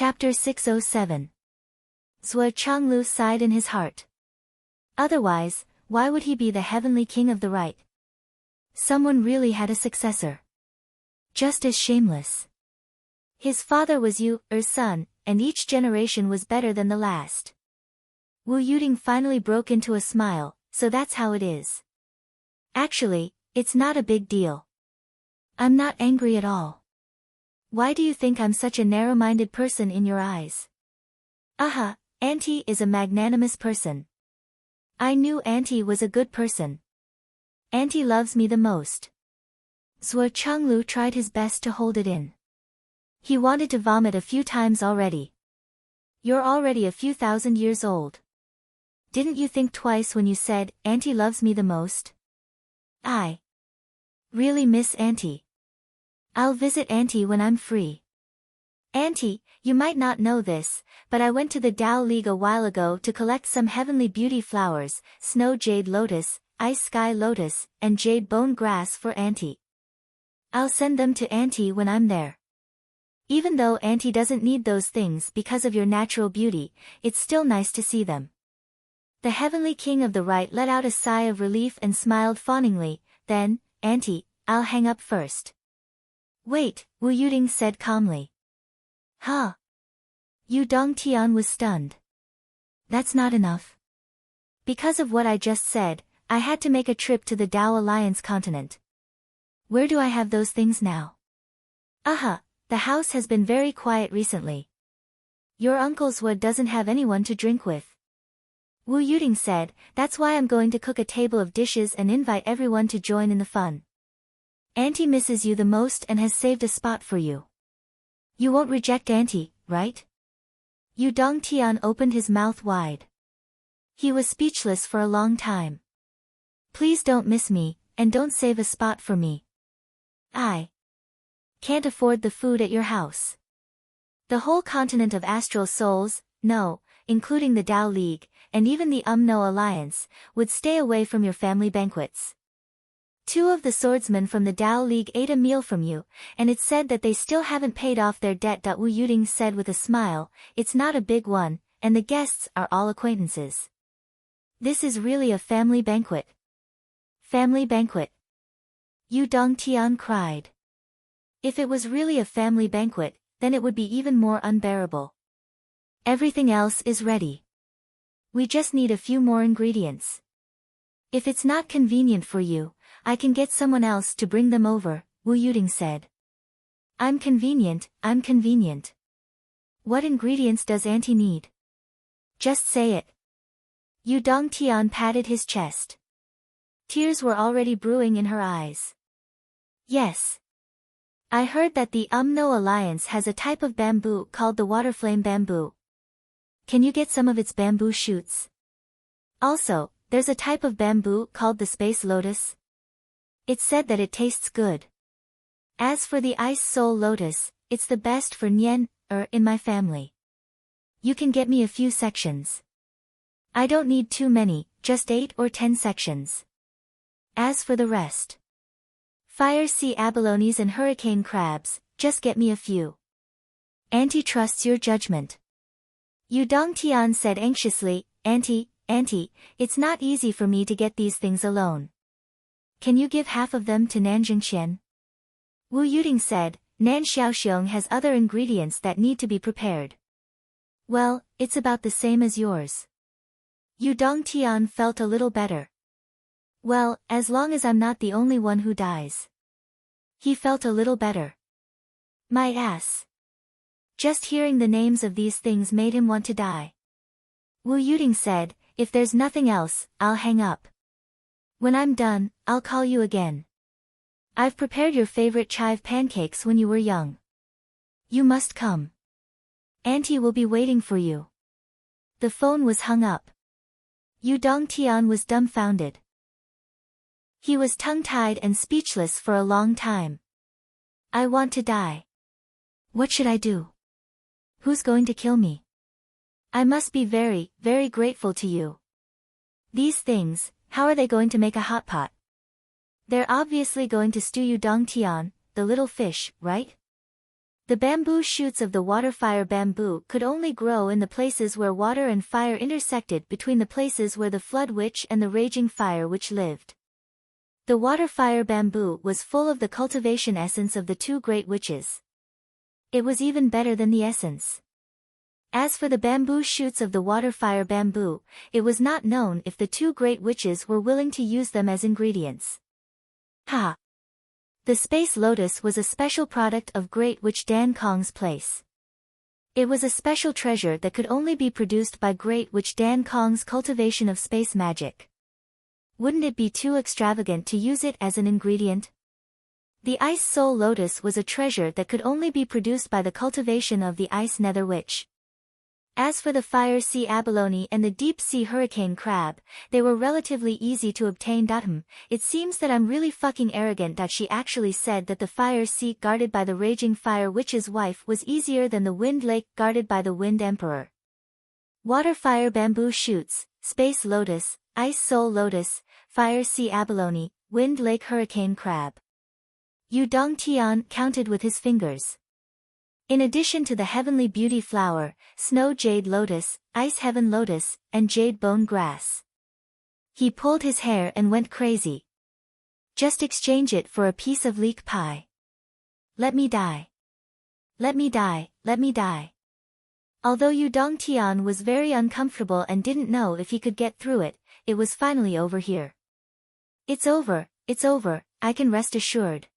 Chapter 607. Zhuo Changlu sighed in his heart. Otherwise, why would he be the heavenly king of the right? Someone really had a successor. Just as shameless. His father was Yu's son, and each generation was better than the last. Wu Yuding finally broke into a smile, so that's how it is. Actually, it's not a big deal. I'm not angry at all. Why do you think I'm such a narrow-minded person in your eyes? Aha, Auntie is a magnanimous person. I knew Auntie was a good person. Auntie loves me the most. Zhuo Changlu tried his best to hold it in. He wanted to vomit a few times already. You're already a few thousand years old. Didn't you think twice when you said, Auntie loves me the most? I really miss Auntie. I'll visit Auntie when I'm free. Auntie, you might not know this, but I went to the Tao League a while ago to collect some heavenly beauty flowers, snow jade lotus, ice sky lotus, and jade bone grass for Auntie. I'll send them to Auntie when I'm there. Even though Auntie doesn't need those things because of your natural beauty, it's still nice to see them. The heavenly king of the right let out a sigh of relief and smiled fawningly. Then, Auntie, I'll hang up first. Wait, Wu Yuding said calmly. Huh? Yu Dongtian was stunned. That's not enough. Because of what I just said, I had to make a trip to the Tao Alliance continent. Where do I have those things now? Aha, the house has been very quiet recently. Your uncle's wood doesn't have anyone to drink with. Wu Yuding said, that's why I'm going to cook a table of dishes and invite everyone to join in the fun. Auntie misses you the most and has saved a spot for you. You won't reject Auntie, right? Yu Dongtian opened his mouth wide. He was speechless for a long time. Please don't miss me, and don't save a spot for me. I can't afford the food at your house. The whole continent of astral souls, no, including the Tao League, and even the No Alliance, would stay away from your family banquets. 2 of the swordsmen from the Tao League ate a meal from you, and it's said that they still haven't paid off their debt. Wu Yuding said with a smile, it's not a big one, and the guests are all acquaintances. This is really a family banquet. Family banquet. Yu Dongtian cried. If it was really a family banquet, then it would be even more unbearable. Everything else is ready. We just need a few more ingredients. If it's not convenient for you, I can get someone else to bring them over, Wu Yuding said. I'm convenient. What ingredients does Auntie need? Just say it. Yu Dongtian patted his chest. Tears were already brewing in her eyes. Yes. I heard that the No Alliance has a type of bamboo called the waterflame bamboo. Can you get some of its bamboo shoots? Also, there's a type of bamboo called the space lotus. It's said that it tastes good. As for the ice soul lotus, it's the best for Nian, in my family. You can get me a few sections. I don't need too many, just 8 or 10 sections. As for the rest. Fire sea abalones and hurricane crabs, just get me a few. Auntie trusts your judgment. Yu Dongtian said anxiously, Auntie, it's not easy for me to get these things alone. Can you give half of them to Nanjingxian? Wu Yuding said, Nan Xiaoxiong has other ingredients that need to be prepared. Well, it's about the same as yours. Yu Dongtian felt a little better. Well, as long as I'm not the only one who dies. He felt a little better. My ass. Just hearing the names of these things made him want to die. Wu Yuding said, if there's nothing else, I'll hang up. When I'm done, I'll call you again. I've prepared your favorite chive pancakes when you were young. You must come. Auntie will be waiting for you. The phone was hung up. Yu Dongtian was dumbfounded. He was tongue-tied and speechless for a long time. I want to die. What should I do? Who's going to kill me? I must be very, very grateful to you. These things, how are they going to make a hot pot? They're obviously going to stew Yu Dongtian, the little fish, right? The bamboo shoots of the water-fire bamboo could only grow in the places where water and fire intersected, between the places where the flood witch and the raging fire witch lived. The water-fire bamboo was full of the cultivation essence of the two great witches. It was even better than the essence. As for the bamboo shoots of the water-fire bamboo, it was not known if the two great witches were willing to use them as ingredients. Ha! The space lotus was a special product of Great Witch Dan Kong's place. It was a special treasure that could only be produced by Great Witch Dan Kong's cultivation of space magic. Wouldn't it be too extravagant to use it as an ingredient? The Ice Soul Lotus was a treasure that could only be produced by the cultivation of the Ice Nether Witch. As for the Fire Sea Abalone and the Deep Sea Hurricane Crab, they were relatively easy to obtain. It seems that I'm really fucking arrogant. She actually said that the Fire Sea guarded by the Raging Fire Witch's wife was easier than the Wind Lake guarded by the Wind Emperor. Water Fire Bamboo Shoots, Space Lotus, Ice Soul Lotus, Fire Sea Abalone, Wind Lake Hurricane Crab. Yu Dongtian counted with his fingers. In addition to the Heavenly Beauty Flower, Snow Jade Lotus, Ice Heaven Lotus, and Jade Bone Grass. He pulled his hair and went crazy. Just exchange it for a piece of leek pie. Let me die. Let me die, let me die. Although Yu Dongtian was very uncomfortable and didn't know if he could get through it, it was finally over here. It's over, I can rest assured.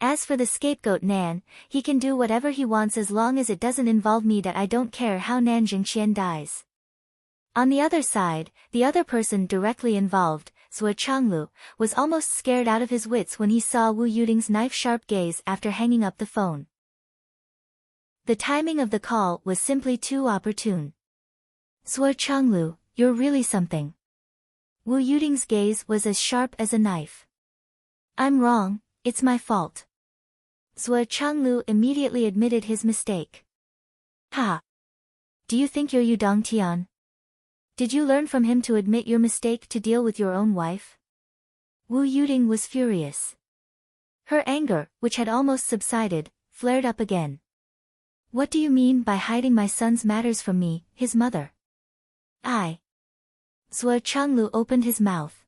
As for the scapegoat Nan, he can do whatever he wants as long as it doesn't involve me. I don't care how Nan Jingqian dies. On the other side, the other person directly involved, Zhuo Changlu, was almost scared out of his wits when he saw Wu Yuding's knife-sharp gaze after hanging up the phone. The timing of the call was simply too opportune. Zhuo Changlu, you're really something. Wu Yuding's gaze was as sharp as a knife. I'm wrong, it's my fault. Zhuo Changlu immediately admitted his mistake. Ha! Do you think you're Yu Dongtian? Did you learn from him to admit your mistake to deal with your own wife? Wu Yuding was furious. Her anger, which had almost subsided, flared up again. What do you mean by hiding my son's matters from me, his mother? Zhuo Changlu opened his mouth.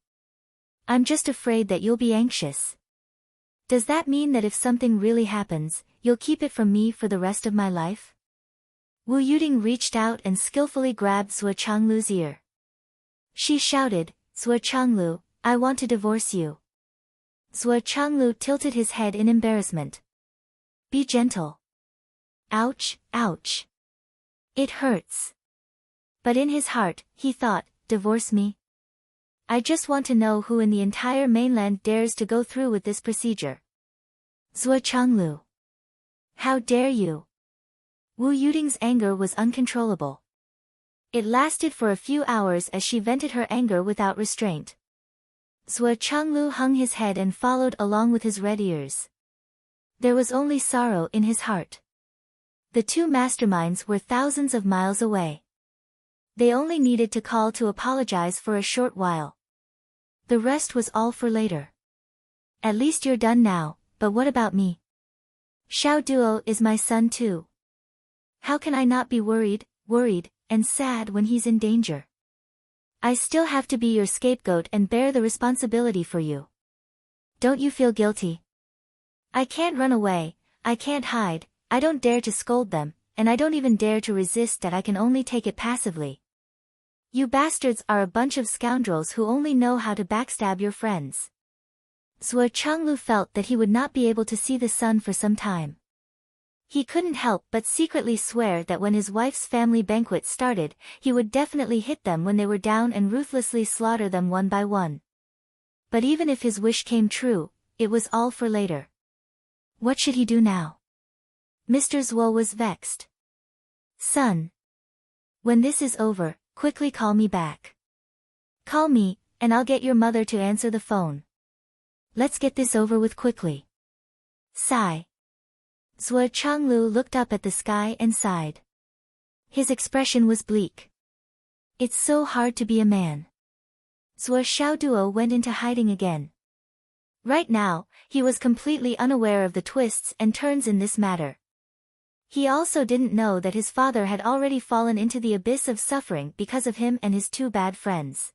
I'm just afraid that you'll be anxious. Does that mean that if something really happens, you'll keep it from me for the rest of my life? Wu Yuding reached out and skillfully grabbed Zhuo Changlu's ear. She shouted, Zhuo Changlu, I want to divorce you. Zhuo Changlu tilted his head in embarrassment. Be gentle. Ouch, ouch. It hurts. But in his heart, he thought, divorce me? I just want to know who in the entire mainland dares to go through with this procedure. Zhuo Changlu. How dare you? Wu Yuding's anger was uncontrollable. It lasted for a few hours as she vented her anger without restraint. Zhuo Changlu hung his head and followed along with his red ears. There was only sorrow in his heart. The two masterminds were thousands of miles away. They only needed to call to apologize for a short while. The rest was all for later. At least you're done now, but what about me? Xiao Duo is my son too. How can I not be worried, and sad when he's in danger? I still have to be your scapegoat and bear the responsibility for you. Don't you feel guilty? I can't run away, I can't hide, I don't dare to scold them, and I don't even dare to resist. That I can only take it passively. You bastards are a bunch of scoundrels who only know how to backstab your friends. Zhuo Changlu felt that he would not be able to see the sun for some time. He couldn't help but secretly swear that when his wife's family banquet started, he would definitely hit them when they were down and ruthlessly slaughter them one by one. But even if his wish came true, it was all for later. What should he do now? Mr. Zhuo was vexed. Son. When this is over, quickly call me back. Call me, and I'll get your mother to answer the phone. Let's get this over with quickly. Sigh. Zhuo Changlu looked up at the sky and sighed. His expression was bleak. It's so hard to be a man. Zhuo Xiaoduo went into hiding again. Right now, he was completely unaware of the twists and turns in this matter. He also didn't know that his father had already fallen into the abyss of suffering because of him and his two bad friends.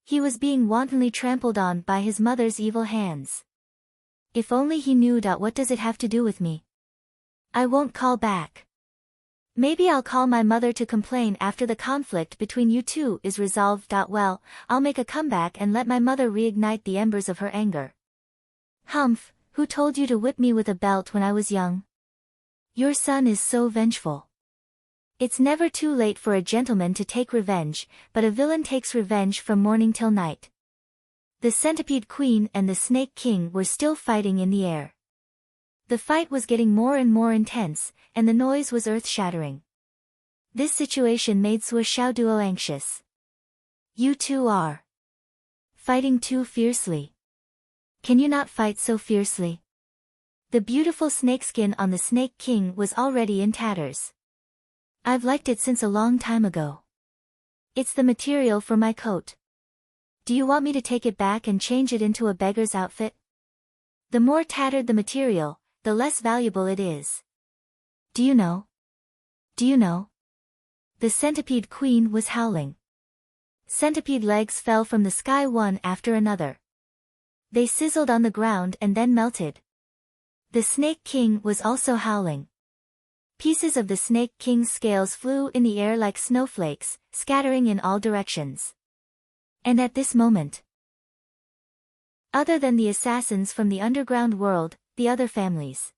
He was being wantonly trampled on by his mother's evil hands. If only he knew. What does it have to do with me? I won't call back. Maybe I'll call my mother to complain after the conflict between you two is resolved. Well, I'll make a comeback and let my mother reignite the embers of her anger. Humph, who told you to whip me with a belt when I was young? Your son is so vengeful. It's never too late for a gentleman to take revenge, but a villain takes revenge from morning till night. The Centipede Queen and the Snake King were still fighting in the air. The fight was getting more and more intense, and the noise was earth-shattering. This situation made Sui Xiaoduo anxious. You two are fighting too fiercely. Can you not fight so fiercely? The beautiful snakeskin on the Snake King was already in tatters. I've liked it since a long time ago. It's the material for my coat. Do you want me to take it back and change it into a beggar's outfit? The more tattered the material, the less valuable it is. Do you know? Do you know? The Centipede Queen was howling. Centipede legs fell from the sky one after another. They sizzled on the ground and then melted. The Snake King was also howling. Pieces of the Snake King's scales flew in the air like snowflakes, scattering in all directions. And at this moment, other than the assassins from the underground world, the other families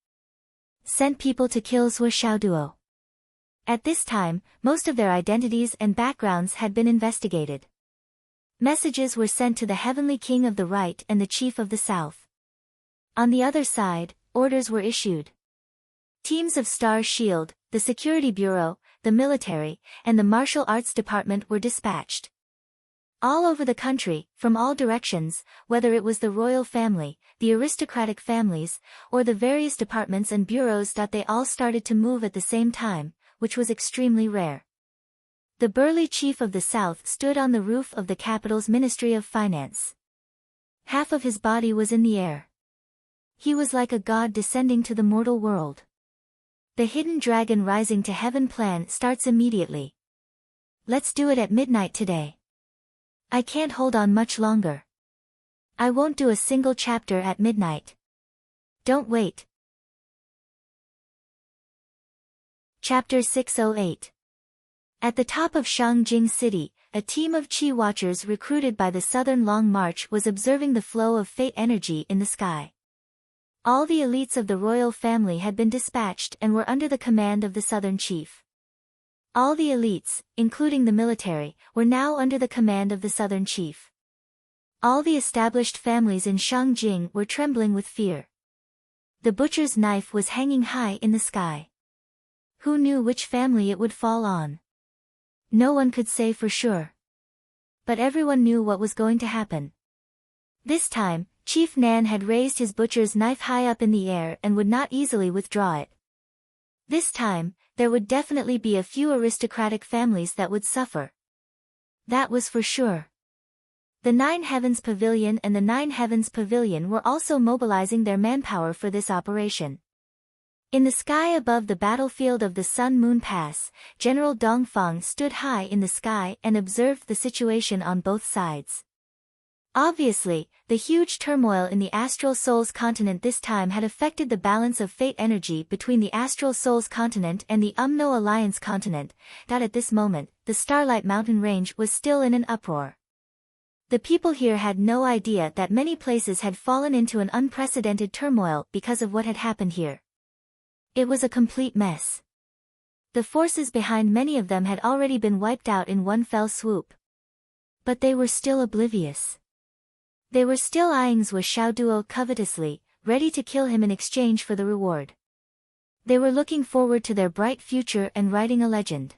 sent people to kill Sui Xiaoduo. At this time, most of their identities and backgrounds had been investigated. Messages were sent to the Heavenly King of the Right and the Chief of the South. On the other side, orders were issued. Teams of Star Shield, the Security Bureau, the military, and the martial arts department were dispatched. All over the country, from all directions, whether it was the royal family, the aristocratic families, or the various departments and bureaus. They all started to move at the same time, which was extremely rare. The burly chief of the South stood on the roof of the capital's Ministry of Finance. Half of his body was in the air. He was like a god descending to the mortal world. The hidden dragon rising to heaven plan starts immediately. Let's do it at midnight today. I can't hold on much longer. I won't do a single chapter at midnight. Don't wait. Chapter 608. At the top of Shangjing City, a team of Qi Watchers recruited by the Southern Long March was observing the flow of fate energy in the sky. All the elites of the royal family had been dispatched and were under the command of the Southern Chief. All the elites, including the military, were now under the command of the Southern Chief. All the established families in Shangjing were trembling with fear. The butcher's knife was hanging high in the sky. Who knew which family it would fall on? No one could say for sure. But everyone knew what was going to happen. This time, Chief Nan had raised his butcher's knife high up in the air and would not easily withdraw it. This time, there would definitely be a few aristocratic families that would suffer. That was for sure. The Nine Heavens Pavilion and the Nine Heavens Pavilion were also mobilizing their manpower for this operation. In the sky above the battlefield of the Sun Moon Pass, General Dongfang stood high in the sky and observed the situation on both sides. Obviously, the huge turmoil in the Astral Souls continent this time had affected the balance of fate energy between the Astral Souls continent and the Umno Alliance continent. At this moment, the Starlight Mountain Range was still in an uproar. The people here had no idea that many places had fallen into an unprecedented turmoil because of what had happened here. It was a complete mess. The forces behind many of them had already been wiped out in one fell swoop. But they were still oblivious. They were still eyeing Sui Xiaoduo covetously, ready to kill him in exchange for the reward. They were looking forward to their bright future and writing a legend.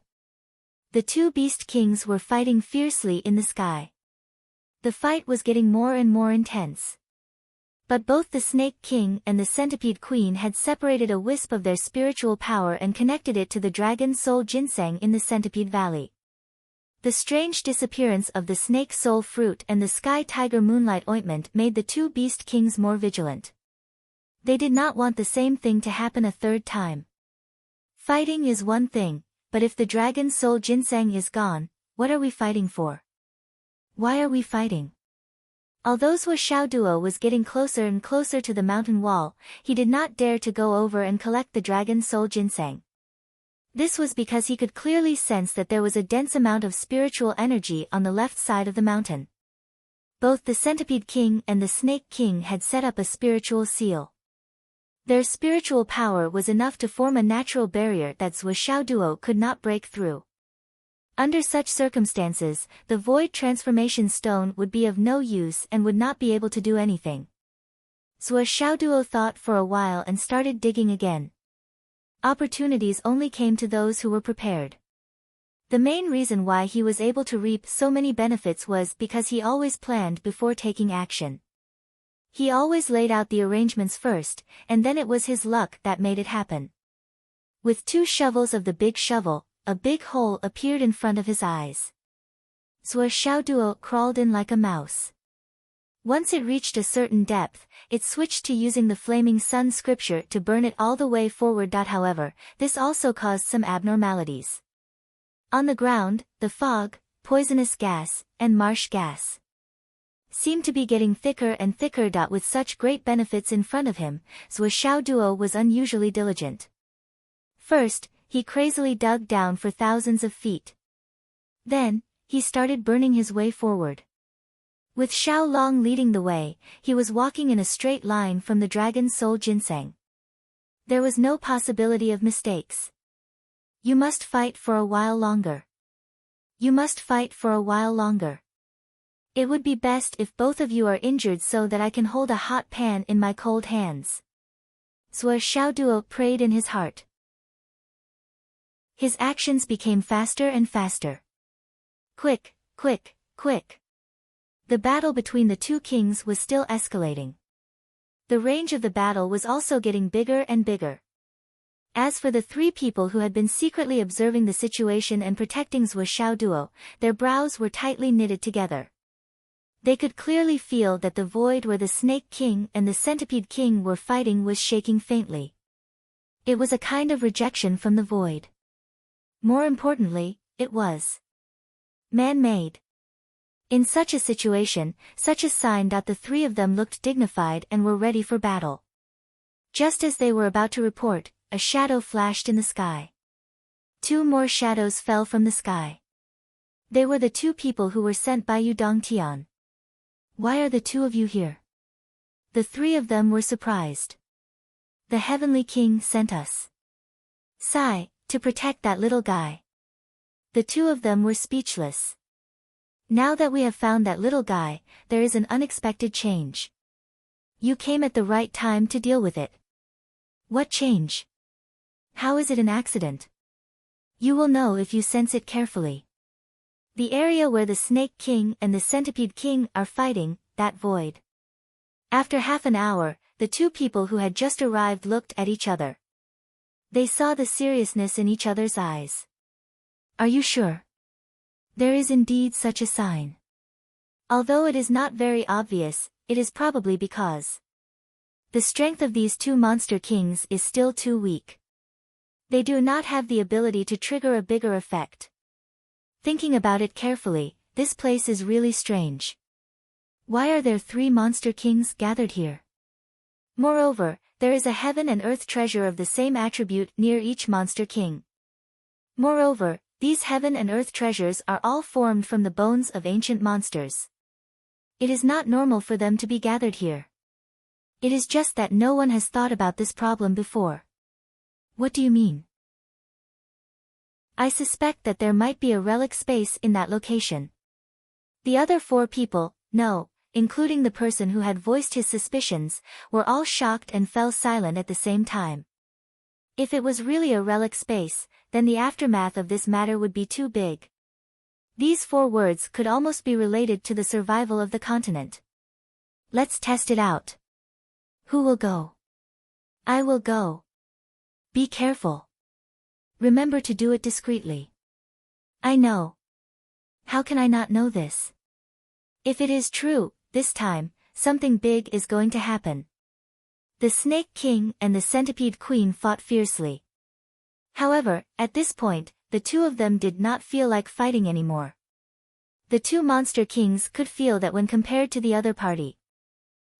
The two beast kings were fighting fiercely in the sky. The fight was getting more and more intense. But both the Snake King and the Centipede Queen had separated a wisp of their spiritual power and connected it to the Dragon Soul Ginseng in the Centipede Valley. The strange disappearance of the Snake Soul Fruit and the Sky Tiger Moonlight Ointment made the two Beast Kings more vigilant. They did not want the same thing to happen a third time. Fighting is one thing, but if the dragon soul ginseng is gone, what are we fighting for? Why are we fighting? Although Zhuo Xiaoduo was getting closer and closer to the mountain wall, he did not dare to go over and collect the dragon soul ginseng. This was because he could clearly sense that there was a dense amount of spiritual energy on the left side of the mountain. Both the Centipede King and the Snake King had set up a spiritual seal. Their spiritual power was enough to form a natural barrier that Zhuo Xiaoduo could not break through. Under such circumstances, the Void Transformation Stone would be of no use and would not be able to do anything. Zhuo Xiaoduo thought for a while and started digging again. Opportunities only came to those who were prepared. The main reason why he was able to reap so many benefits was because he always planned before taking action. He always laid out the arrangements first, and then it was his luck that made it happen. With 2 shovels of the big shovel, a big hole appeared in front of his eyes. Zhuo Xiaoduo crawled in like a mouse. Once it reached a certain depth, it switched to using the flaming sun scripture to burn it all the way forward. However, this also caused some abnormalities. On the ground, the fog, poisonous gas, and marsh gas seemed to be getting thicker and thicker. With such great benefits in front of him, Zhuo Xiaoduo was unusually diligent. First, he crazily dug down for thousands of feet. Then, he started burning his way forward. With Xiao Long leading the way, he was walking in a straight line from the dragon soul ginseng. There was no possibility of mistakes. You must fight for a while longer. You must fight for a while longer. It would be best if both of you are injured so that I can hold a hot pan in my cold hands. Zhuo Xiaoduo prayed in his heart. His actions became faster and faster. Quick, quick, quick. The battle between the 2 kings was still escalating. The range of the battle was also getting bigger and bigger. As for the 3 people who had been secretly observing the situation and protecting Zhuo Xiaoduo, their brows were tightly knitted together. They could clearly feel that the void where the Snake King and the Centipede King were fighting was shaking faintly. It was a kind of rejection from the void. More importantly, it was man-made. In such a situation, such a sign that the 3 of them looked dignified and were ready for battle. Just as they were about to report, a shadow flashed in the sky. 2 more shadows fell from the sky. They were the 2 people who were sent by Yu Dongtian. Why are the 2 of you here? The 3 of them were surprised. The Heavenly King sent us. Sigh, to protect that little guy. The 2 of them were speechless. Now that we have found that little guy, there is an unexpected change. You came at the right time to deal with it. What change? How is it an accident? You will know if you sense it carefully. The area where the Snake King and the Centipede King are fighting, that void. After half an hour, the 2 people who had just arrived looked at each other. They saw the seriousness in each other's eyes. Are you sure? There is indeed such a sign. Although it is not very obvious, it is probably because the strength of these 2 monster kings is still too weak. They do not have the ability to trigger a bigger effect. Thinking about it carefully, this place is really strange. Why are there 3 monster kings gathered here? Moreover, there is a heaven and earth treasure of the same attribute near each monster king. Moreover, these heaven and earth treasures are all formed from the bones of ancient monsters. It is not normal for them to be gathered here. It is just that no one has thought about this problem before. What do you mean? I suspect that there might be a relic space in that location. The other 4 people, no, including the person who had voiced his suspicions, were all shocked and fell silent at the same time. If it was really a relic space, then the aftermath of this matter would be too big. These 4 words could almost be related to the survival of the continent. Let's test it out. Who will go? I will go. Be careful. Remember to do it discreetly. I know. How can I not know this? If it is true, this time, something big is going to happen. The Snake King and the Centipede Queen fought fiercely. However, at this point, the two of them did not feel like fighting anymore. The two monster kings could feel that when compared to the other party,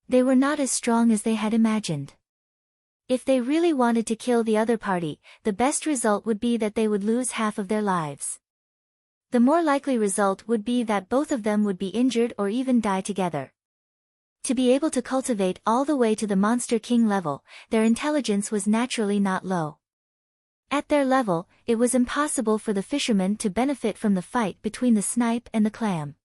they were not as strong as they had imagined. If they really wanted to kill the other party, the best result would be that they would lose half of their lives. The more likely result would be that both of them would be injured or even die together. To be able to cultivate all the way to the Monster King level, their intelligence was naturally not low. At their level, it was impossible for the fishermen to benefit from the fight between the snipe and the clam.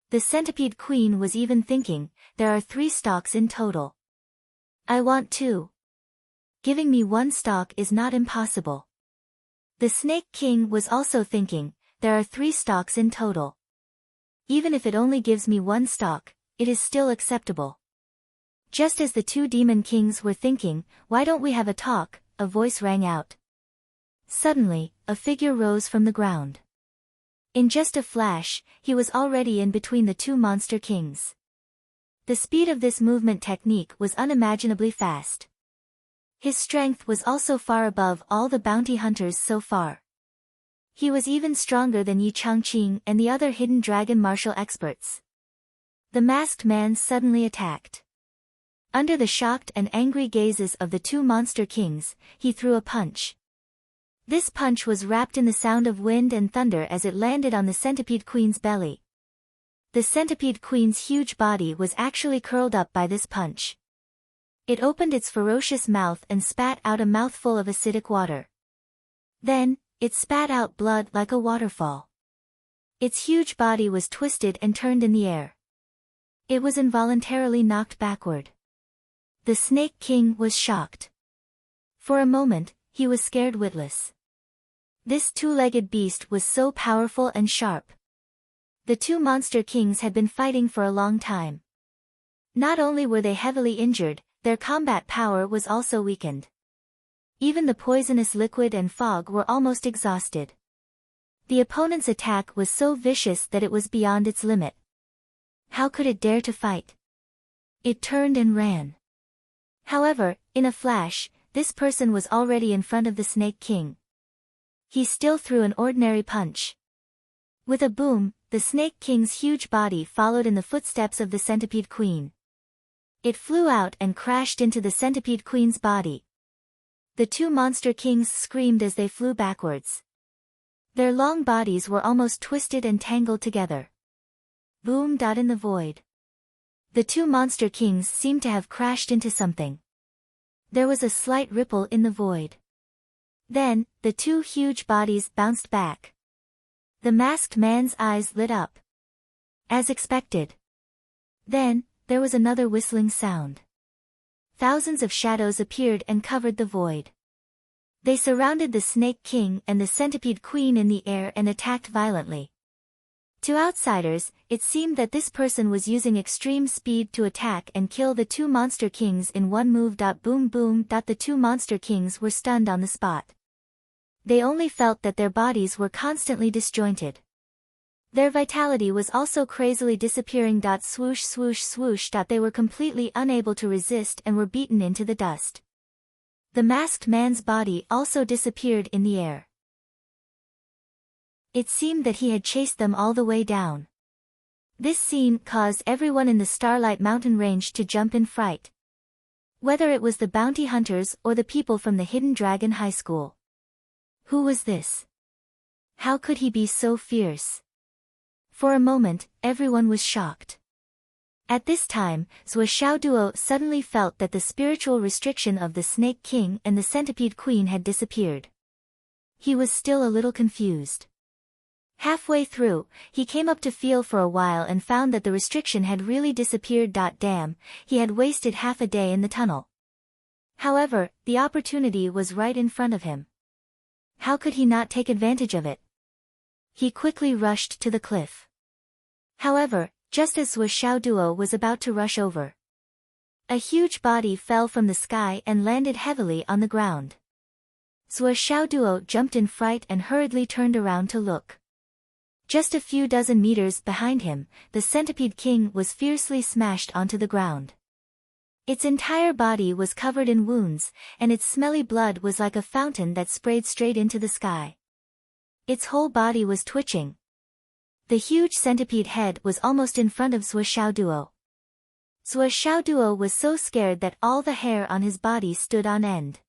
The Centipede Queen was even thinking, there are 3 stalks in total. I want 2. Giving me 1 stalk is not impossible. The Snake King was also thinking, there are 3 stalks in total. Even if it only gives me 1 stalk, it is still acceptable. Just as the 2 Demon Kings were thinking, why don't we have a talk, a voice rang out. Suddenly, a figure rose from the ground. In just a flash, he was already in between the 2 Monster Kings. The speed of this movement technique was unimaginably fast. His strength was also far above all the bounty hunters so far. He was even stronger than Yi Changqing and the other hidden dragon martial experts. The masked man suddenly attacked. Under the shocked and angry gazes of the 2 Monster Kings, he threw a punch. This punch was wrapped in the sound of wind and thunder as it landed on the Centipede Queen's belly. The Centipede Queen's huge body was actually curled up by this punch. It opened its ferocious mouth and spat out a mouthful of acidic water. Then, it spat out blood like a waterfall. Its huge body was twisted and turned in the air. It was involuntarily knocked backward. The Snake King was shocked. For a moment, he was scared witless. This 2-legged beast was so powerful and sharp. The 2 Monster Kings had been fighting for a long time. Not only were they heavily injured, their combat power was also weakened. Even the poisonous liquid and fog were almost exhausted. The opponent's attack was so vicious that it was beyond its limit. How could it dare to fight? It turned and ran. However, in a flash, this person was already in front of the Snake King. He still threw an ordinary punch. With a boom, the Snake King's huge body followed in the footsteps of the Centipede Queen. It flew out and crashed into the Centipede Queen's body. The 2 Monster Kings screamed as they flew backwards. Their long bodies were almost twisted and tangled together. Boom! In the void. The 2 Monster Kings seemed to have crashed into something. There was a slight ripple in the void. Then, the 2 huge bodies bounced back. The masked man's eyes lit up. As expected. Then, there was another whistling sound. Thousands of shadows appeared and covered the void. They surrounded the Snake King and the Centipede Queen in the air and attacked violently. To outsiders, it seemed that this person was using extreme speed to attack and kill the 2 Monster Kings in one move. Boom boom. The 2 Monster Kings were stunned on the spot. They only felt that their bodies were constantly disjointed. Their vitality was also crazily disappearing. Swoosh swoosh swoosh. They were completely unable to resist and were beaten into the dust. The masked man's body also disappeared in the air. It seemed that he had chased them all the way down. This scene caused everyone in the Starlight Mountain Range to jump in fright. Whether it was the bounty hunters or the people from the Hidden Dragon High School. Who was this? How could he be so fierce? For a moment, everyone was shocked. At this time, Zhou Xiaoduo suddenly felt that the spiritual restriction of the Snake King and the Centipede Queen had disappeared. He was still a little confused. Halfway through, he came up to feel for a while and found that the restriction had really disappeared. Damn, he had wasted half a day in the tunnel. However, the opportunity was right in front of him. How could he not take advantage of it? He quickly rushed to the cliff. However, just as Zhou Xiaoduo was about to rush over, a huge body fell from the sky and landed heavily on the ground. Zhou Xiaoduo jumped in fright and hurriedly turned around to look. Just a few dozen meters behind him, the Centipede King was fiercely smashed onto the ground. Its entire body was covered in wounds, and its smelly blood was like a fountain that sprayed straight into the sky. Its whole body was twitching. The huge centipede head was almost in front of Zhuo Xiaoduo. Zhuo Xiaoduo was so scared that all the hair on his body stood on end.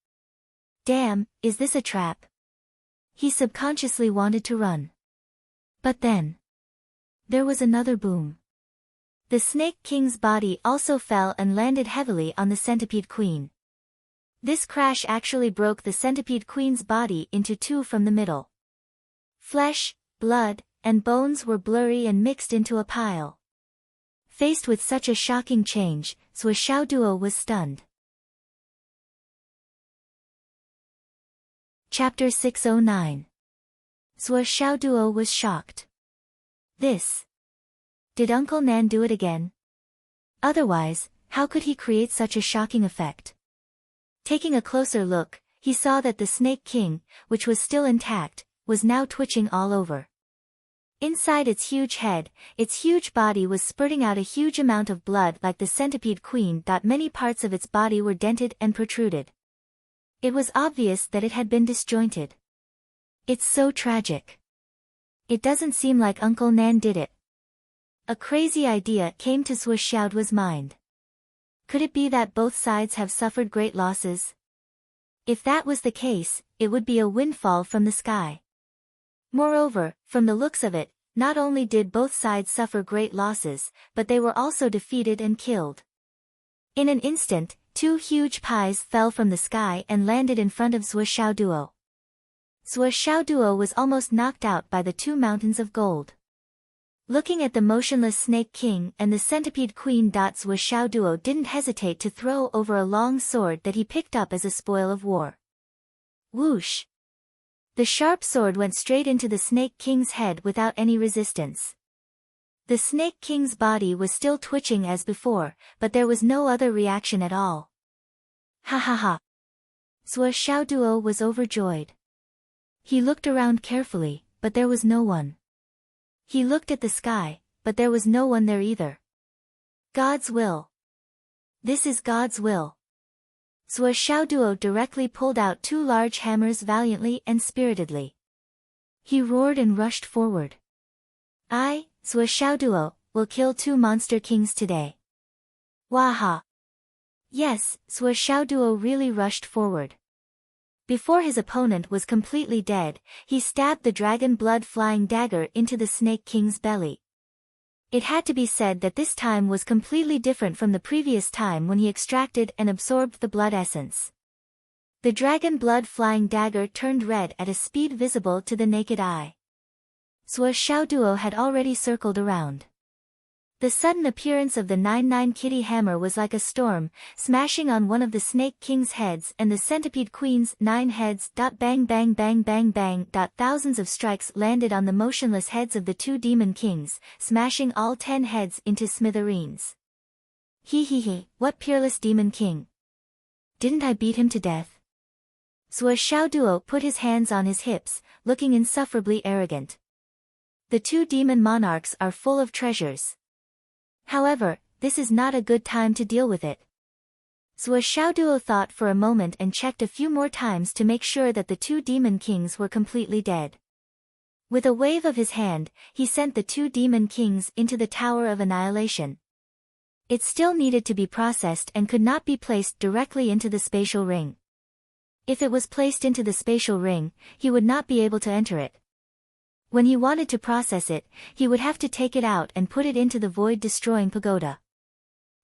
Damn, is this a trap? He subconsciously wanted to run. But then, there was another boom. The Snake King's body also fell and landed heavily on the Centipede Queen. This crash actually broke the Centipede Queen's body into two from the middle. Flesh, blood, and bones were blurry and mixed into a pile. Faced with such a shocking change, Zhuo Xiaoduo was stunned. Chapter 609. Zhuo Xiaoduo was shocked. Did Uncle Nan do it again? Otherwise, how could he create such a shocking effect? Taking a closer look, he saw that the Snake King, which was still intact, was now twitching all over. Inside its huge head, its huge body was spurting out a huge amount of blood like the Centipede Queen. Many parts of its body were dented and protruded. It was obvious that it had been disjointed. It's so tragic. It doesn't seem like Uncle Nan did it. A crazy idea came to Zhuo Xiaoduo's mind. Could it be that both sides have suffered great losses? If that was the case, it would be a windfall from the sky. Moreover, from the looks of it, not only did both sides suffer great losses, but they were also defeated and killed. In an instant, two huge pies fell from the sky and landed in front of Zhuo Xiaoduo. Zhuo Xiaoduo was almost knocked out by the two mountains of gold. Looking at the motionless Snake King and the Centipede Queen. Zhuo Xiaoduo didn't hesitate to throw over a long sword that he picked up as a spoil of war. Whoosh! The sharp sword went straight into the Snake King's head without any resistance. The Snake King's body was still twitching as before, but there was no other reaction at all. Ha ha ha! Zhuo Xiaoduo was overjoyed. He looked around carefully, but there was no one. He looked at the sky, but there was no one there either. God's will. This is God's will. Zhuo Xiaoduo directly pulled out two large hammers valiantly and spiritedly. He roared and rushed forward. I, Zhuo Xiaoduo, will kill two monster kings today. Waha! Yes, Zhuo Xiaoduo really rushed forward. Before his opponent was completely dead, he stabbed the dragon blood-flying dagger into the Snake King's belly. It had to be said that this time was completely different from the previous time when he extracted and absorbed the blood essence. The dragon blood-flying dagger turned red at a speed visible to the naked eye. Zhuo Xiaoduo had already circled around. The sudden appearance of the 9-9 kitty hammer was like a storm, smashing on one of the Snake King's heads and the Centipede Queen's 9 heads. Bang bang bang bang bang. Thousands of strikes landed on the motionless heads of the two demon kings, smashing all 10 heads into smithereens. He, what peerless demon king! Didn't I beat him to death? Zhuo Xiaoduo put his hands on his hips, looking insufferably arrogant. The two demon monarchs are full of treasures. However, this is not a good time to deal with it. Zhuo Xiaoduo thought for a moment and checked a few more times to make sure that the two demon kings were completely dead. With a wave of his hand, he sent the two demon kings into the Tower of Annihilation. It still needed to be processed and could not be placed directly into the spatial ring. If it was placed into the spatial ring, he would not be able to enter it. When he wanted to process it, he would have to take it out and put it into the void-destroying pagoda.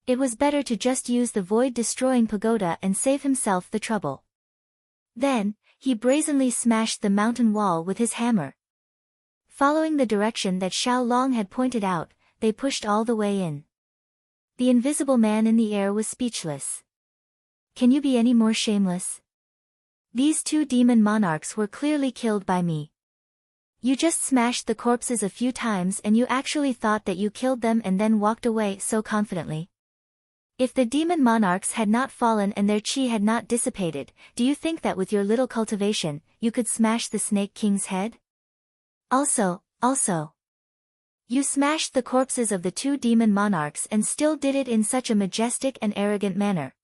It was better to just use the void-destroying pagoda and save himself the trouble. Then, he brazenly smashed the mountain wall with his hammer. Following the direction that Xiao Long had pointed out, they pushed all the way in. The invisible man in the air was speechless. Can you be any more shameless? These two demon monarchs were clearly killed by me. You just smashed the corpses a few times and you actually thought that you killed them and then walked away so confidently. If the demon monarchs had not fallen and their chi had not dissipated, do you think that with your little cultivation, you could smash the Snake King's head? Also, You smashed the corpses of the 2 demon monarchs and still did it in such a majestic and arrogant manner.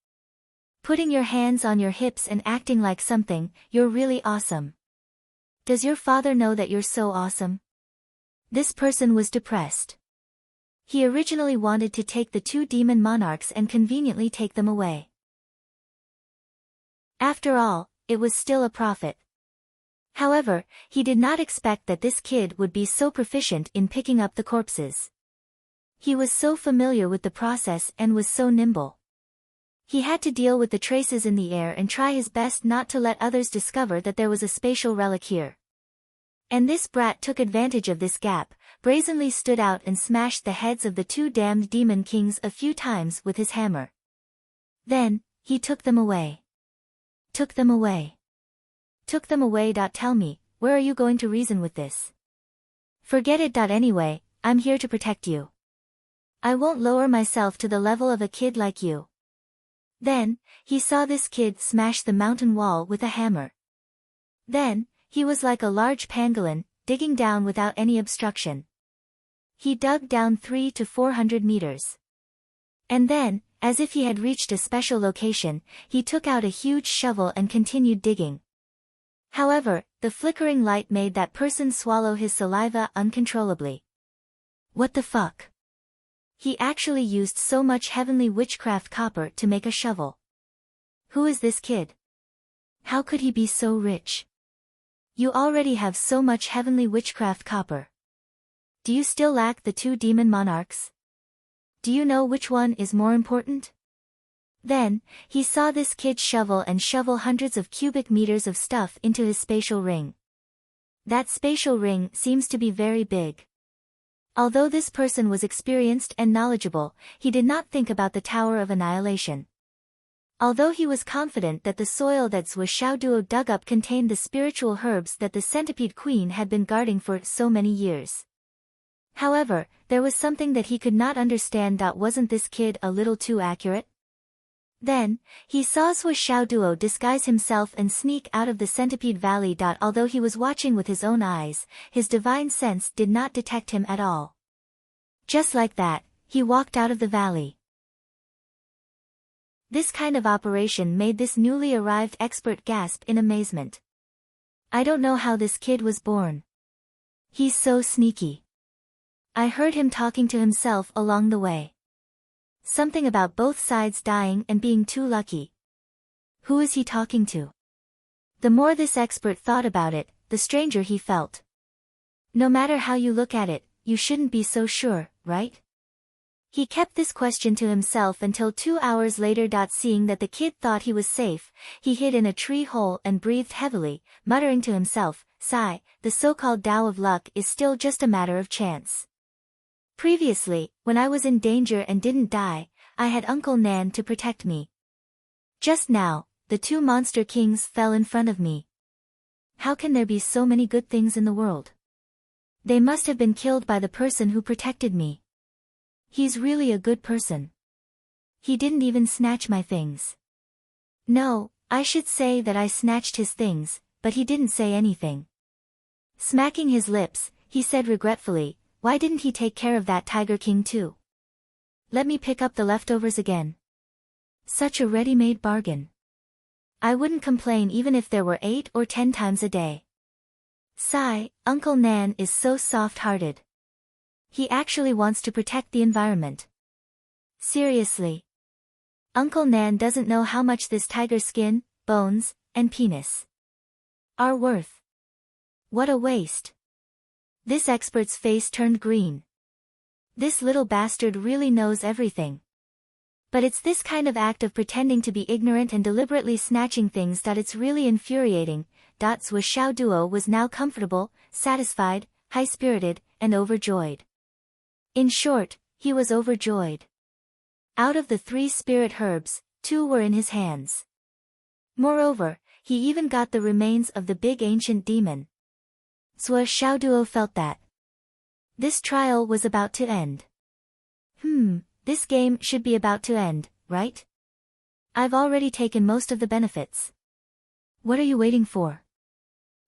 Putting your hands on your hips and acting like something, you're really awesome. Does your father know that you're so awesome? This person was depressed. He originally wanted to take the 2 demon monarchs and conveniently take them away. After all, it was still a profit. However, he did not expect that this kid would be so proficient in picking up the corpses. He was so familiar with the process and was so nimble. He had to deal with the traces in the air and try his best not to let others discover that there was a spatial relic here. And this brat took advantage of this gap, brazenly stood out and smashed the heads of the 2 damned demon kings a few times with his hammer. Then, he took them away. Took them away. Took them away. Tell me, where are you going to reason with this? Forget it. Anyway, I'm here to protect you. I won't lower myself to the level of a kid like you. Then, he saw this kid smash the mountain wall with a hammer. Then, he was like a large pangolin, digging down without any obstruction. He dug down 300 to 400 meters. And then, as if he had reached a special location, he took out a huge shovel and continued digging. However, the flickering light made that person swallow his saliva uncontrollably. What the fuck? He actually used so much heavenly witchcraft copper to make a shovel. Who is this kid? How could he be so rich? You already have so much heavenly witchcraft copper. Do you still lack the 2 demon monarchs? Do you know which one is more important? Then, he saw this kid shovel hundreds of cubic meters of stuff into his spatial ring. That spatial ring seems to be very big. Although this person was experienced and knowledgeable, he did not think about the Tower of Annihilation. Although he was confident that the soil that Zhou Xiaoduo dug up contained the spiritual herbs that the Centipede Queen had been guarding for so many years. However, there was something that he could not understand. Wasn't this kid a little too accurate? Then, he saw Zhou Xiaoduo disguise himself and sneak out of the Centipede Valley. Although he was watching with his own eyes, his divine sense did not detect him at all. Just like that, he walked out of the valley. This kind of operation made this newly arrived expert gasp in amazement. I don't know how this kid was born. He's so sneaky. I heard him talking to himself along the way. Something about both sides dying and being too lucky. Who is he talking to? The more this expert thought about it, the stranger he felt. No matter how you look at it, you shouldn't be so sure, right? He kept this question to himself until 2 hours later. Seeing that the kid thought he was safe, he hid in a tree hole and breathed heavily, muttering to himself, "Sigh, the so-called Tao of luck is still just a matter of chance." Previously, when I was in danger and didn't die, I had Uncle Nan to protect me. Just now, the 2 monster kings fell in front of me. How can there be so many good things in the world? They must have been killed by the person who protected me. He's really a good person. He didn't even snatch my things. No, I should say that I snatched his things, but he didn't say anything. Smacking his lips, he said regretfully, "Why didn't he take care of that Tiger King too? Let me pick up the leftovers again." Such a ready-made bargain. I wouldn't complain even if there were 8 or 10 times a day. Sigh, Uncle Nan is so soft-hearted. He actually wants to protect the environment. Seriously. Uncle Nan doesn't know how much this tiger skin, bones, and penis are worth. What a waste. This expert's face turned green. This little bastard really knows everything. But it's this kind of act of pretending to be ignorant and deliberately snatching things that it's really infuriating. Zhou Xiaoduo was now comfortable, satisfied, high-spirited, and overjoyed. In short, he was overjoyed. Out of the 3 spirit herbs, 2 were in his hands. Moreover, he even got the remains of the big ancient demon. Zhou Xiaoduo felt that this trial was about to end. This game should be about to end, right? I've already taken most of the benefits. What are you waiting for?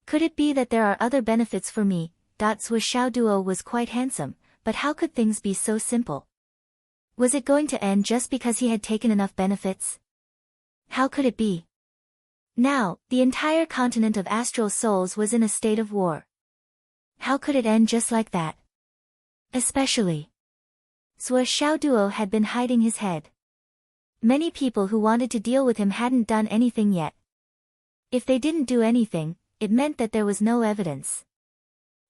Could it be that there are other benefits for me? Zhou Xiaoduo was quite handsome, but how could things be so simple? Was it going to end just because he had taken enough benefits? How could it be? Now, the entire continent of astral souls was in a state of war. How could it end just like that? Especially. Zhuo Xiaoduo had been hiding his head. Many people who wanted to deal with him hadn't done anything yet. If they didn't do anything, it meant that there was no evidence.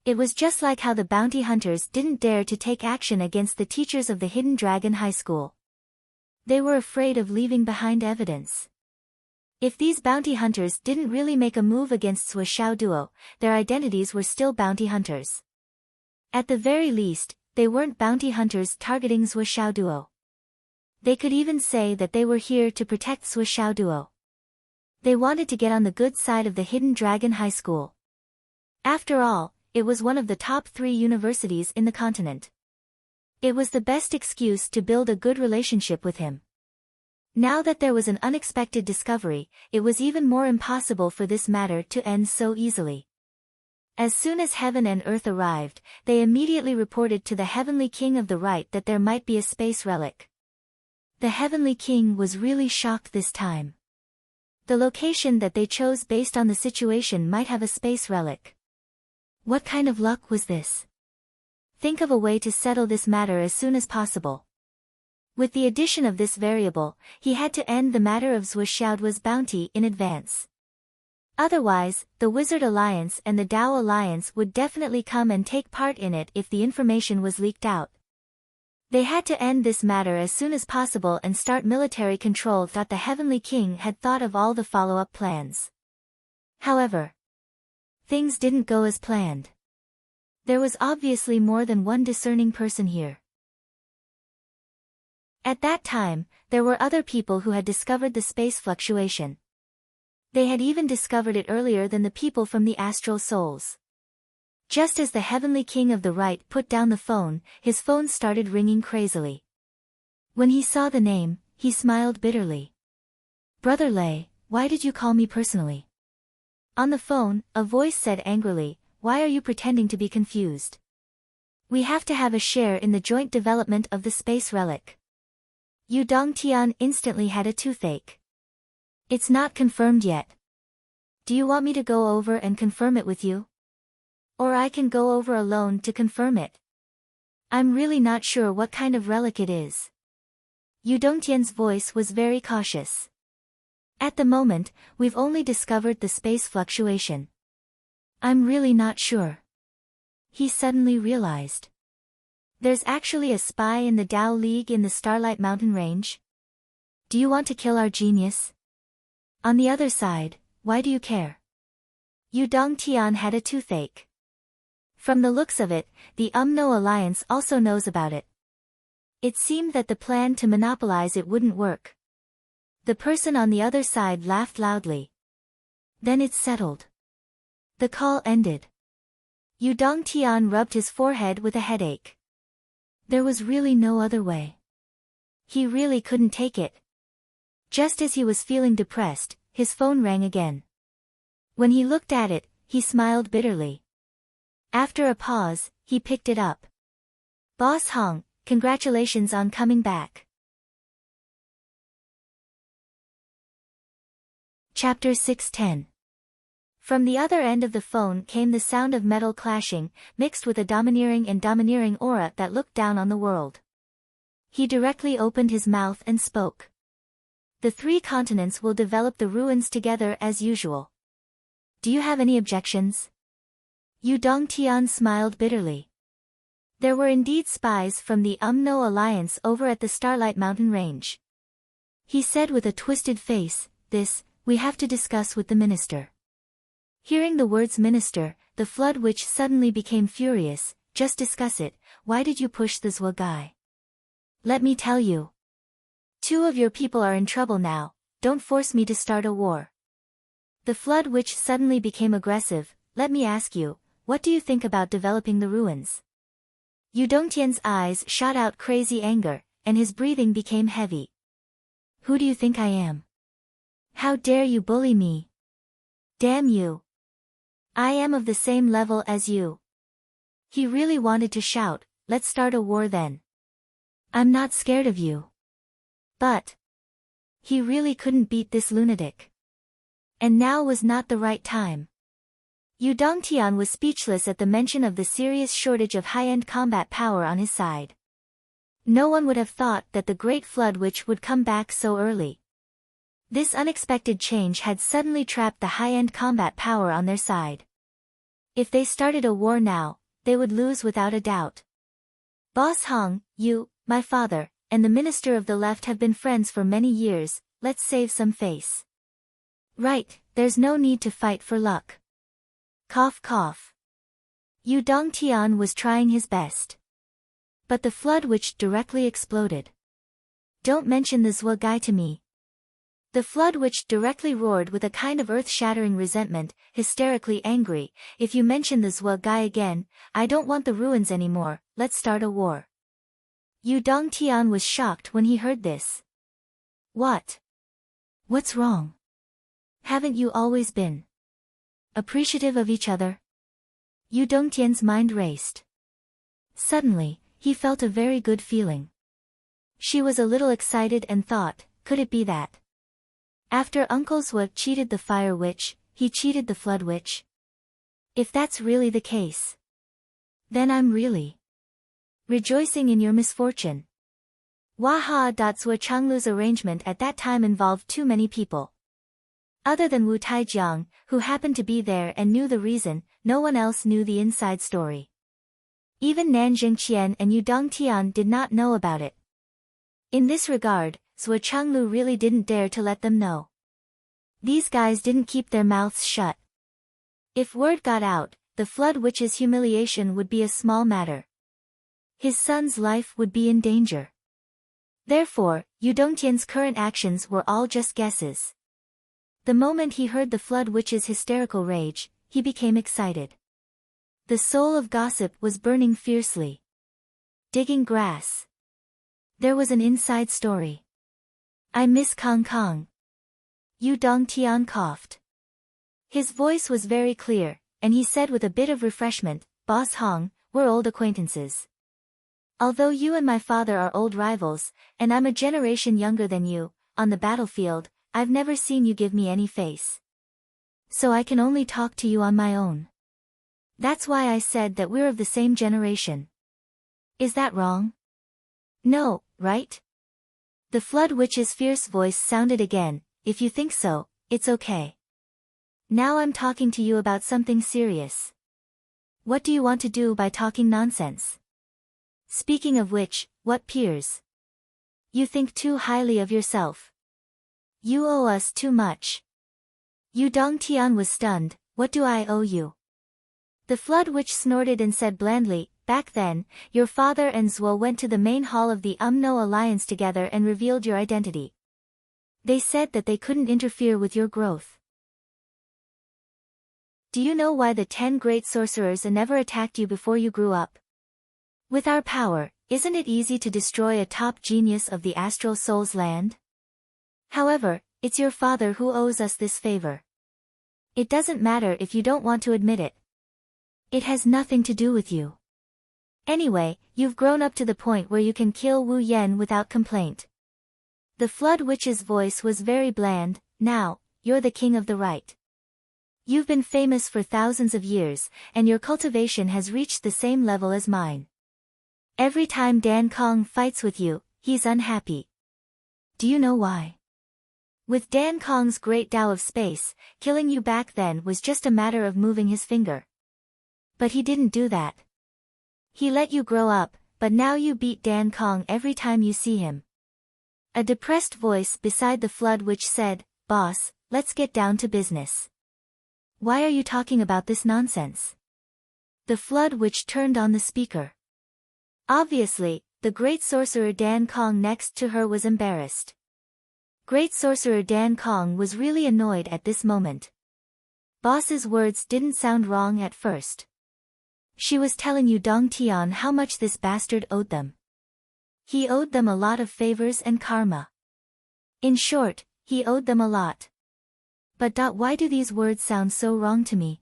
It was just like how the bounty hunters didn't dare to take action against the teachers of the Hidden Dragon High School. They were afraid of leaving behind evidence. If these bounty hunters didn't really make a move against Zhuo Xiaoduo, their identities were still bounty hunters. At the very least, they weren't bounty hunters targeting Zhuo Xiaoduo. They could even say that they were here to protect Zhuo Xiaoduo. They wanted to get on the good side of the Hidden Dragon High School. After all, it was one of the top 3 universities in the continent. It was the best excuse to build a good relationship with him. Now that there was an unexpected discovery, it was even more impossible for this matter to end so easily. As soon as heaven and earth arrived, they immediately reported to the Heavenly King of the Right that there might be a space relic. The Heavenly King was really shocked this time. The location that they chose based on the situation might have a space relic. What kind of luck was this? Think of a way to settle this matter as soon as possible. With the addition of this variable, he had to end the matter of Zhuo Xiaoduo's bounty in advance. Otherwise, the Wizard Alliance and the Dao Alliance would definitely come and take part in it if the information was leaked out. They had to end this matter as soon as possible and start military control. The Heavenly King had thought of all the follow-up plans. However, things didn't go as planned. There was obviously more than one discerning person here. At that time, there were other people who had discovered the space fluctuation. They had even discovered it earlier than the people from the astral souls. Just as the Heavenly King of the Right put down the phone, his phone started ringing crazily. When he saw the name, he smiled bitterly. "Brother Lei, why did you call me personally?" On the phone, a voice said angrily, "Why are you pretending to be confused? We have to have a share in the joint development of the space relic." Yu Dongtian instantly had a toothache. "It's not confirmed yet. Do you want me to go over and confirm it with you? Or I can go over alone to confirm it. I'm really not sure what kind of relic it is." Yu Dongtian's voice was very cautious. "At the moment, we've only discovered the space fluctuation. I'm really not sure." He suddenly realized. There's actually a spy in the Dao League in the Starlight Mountain Range? Do you want to kill our genius? On the other side, why do you care? Yu Dongtian had a toothache. From the looks of it, the UMNO Alliance also knows about it. It seemed that the plan to monopolize it wouldn't work. The person on the other side laughed loudly. Then it's settled. The call ended. Yu Dongtian rubbed his forehead with a headache. There was really no other way. He really couldn't take it. Just as he was feeling depressed, his phone rang again. When he looked at it, he smiled bitterly. After a pause, he picked it up. "Boss Hong, congratulations on coming back." Chapter 610. From the other end of the phone came the sound of metal clashing, mixed with a domineering aura that looked down on the world. He directly opened his mouth and spoke. "The 3 continents will develop the ruins together as usual. Do you have any objections?" Yu Dongtian smiled bitterly. There were indeed spies from the UMNO Alliance over at the Starlight Mountain Range. He said with a twisted face, "This, we have to discuss with the minister." Hearing the words minister, the Flood Witch suddenly became furious. "Just discuss it, why did you push the Zhuo guy? Let me tell you. 2 of your people are in trouble now, don't force me to start a war." The Flood Witch suddenly became aggressive. "Let me ask you, what do you think about developing the ruins?" Yu Dongtian's eyes shot out crazy anger, and his breathing became heavy. "Who do you think I am? How dare you bully me? Damn you! I am of the same level as you." He really wanted to shout, let's start a war then. I'm not scared of you. But he really couldn't beat this lunatic. And now was not the right time. Yu Dongtian was speechless at the mention of the serious shortage of high-end combat power on his side. No one would have thought that the Great Flood Witch would come back so early. This unexpected change had suddenly trapped the high-end combat power on their side. If they started a war now, they would lose without a doubt. Boss Hong, you, my father, and the Minister of the Left have been friends for many years, let's save some face. Right, there's no need to fight for luck. Cough cough. Yu Dongtian was trying his best. But the Flood Witch directly exploded. Don't mention the Zhuo guy to me. The Flood Witch directly roared with a kind of earth-shattering resentment, hysterically angry. If you mention the Zhuo guy again, I don't want the ruins anymore, let's start a war. Yu Dongtian was shocked when he heard this. What? What's wrong? Haven't you always been appreciative of each other? Yu Dongtian's mind raced. Suddenly, he felt a very good feeling. She was a little excited and thought, could it be that after Uncle Zhuo cheated the Fire Witch, he cheated the Flood Witch? If that's really the case, then I'm really rejoicing in your misfortune. Waha. Zhuo Changlu's arrangement at that time involved too many people. Other than Wu Taijiang, who happened to be there and knew the reason, no one else knew the inside story. Even Nanjing Qian and Yu Dongtian did not know about it. In this regard, Zhuo Changlu really didn't dare to let them know. These guys didn't keep their mouths shut. If word got out, the Flood Witch's humiliation would be a small matter. His son's life would be in danger. Therefore, Yu Dongtian's current actions were all just guesses. The moment he heard the Flood Witch's hysterical rage, he became excited. The soul of gossip was burning fiercely. Digging grass. There was an inside story. I miss Kong Kong. Yu Dongtian coughed. His voice was very clear, and he said with a bit of refreshment, Boss Hong, we're old acquaintances. Although you and my father are old rivals, and I'm a generation younger than you, on the battlefield, I've never seen you give me any face. So I can only talk to you on my own. That's why I said that we're of the same generation. Is that wrong? No, right? The Flood Witch's fierce voice sounded again, if you think so, it's okay. Now I'm talking to you about something serious. What do you want to do by talking nonsense? Speaking of which, what peers? You think too highly of yourself. You owe us too much. Yu Dongtian was stunned, what do I owe you? The Flood Witch snorted and said blandly, back then, your father and Zhuo went to the main hall of the Umno Alliance together and revealed your identity. They said that they couldn't interfere with your growth. Do you know why the 10 great sorcerers never attacked you before you grew up? With our power, isn't it easy to destroy a top genius of the Astral Soul's land? However, it's your father who owes us this favor. It doesn't matter if you don't want to admit it. It has nothing to do with you. Anyway, you've grown up to the point where you can kill Wu Yen without complaint. The Flood Witch's voice was very bland, now, you're the king of the right. You've been famous for thousands of years, and your cultivation has reached the same level as mine. Every time Dan Kong fights with you, he's unhappy. Do you know why? With Dan Kong's great Tao of space, killing you back then was just a matter of moving his finger. But he didn't do that. He let you grow up, but now you beat Dan Kong every time you see him. A depressed voice beside the Flood Witch said, Boss, let's get down to business. Why are you talking about this nonsense? The Flood Witch turned on the speaker. Obviously, the great sorcerer Dan Kong next to her was embarrassed. Great sorcerer Dan Kong was really annoyed at this moment. Boss's words didn't sound wrong at first. She was telling Yu Dongtian how much this bastard owed them. He owed them a lot of favors and karma. In short, he owed them a lot. But why do these words sound so wrong to me?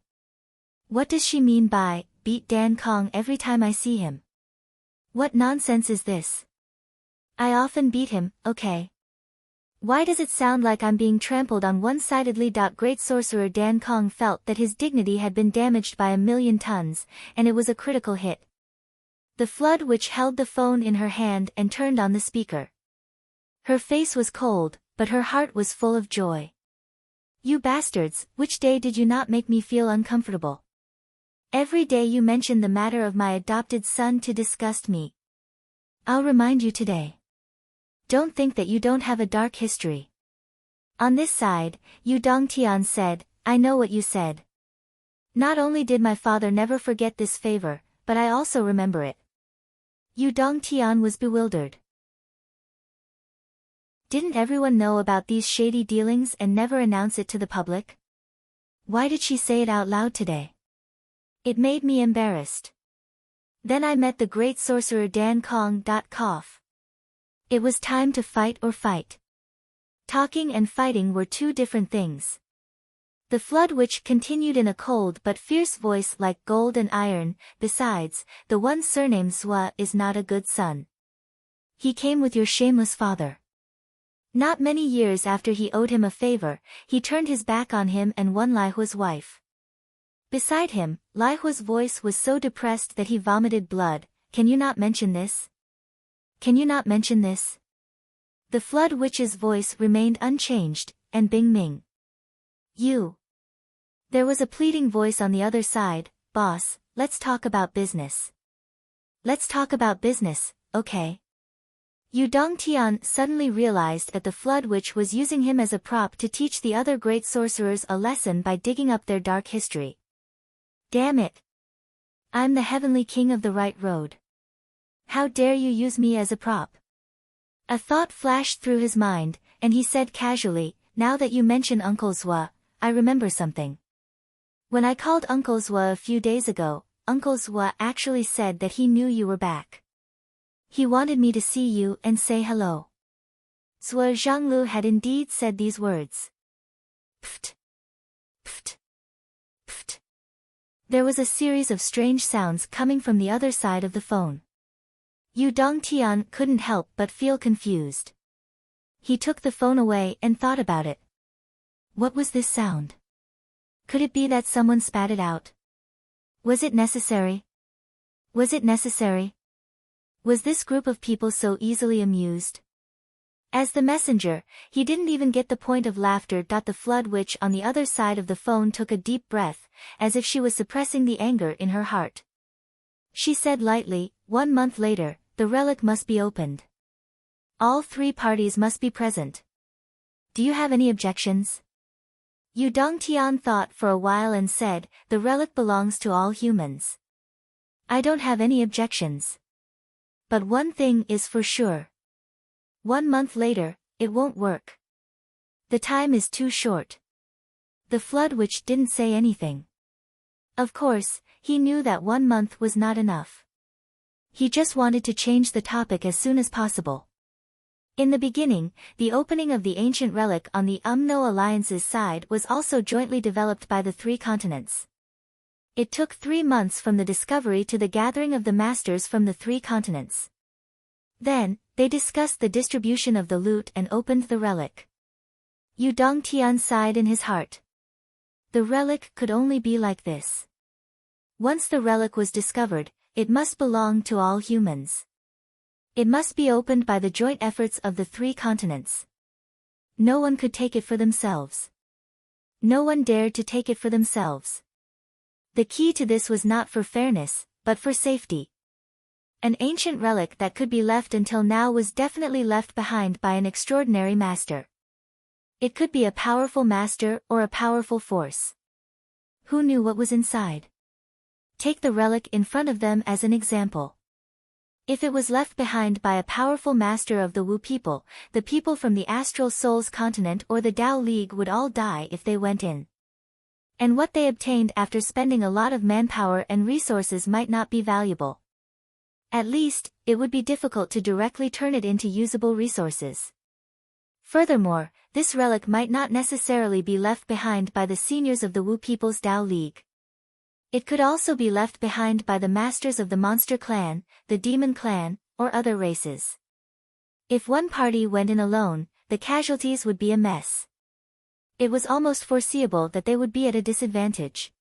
What does she mean by, beat Dan Kong every time I see him? What nonsense is this? I often beat him, okay. Why does it sound like I'm being trampled on one-sidedly? Great sorcerer Dan Kong felt that his dignity had been damaged by 1,000,000 tons, and it was a critical hit. The Flood Witch held the phone in her hand and turned on the speaker. Her face was cold, but her heart was full of joy. You bastards, which day did you not make me feel uncomfortable? Every day you mention the matter of my adopted son to disgust me. I'll remind you today. Don't think that you don't have a dark history. On this side, Yu Dongtian said, I know what you said. Not only did my father never forget this favor, but I also remember it. Yu Dongtian was bewildered. Didn't everyone know about these shady dealings and never announce it to the public? Why did she say it out loud today? It made me embarrassed. Then I met the great sorcerer Dan Kong. Cough. It was time to fight or fight. Talking and fighting were two different things. The Flood Witch continued in a cold but fierce voice like gold and iron. Besides, the one surnamed Zhua is not a good son. He came with your shameless father. Not many years after he owed him a favor, he turned his back on him and won Lai Hua's wife. Beside him, Lai Hua's voice was so depressed that he vomited blood. Can you not mention this? Can you not mention this? The Flood Witch's voice remained unchanged, and Bing Ming. You. There was a pleading voice on the other side, boss, let's talk about business. Let's talk about business, okay? Yu Dongtian suddenly realized that the Flood Witch was using him as a prop to teach the other great sorcerers a lesson by digging up their dark history. Damn it! I'm the Heavenly King of the right road. How dare you use me as a prop? A thought flashed through his mind, and he said casually, now that you mention Uncle Zhua, I remember something. When I called Uncle Zhua a few days ago, Uncle Zhua actually said that he knew you were back. He wanted me to see you and say hello. Zhua Zhanglu had indeed said these words. Pft. Pft. Pft. There was a series of strange sounds coming from the other side of the phone. Yu Dongtian couldn't help but feel confused. He took the phone away and thought about it. What was this sound? Could it be that someone spat it out? Was it necessary? Was it necessary? Was this group of people so easily amused? As the messenger, he didn't even get the point of laughter. The Flood Witch on the other side of the phone took a deep breath, as if she was suppressing the anger in her heart. She said lightly, 1 month later, the relic must be opened. All 3 parties must be present. Do you have any objections? Yu Dongtian thought for a while and said, the relic belongs to all humans. I don't have any objections. But one thing is for sure. 1 month later, it won't work. The time is too short. The Flood Witch didn't say anything. Of course, he knew that 1 month was not enough. He just wanted to change the topic as soon as possible. In the beginning, the opening of the ancient relic on the UMNO Alliance's side was also jointly developed by the 3 continents. It took 3 months from the discovery to the gathering of the masters from the 3 continents. Then, they discussed the distribution of the loot and opened the relic. Yu Dongtian sighed in his heart. The relic could only be like this. Once the relic was discovered, it must belong to all humans. It must be opened by the joint efforts of the 3 continents. No one could take it for themselves. No one dared to take it for themselves. The key to this was not for fairness, but for safety. An ancient relic that could be left until now was definitely left behind by an extraordinary master. It could be a powerful master or a powerful force. Who knew what was inside? Take the relic in front of them as an example. If it was left behind by a powerful master of the Wu people, the people from the Astral Souls continent or the Tao League would all die if they went in. And what they obtained after spending a lot of manpower and resources might not be valuable. At least, it would be difficult to directly turn it into usable resources. Furthermore, this relic might not necessarily be left behind by the seniors of the Wu people's Tao League. It could also be left behind by the masters of the monster clan, the demon clan, or other races. If one party went in alone, the casualties would be a mess. It was almost foreseeable that they would be at a disadvantage.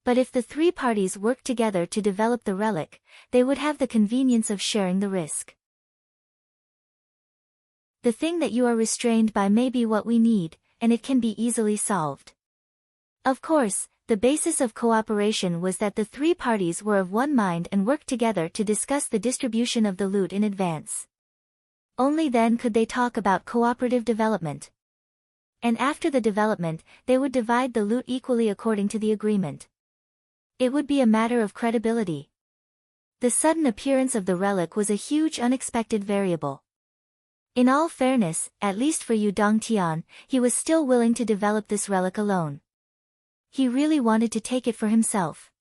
But if the three parties worked together to develop the relic, they would have the convenience of sharing the risk. The thing that you are restrained by may be what we need, and it can be easily solved. Of course, the basis of cooperation was that the three parties were of one mind and worked together to discuss the distribution of the loot in advance. Only then could they talk about cooperative development. And after the development, they would divide the loot equally according to the agreement. It would be a matter of credibility. The sudden appearance of the relic was a huge unexpected variable. In all fairness, at least for Yu Dongtian, he was still willing to develop this relic alone. He really wanted to take it for himself.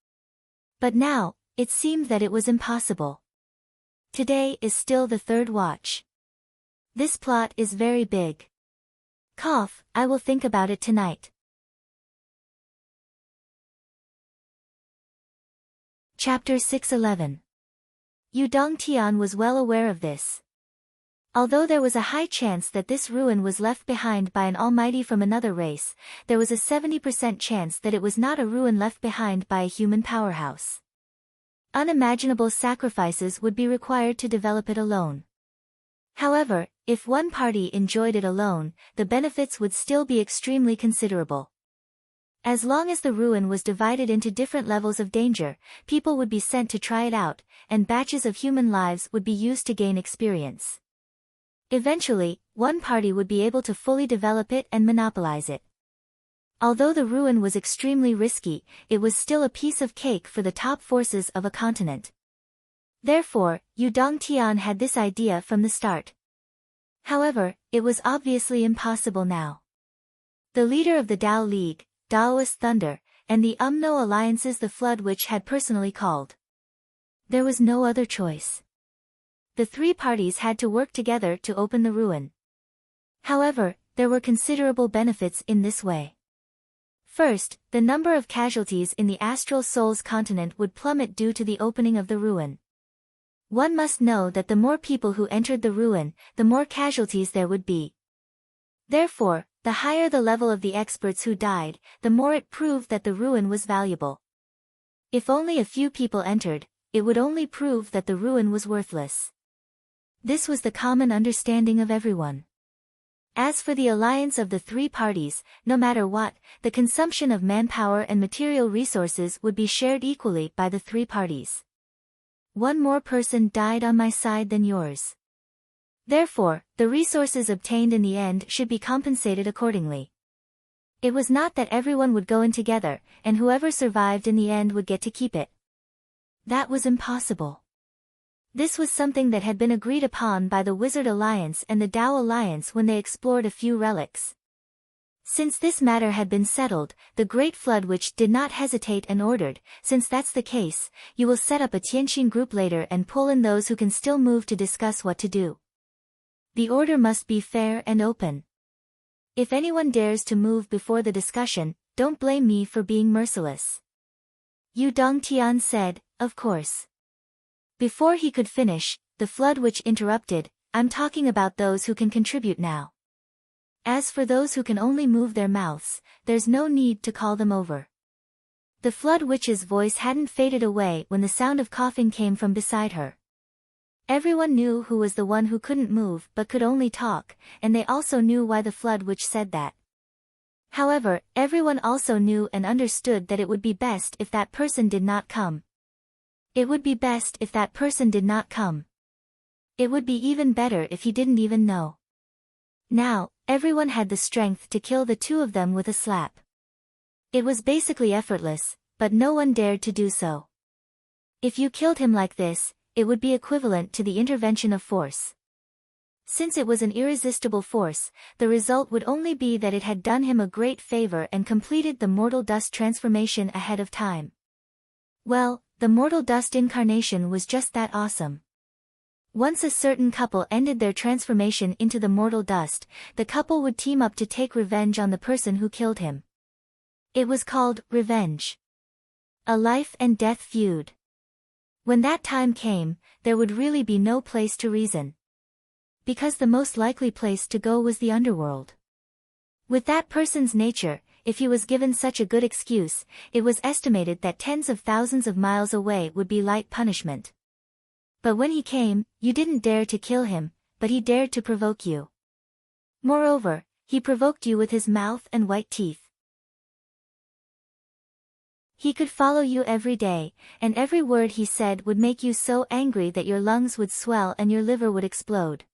But now, it seemed that it was impossible. Today is still the third watch. This plot is very big. I will think about it tonight. Chapter 611. Yu Dongtian was well aware of this. Although there was a high chance that this ruin was left behind by an almighty from another race, there was a 70% chance that it was not a ruin left behind by a human powerhouse. Unimaginable sacrifices would be required to develop it alone. However, if one party enjoyed it alone, the benefits would still be extremely considerable. As long as the ruin was divided into different levels of danger, people would be sent to try it out, and batches of human lives would be used to gain experience. Eventually, one party would be able to fully develop it and monopolize it. Although the ruin was extremely risky, it was still a piece of cake for the top forces of a continent. Therefore, Yu Dongtian had this idea from the start. However, it was obviously impossible now. The leader of the Dao League, Daoist Thunder, and the Umno alliances the Flood Witch had personally called. There was no other choice. The three parties had to work together to open the ruin. However, there were considerable benefits in this way. First, the number of casualties in the Astral Souls continent would plummet due to the opening of the ruin. One must know that the more people who entered the ruin, the more casualties there would be. Therefore, the higher the level of the experts who died, the more it proved that the ruin was valuable. If only a few people entered, it would only prove that the ruin was worthless. This was the common understanding of everyone. As for the alliance of the three parties, no matter what, the consumption of manpower and material resources would be shared equally by the three parties. One more person died on my side than yours. Therefore, the resources obtained in the end should be compensated accordingly. It was not that everyone would go in together, and whoever survived in the end would get to keep it. That was impossible. This was something that had been agreed upon by the Wizard Alliance and the Dao Alliance when they explored a few relics. Since this matter had been settled, the Great Flood Witch did not hesitate and ordered, since that's the case, you will set up a Tianxin group later and pull in those who can still move to discuss what to do. The order must be fair and open. If anyone dares to move before the discussion, don't blame me for being merciless. Yu Dongtian said, of course. Before he could finish, the Flood Witch interrupted, I'm talking about those who can contribute now. As for those who can only move their mouths, there's no need to call them over. The Flood Witch's voice hadn't faded away when the sound of coughing came from beside her. Everyone knew who was the one who couldn't move but could only talk, and they also knew why the Flood Witch said that. However, everyone also knew and understood that it would be best if that person did not come. It would be best if that person did not come. It would be even better if he didn't even know. Now, everyone had the strength to kill the two of them with a slap. It was basically effortless, but no one dared to do so. If you killed him like this, it would be equivalent to the intervention of force. Since it was an irresistible force, the result would only be that it had done him a great favor and completed the mortal dust transformation ahead of time. Well, the mortal dust incarnation was just that awesome. Once a certain couple ended their transformation into the mortal dust, the couple would team up to take revenge on the person who killed him. It was called revenge. A life and death feud. When that time came, there would really be no place to reason. Because the most likely place to go was the underworld. With that person's nature, if he was given such a good excuse, it was estimated that tens of thousands of miles away would be light punishment. But when he came, you didn't dare to kill him, but he dared to provoke you. Moreover, he provoked you with his mouth and white teeth. He could follow you every day, and every word he said would make you so angry that your lungs would swell and your liver would explode.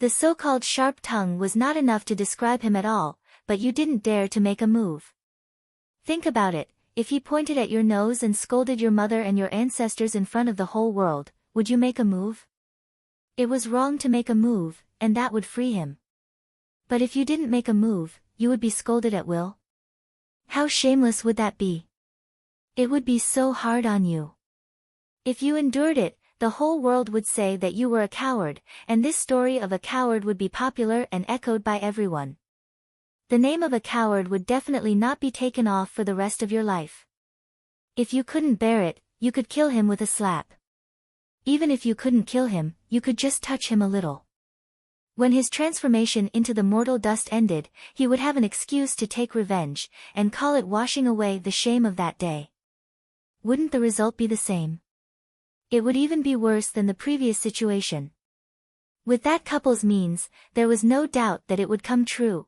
The so-called sharp tongue was not enough to describe him at all, but you didn't dare to make a move. Think about it, if he pointed at your nose and scolded your mother and your ancestors in front of the whole world, would you make a move? It was wrong to make a move, and that would free him. But if you didn't make a move, you would be scolded at will. How shameless would that be? It would be so hard on you. If you endured it, the whole world would say that you were a coward, and this story of a coward would be popular and echoed by everyone. The name of a coward would definitely not be taken off for the rest of your life. If you couldn't bear it, you could kill him with a slap. Even if you couldn't kill him, you could just touch him a little. When his transformation into the mortal dust ended, he would have an excuse to take revenge, and call it washing away the shame of that day. Wouldn't the result be the same? It would even be worse than the previous situation. With that couple's means, there was no doubt that it would come true.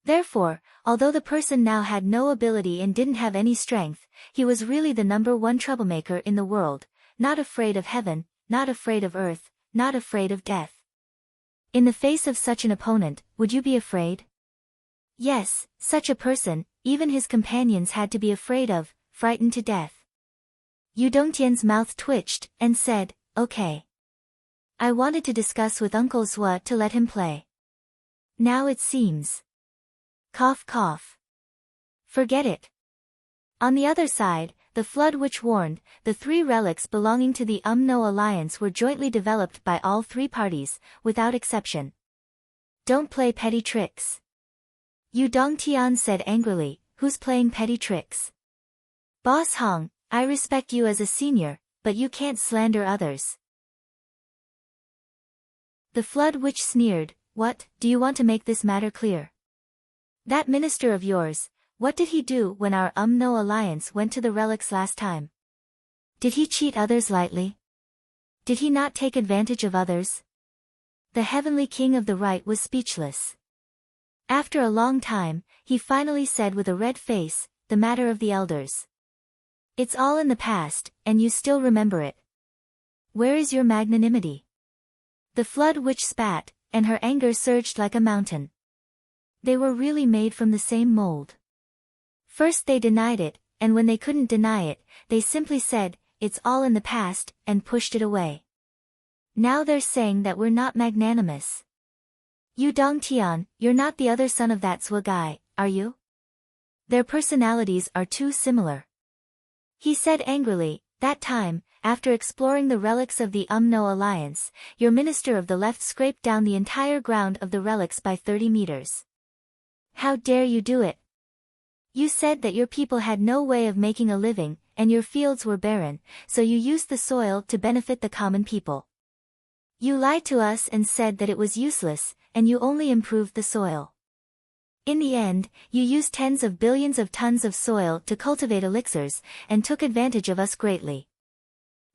Therefore, although the person now had no ability and didn't have any strength, he was really the #1 troublemaker in the world, not afraid of heaven, not afraid of earth, not afraid of death. In the face of such an opponent, would you be afraid? Yes, such a person, even his companions had to be afraid of, frightened to death. Yu Dongtian's mouth twitched, and said, "Okay. I wanted to discuss with Uncle Zhuo to let him play. Now it seems. Cough cough. Forget it." On the other side, the flood which warned, the 3 relics belonging to the No alliance were jointly developed by all 3 parties, without exception. Don't play petty tricks. Yu Dongtian said angrily, "Who's playing petty tricks?" "Boss Hong, I respect you as a senior, but you can't slander others." The flood which sneered, "What, do you want to make this matter clear? That minister of yours, what did he do when our No alliance went to the relics last time? Did he cheat others lightly? Did he not take advantage of others?" The heavenly king of the right was speechless. After a long time, he finally said with a red face, "The matter of the elders. It's all in the past, and you still remember it. Where is your magnanimity?" The flood which spat, and her anger surged like a mountain. They were really made from the same mold. First they denied it, and when they couldn't deny it, they simply said, "It's all in the past," and pushed it away. Now they're saying that we're not magnanimous. Yu Dongtian, you're not the other son of that Zhuo guy, are you? Their personalities are too similar. He said angrily, "That time, after exploring the relics of the No alliance, your minister of the left scraped down the entire ground of the relics by 30 meters. How dare you do it? You said that your people had no way of making a living, and your fields were barren, so you used the soil to benefit the common people. You lied to us and said that it was useless, and you only improved the soil. In the end, you used tens of billions of tons of soil to cultivate elixirs, and took advantage of us greatly.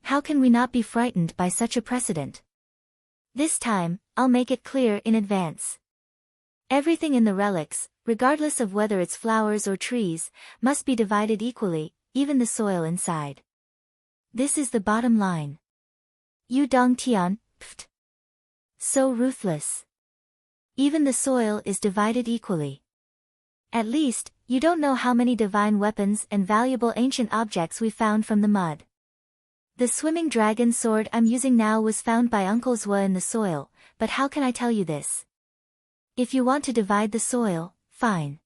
How can we not be frightened by such a precedent? This time, I'll make it clear in advance. Everything in the relics, regardless of whether it's flowers or trees, must be divided equally, even the soil inside. This is the bottom line." Yu Dongtian, pfft. So ruthless. Even the soil is divided equally. At least, you don't know how many divine weapons and valuable ancient objects we found from the mud. The swimming dragon sword I'm using now was found by Uncle Zhuo in the soil, but how can I tell you this? If you want to divide the soil, fine.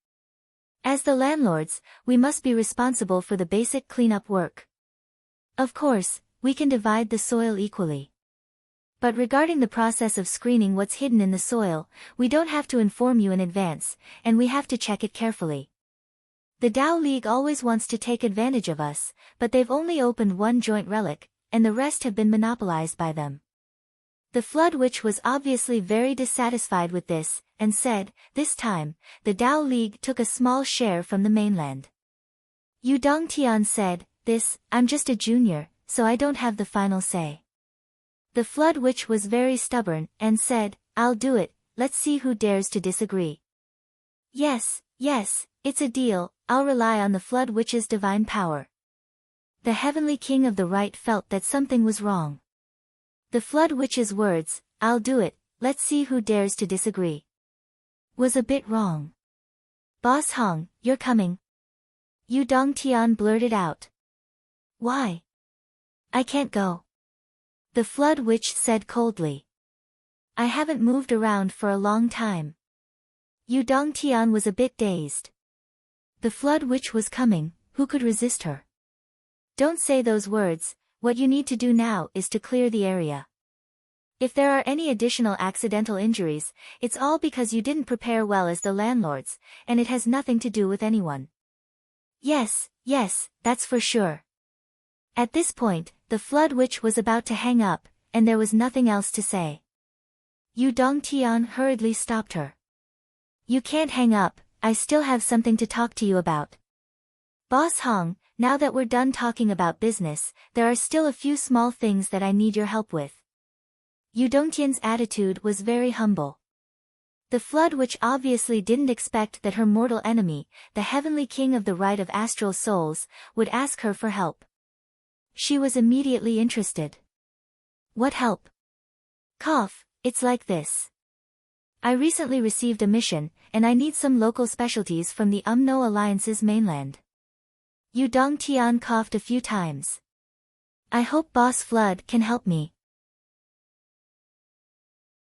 As the landlords, we must be responsible for the basic cleanup work. Of course, we can divide the soil equally. But regarding the process of screening what's hidden in the soil, we don't have to inform you in advance, and we have to check it carefully. The Tao League always wants to take advantage of us, but they've only opened one joint relic, and the rest have been monopolized by them. The Flood Witch was obviously very dissatisfied with this, and said, this time, the Tao League took a small share from the mainland. Yu Dongtian said, I'm just a junior, so I don't have the final say. The Flood Witch was very stubborn, and said, I'll do it, let's see who dares to disagree. Yes, it's a deal, I'll rely on the Flood Witch's divine power. The Heavenly King of the Right felt that something was wrong. The Flood Witch's words, I'll do it, let's see who dares to disagree, was a bit wrong. Boss Hong, you're coming. Yu Dongtian blurted out. Why? I can't go. The Flood Witch said coldly. I haven't moved around for a long time. Yu Dongtian was a bit dazed. The Flood Witch was coming, who could resist her? Don't say those words, what you need to do now is to clear the area. If there are any additional accidental injuries, it's all because you didn't prepare well as the landlords, and it has nothing to do with anyone. Yes, that's for sure. At this point, the Flood Witch was about to hang up, and there was nothing else to say. Yu Dongtian hurriedly stopped her. You can't hang up, I still have something to talk to you about. Boss Hong, now that we're done talking about business, there are still a few small things that I need your help with. Yu Dongtian's attitude was very humble. The Flood Witch obviously didn't expect that her mortal enemy, the Heavenly King of the Right of Astral Souls, would ask her for help. She was immediately interested. What help? It's like this. I recently received a mission, and I need some local specialties from the Umno Alliance's mainland. Yu Dongtian coughed a few times. I hope Boss Flood can help me.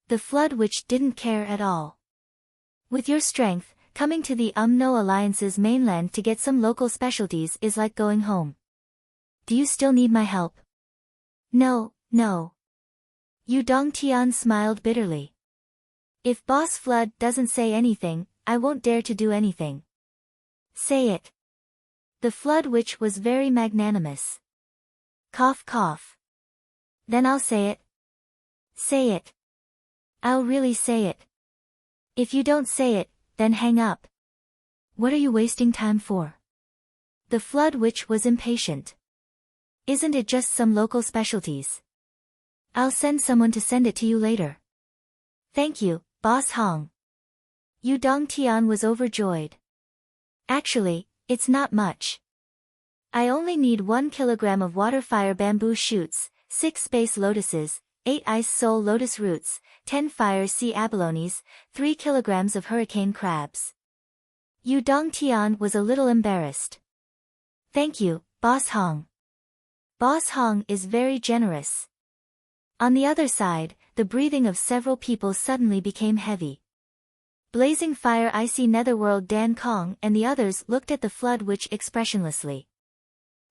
The Flood Witch didn't care at all. With your strength, coming to the Umno Alliance's mainland to get some local specialties is like going home. Do you still need my help? No. Yu Dongtian smiled bitterly. If Boss Flood doesn't say anything, I won't dare to do anything. Say it. The Flood Witch was very magnanimous. Cough. Then I'll say it. Say it. I'll really say it. If you don't say it, then hang up. What are you wasting time for? The Flood Witch was impatient. Isn't it just some local specialties? I'll send someone to send it to you later. Thank you, Boss Hong. Yu Dongtian was overjoyed. Actually, it's not much. I only need 1 kilogram of water fire bamboo shoots, 6 space lotuses, 8 ice soul lotus roots, 10 fire sea abalones, 3 kilograms of hurricane crabs. Yu Dongtian was a little embarrassed. Thank you, Boss Hong. Boss Hong is very generous. On the other side, the breathing of several people suddenly became heavy. Blazing Fire Icy Netherworld Dan Kong and the others looked at the Flood Witch expressionlessly.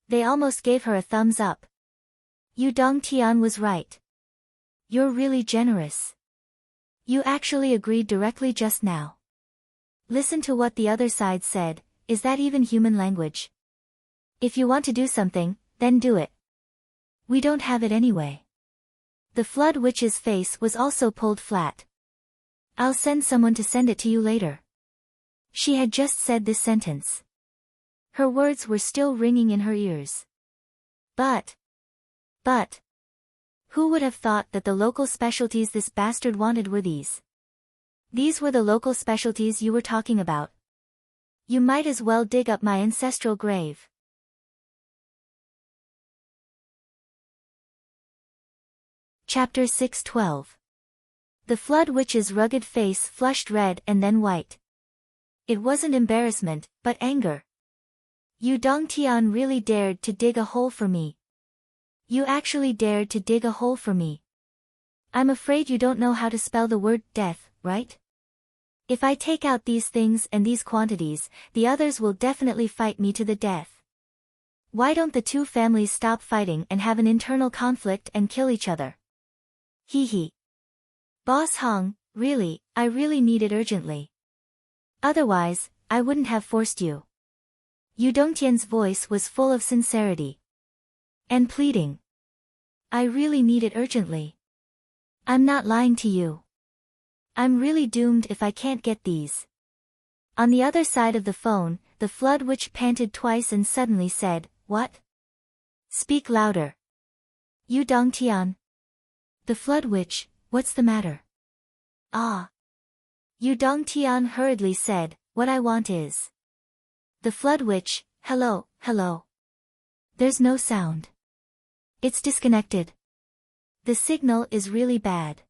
They almost gave her a thumbs up. Yu Dongtian was right. You're really generous. You actually agreed directly just now. Listen to what the other side said, is that even human language? If you want to do something, then do it. We don't have it anyway. The Flood Witch's face was also pulled flat. I'll send someone to send it to you later. She had just said this sentence. Her words were still ringing in her ears. But. Who would have thought that the local specialties this bastard wanted were these? These were the local specialties you were talking about. You might as well dig up my ancestral grave. Chapter 612. The Flood Witch's rugged face flushed red and then white. It wasn't embarrassment, but anger. Yu Dongtian really dared to dig a hole for me. You actually dared to dig a hole for me. I'm afraid you don't know how to spell the word death, right? If I take out these things and these quantities, the others will definitely fight me to the death. Why don't the two families stop fighting and have an internal conflict and kill each other? Hee. Boss Hong, really, I really need it urgently. Otherwise, I wouldn't have forced you. Yu Dongtian's voice was full of sincerity and pleading. I really need it urgently. I'm not lying to you. I'm really doomed if I can't get these. On the other side of the phone, the flood witch panted twice and suddenly said, What? Speak louder. Yu Dongtian. The flood witch, what's the matter? Ah. Yu Dongtian hurriedly said, What I want is. The flood witch, hello, hello. There's no sound. It's disconnected. The signal is really bad.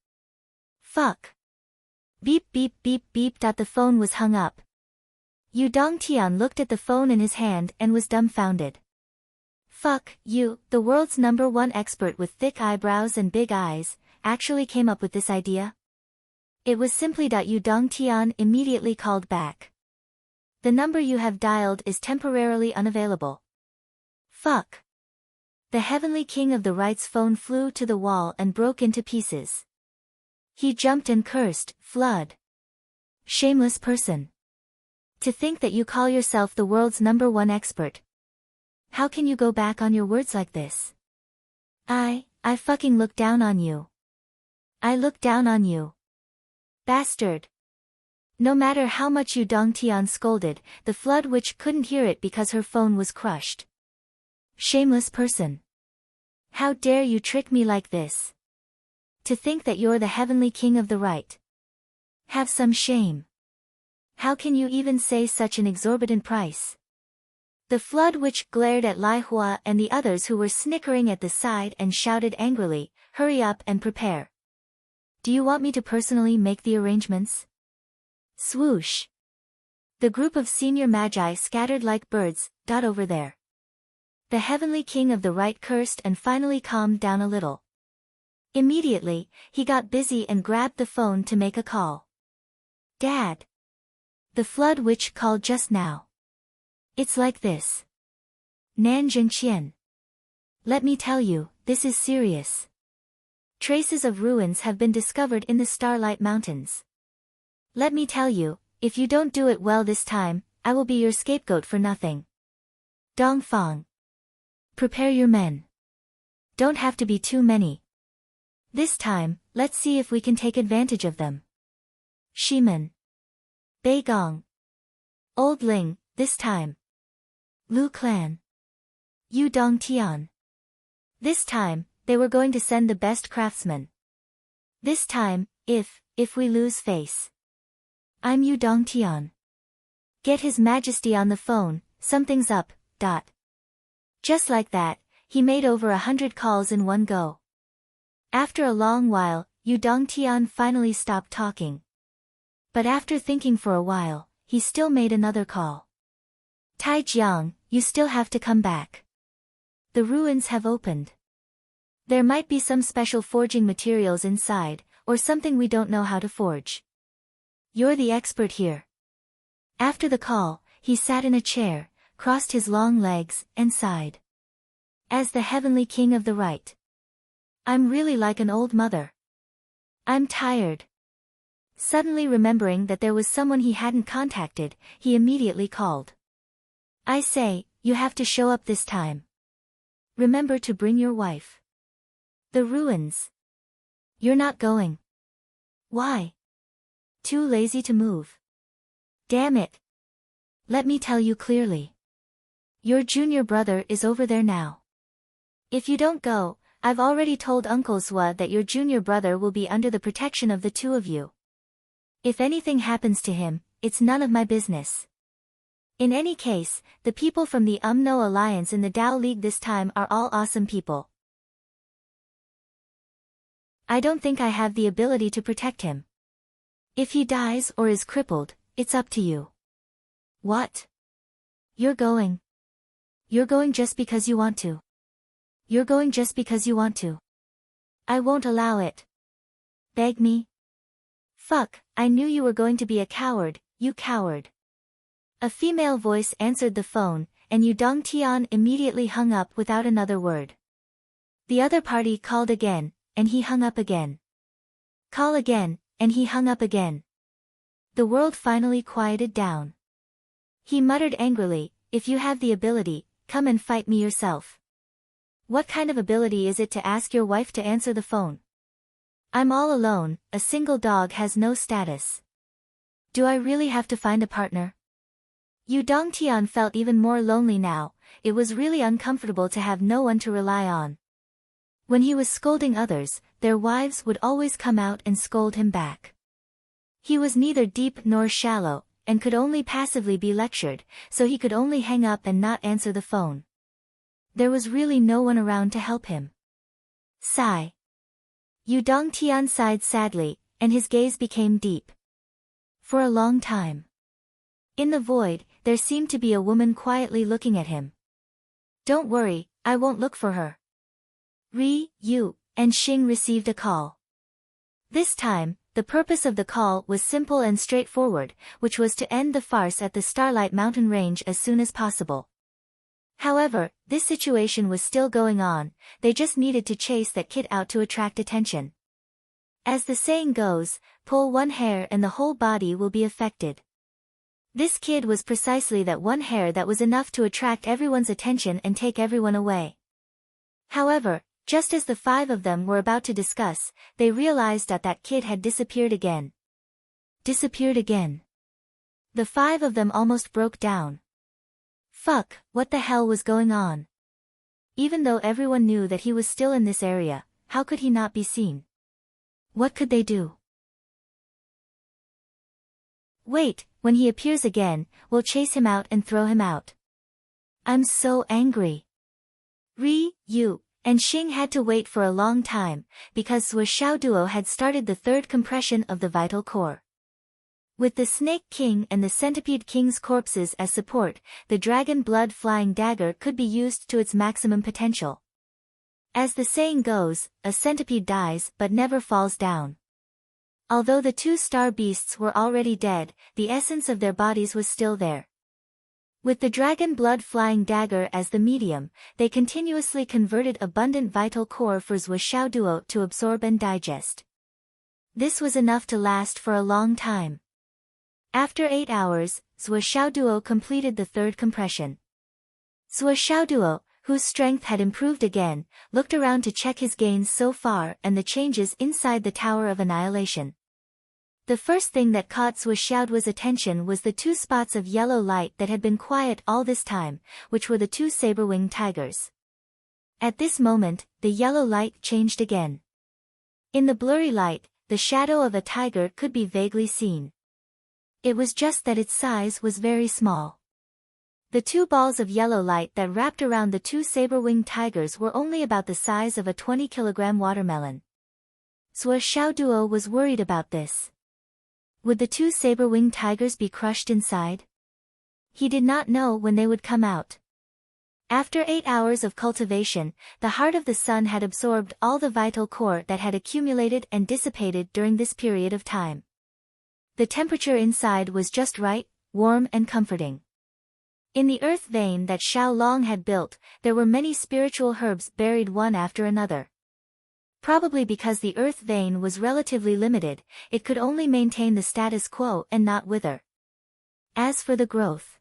Fuck. Beep beep beep beep. The phone was hung up. Yu Dongtian looked at the phone in his hand and was dumbfounded. Fuck, you, the world's #1 expert with thick eyebrows and big eyes, actually came up with this idea? It was simply. Yu Dongtian immediately called back. The number you have dialed is temporarily unavailable. Fuck. The Heavenly King of the Right's phone flew to the wall and broke into pieces. He jumped and cursed, Flood. Shameless person. To think that you call yourself the world's #1 expert. How can you go back on your words like this? I fucking look down on you. I look down on you. Bastard. No matter how much Yu Dongtian scolded, the flood witch couldn't hear it because her phone was crushed. Shameless person. How dare you trick me like this? To think that you're the Heavenly King of the Right. Have some shame. How can you even say such an exorbitant price? The flood witch glared at Lai Hua and the others who were snickering at the side and shouted angrily, Hurry up and prepare. Do you want me to personally make the arrangements? Swoosh. The group of senior magi scattered like birds, over there. The Heavenly King of the Right cursed and finally calmed down a little. Immediately, he got busy and grabbed the phone to make a call. Dad. The flood witch called just now. It's like this. Nan Zhengqian. Let me tell you, this is serious. Traces of ruins have been discovered in the Starlight Mountains. Let me tell you, if you don't do it well this time, I will be your scapegoat for nothing. Dongfang. Prepare your men. Don't have to be too many. This time, let's see if we can take advantage of them. Shimen. Beigong. Old Ling, this time. Lu Clan. Yu Dongtian. This time, they were going to send the best craftsmen. This time, if we lose face. I'm Yu Dongtian. Get His Majesty on the phone, something's up, Just like that, he made over 100 calls in one go. After a long while, Yu Dongtian finally stopped talking. But after thinking for a while, he still made another call. Tai Jiang, you still have to come back. The ruins have opened. There might be some special forging materials inside, or something we don't know how to forge. You're the expert here. After the call, he sat in a chair, crossed his long legs, and sighed. As the Heavenly King of the Right. I'm really like an old mother. I'm tired. Suddenly remembering that there was someone he hadn't contacted, he immediately called. I say, you have to show up this time. Remember to bring your wife. The ruins. You're not going. Why? Too lazy to move. Damn it. Let me tell you clearly. Your junior brother is over there now. If you don't go, I've already told Uncle Zhua that your junior brother will be under the protection of the two of you. If anything happens to him, it's none of my business. In any case, the people from the UMNO Alliance in the Tao League this time are all awesome people. I don't think I have the ability to protect him. If he dies or is crippled, it's up to you. What? You're going. You're going just because you want to. You're going just because you want to. I won't allow it. Beg me? Fuck, I knew you were going to be a coward, you coward. A female voice answered the phone, and Yu Dongtian immediately hung up without another word. The other party called again, and he hung up again. Call again, and he hung up again. The world finally quieted down. He muttered angrily, if you have the ability, come and fight me yourself. What kind of ability is it to ask your wife to answer the phone? I'm all alone, a single dog has no status. Do I really have to find a partner? Yu Dongtian felt even more lonely now. It was really uncomfortable to have no one to rely on. When he was scolding others, their wives would always come out and scold him back. He was neither deep nor shallow, and could only passively be lectured, so he could only hang up and not answer the phone. There was really no one around to help him. Sigh. Yu Dongtian sighed sadly, and his gaze became deep. For a long time. In the void, there seemed to be a woman quietly looking at him. Don't worry, I won't look for her. Ri, Yu, and Xing received a call. This time, the purpose of the call was simple and straightforward, which was to end the farce at the Starlight Mountain Range as soon as possible. However, this situation was still going on, they just needed to chase that kid out to attract attention. As the saying goes, pull one hair and the whole body will be affected. This kid was precisely that one hair that was enough to attract everyone's attention and take everyone away. However, just as the five of them were about to discuss, they realized that kid had disappeared again. Disappeared again. The five of them almost broke down. Fuck, what the hell was going on? Even though everyone knew that he was still in this area, how could he not be seen? What could they do? Wait, when he appears again, we'll chase him out and throw him out. I'm so angry. Ri, Yu, and Xing had to wait for a long time, because Sui Xiao Duo had started the third compression of the vital core. With the Snake King and the Centipede King's corpses as support, the Dragon Blood Flying Dagger could be used to its maximum potential. As the saying goes, a centipede dies but never falls down. Although the two star beasts were already dead, the essence of their bodies was still there. With the Dragon Blood Flying Dagger as the medium, they continuously converted abundant vital core for Sui Xiao Duo to absorb and digest. This was enough to last for a long time. After 8 hours, Sui Xiao Duo completed the third compression. Sui Xiao Duo, whose strength had improved again, looked around to check his gains so far and the changes inside the Tower of Annihilation. The first thing that caught Sui Xiaoduo's attention was the two spots of yellow light that had been quiet all this time, which were the two saber-winged tigers. At this moment, the yellow light changed again. In the blurry light, the shadow of a tiger could be vaguely seen. It was just that its size was very small. The two balls of yellow light that wrapped around the two saber-winged tigers were only about the size of a 20-kilogram watermelon. Sui Xiaoduo was worried about this. Would the two saber-winged tigers be crushed inside? He did not know when they would come out. After 8 hours of cultivation, the heart of the sun had absorbed all the vital core that had accumulated and dissipated during this period of time. The temperature inside was just right, warm and comforting. In the earth vein that Xiao Long had built, there were many spiritual herbs buried one after another. Probably because the earth vein was relatively limited, it could only maintain the status quo and not wither. As for the growth,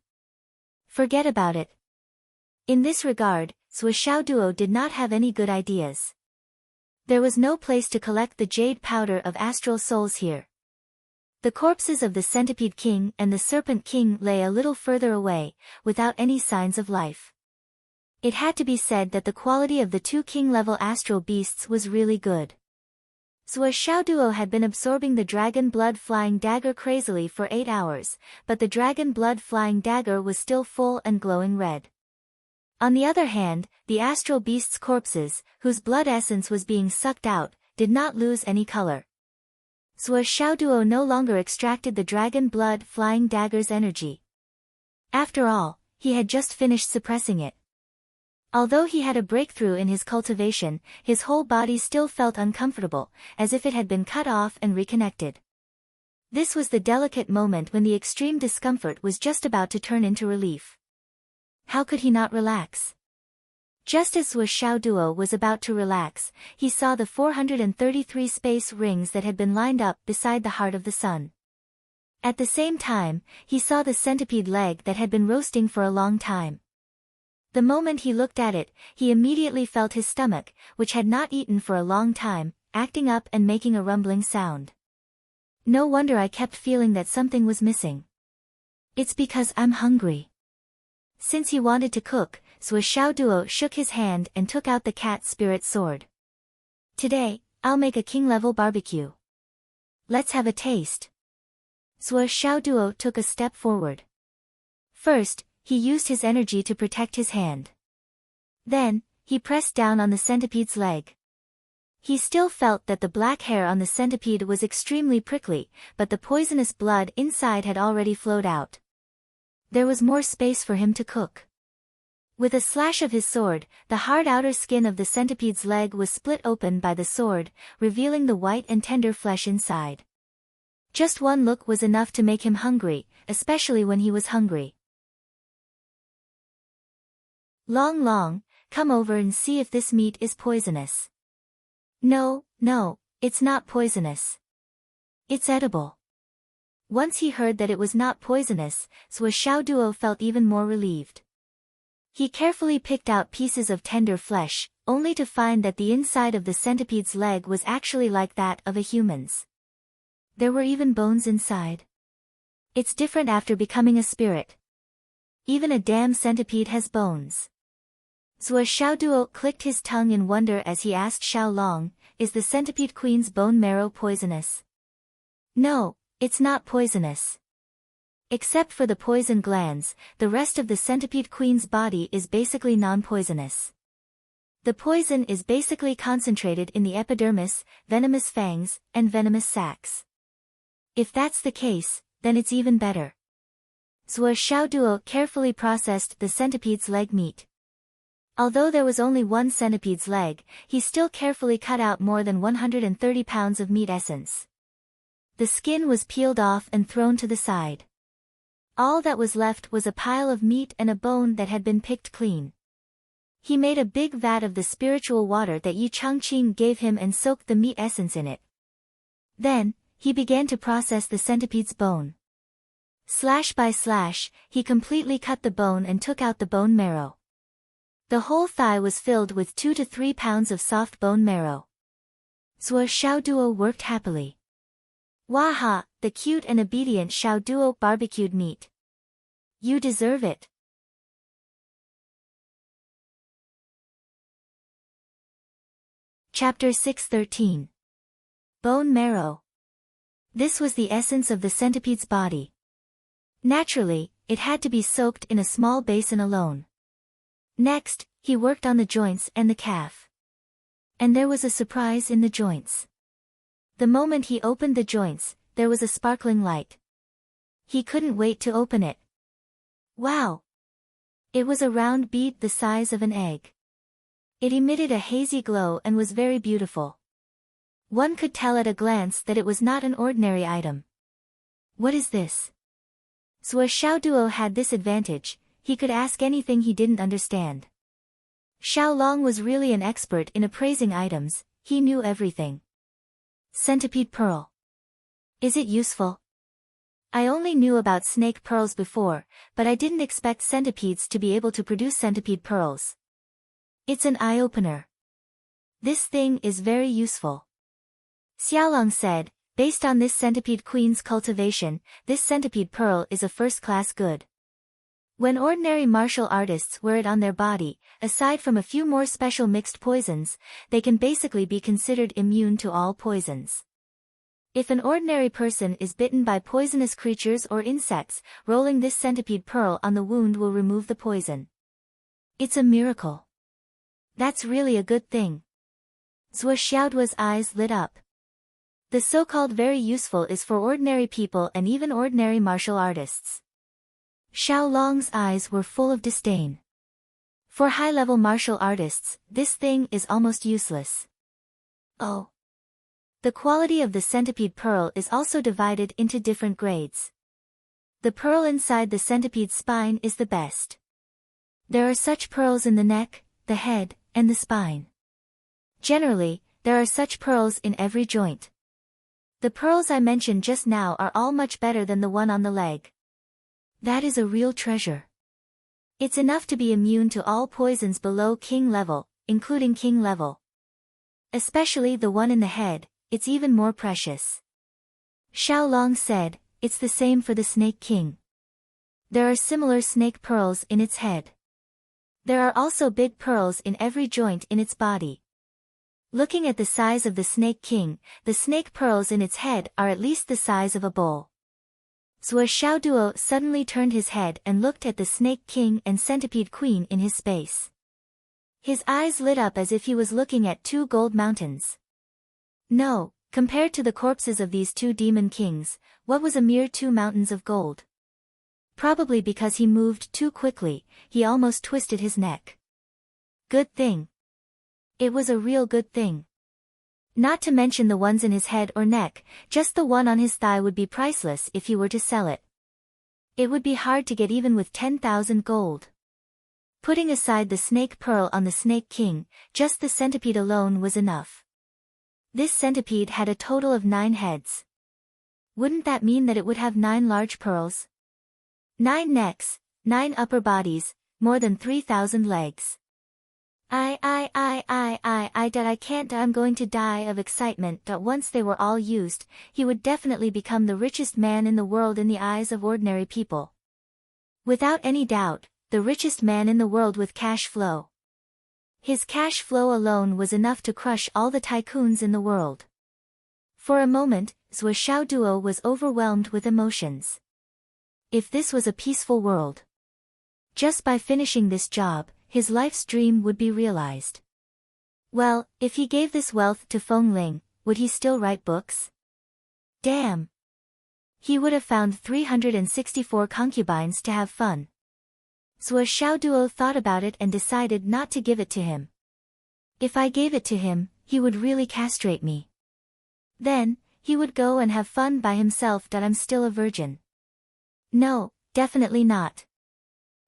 forget about it. In this regard, Sui Xiaoduo did not have any good ideas. There was no place to collect the jade powder of astral souls here. The corpses of the Centipede King and the Serpent King lay a little further away, without any signs of life. It had to be said that the quality of the two king-level astral beasts was really good. Sui Xiaoduo had been absorbing the Dragon Blood Flying Dagger crazily for 8 hours, but the Dragon Blood Flying Dagger was still full and glowing red. On the other hand, the astral beasts' corpses, whose blood essence was being sucked out, did not lose any color. Sui Xiaoduo no longer extracted the Dragon Blood Flying Dagger's energy. After all, he had just finished suppressing it. Although he had a breakthrough in his cultivation, his whole body still felt uncomfortable, as if it had been cut off and reconnected. This was the delicate moment when the extreme discomfort was just about to turn into relief. How could he not relax? Just as Sui Xiaoduo was about to relax, he saw the 433 space rings that had been lined up beside the heart of the sun. At the same time, he saw the centipede leg that had been roasting for a long time. The moment he looked at it, he immediately felt his stomach, which had not eaten for a long time, acting up and making a rumbling sound. No wonder I kept feeling that something was missing. It's because I'm hungry. Since he wanted to cook, Zhuo Xiaoduo shook his hand and took out the cat spirit sword. Today, I'll make a king-level barbecue. Let's have a taste. Zhuo Xiaoduo took a step forward. First, he used his energy to protect his hand. Then, he pressed down on the centipede's leg. He still felt that the black hair on the centipede was extremely prickly, but the poisonous blood inside had already flowed out. There was more space for him to cook. With a slash of his sword, the hard outer skin of the centipede's leg was split open by the sword, revealing the white and tender flesh inside. Just one look was enough to make him hungry, especially when he was hungry. Long, come over and see if this meat is poisonous. No, it's not poisonous. It's edible. Once he heard that it was not poisonous, Zhuo Xiaoduo felt even more relieved. He carefully picked out pieces of tender flesh, only to find that the inside of the centipede's leg was actually like that of a human's. There were even bones inside. It's different after becoming a spirit. Even a damn centipede has bones. Zhuo Xiaoduo clicked his tongue in wonder as he asked Xiaolong, is the centipede queen's bone marrow poisonous? No, it's not poisonous. Except for the poison glands, the rest of the centipede queen's body is basically non-poisonous. The poison is basically concentrated in the epidermis, venomous fangs, and venomous sacs. If that's the case, then it's even better. Zhuo Xiaoduo carefully processed the centipede's leg meat. Although there was only one centipede's leg, he still carefully cut out more than 130 pounds of meat essence. The skin was peeled off and thrown to the side. All that was left was a pile of meat and a bone that had been picked clean. He made a big vat of the spiritual water that Yi Changqing gave him and soaked the meat essence in it. Then, he began to process the centipede's bone. Slash by slash, he completely cut the bone and took out the bone marrow. The whole thigh was filled with 2 to 3 pounds of soft bone marrow. Zhuo Xiaoduo worked happily. Waha, the cute and obedient Xiaoduo barbecued meat. You deserve it. Chapter 6:13. Bone marrow. This was the essence of the centipede's body. Naturally, it had to be soaked in a small basin alone. Next, he worked on the joints and the calf. And there was a surprise in the joints. The moment he opened the joints, there was a sparkling light. He couldn't wait to open it. Wow! It was a round bead the size of an egg. It emitted a hazy glow and was very beautiful. One could tell at a glance that it was not an ordinary item. What is this? Zhuo Xiaoduo had this advantage, he could ask anything he didn't understand. Xiaolong was really an expert in appraising items, he knew everything. Centipede pearl. Is it useful? I only knew about snake pearls before, but I didn't expect centipedes to be able to produce centipede pearls. It's an eye-opener. This thing is very useful. Xiaolong said, based on this centipede queen's cultivation, this centipede pearl is a first-class good. When ordinary martial artists wear it on their body, aside from a few more special mixed poisons, they can basically be considered immune to all poisons. If an ordinary person is bitten by poisonous creatures or insects, rolling this centipede pearl on the wound will remove the poison. It's a miracle. That's really a good thing. Zhuo Xiaoduo's eyes lit up. The so-called very useful is for ordinary people and even ordinary martial artists. Xiaolong's eyes were full of disdain. For high-level martial artists, this thing is almost useless. Oh. The quality of the centipede pearl is also divided into different grades. The pearl inside the centipede's spine is the best. There are such pearls in the neck, the head, and the spine. Generally, there are such pearls in every joint. The pearls I mentioned just now are all much better than the one on the leg. That is a real treasure. It's enough to be immune to all poisons below king level, including king level. Especially the one in the head, it's even more precious. Xiaolong said, it's the same for the Snake King. There are similar snake pearls in its head. There are also big pearls in every joint in its body. Looking at the size of the Snake King, the snake pearls in its head are at least the size of a bowl. Zhuo Xiaoduo suddenly turned his head and looked at the Snake King and Centipede Queen in his space. His eyes lit up as if he was looking at two gold mountains. No, compared to the corpses of these two demon kings, what was a mere 2 mountains of gold? Probably because he moved too quickly, he almost twisted his neck. Good thing. It was a real good thing. Not to mention the ones in his head or neck, just the one on his thigh would be priceless if he were to sell it. It would be hard to get even with 10,000 gold. Putting aside the snake pearl on the Snake King, just the centipede alone was enough. This centipede had a total of 9 heads. Wouldn't that mean that it would have 9 large pearls? 9 necks, 9 upper bodies, more than 3,000 legs. I can't, I'm going to die of excitement. Once they were all used, he would definitely become the richest man in the world in the eyes of ordinary people. Without any doubt, the richest man in the world with cash flow. His cash flow alone was enough to crush all the tycoons in the world. For a moment, Zhuo Xiaoduo was overwhelmed with emotions. If this was a peaceful world. Just by finishing this job, his life's dream would be realized. Well, if he gave this wealth to Feng Ling, would he still write books? Damn! He would have found 364 concubines to have fun. Zhuo Xiaoduo thought about it and decided not to give it to him. If I gave it to him, he would really castrate me. Then, he would go and have fun by himself. I'm still a virgin. No, definitely not.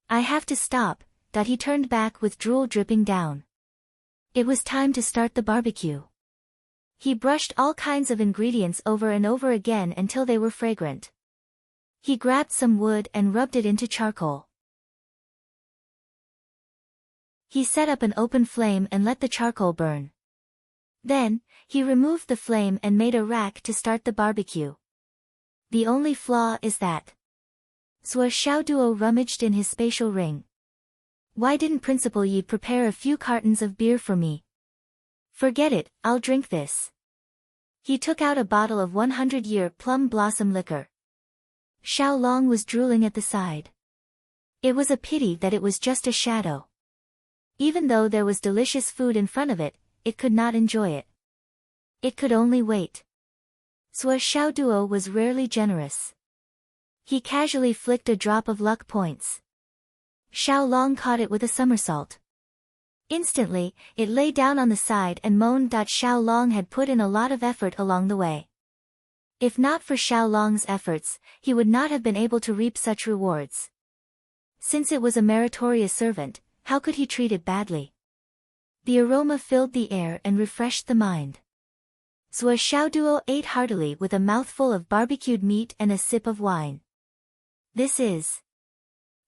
I have to stop. He turned back with drool dripping down. It was time to start the barbecue. He brushed all kinds of ingredients over and over again until they were fragrant. He grabbed some wood and rubbed it into charcoal. He set up an open flame and let the charcoal burn. Then, he removed the flame and made a rack to start the barbecue. The only flaw is that Zhuo Xiaoduo rummaged in his spatial ring. Why didn't Principal Yi prepare a few cartons of beer for me? Forget it, I'll drink this. He took out a bottle of 100-year plum blossom liquor. Xiaolong was drooling at the side. It was a pity that it was just a shadow. Even though there was delicious food in front of it, it could not enjoy it. It could only wait. Zhuo Xiaoduo was rarely generous. He casually flicked a drop of luck points. Xiaolong caught it with a somersault. Instantly, it lay down on the side and moaned. Xiaolong had put in a lot of effort along the way. If not for Xiaolong's efforts, he would not have been able to reap such rewards. Since it was a meritorious servant, how could he treat it badly? The aroma filled the air and refreshed the mind. Zhuo Xiaoduo ate heartily with a mouthful of barbecued meat and a sip of wine. This is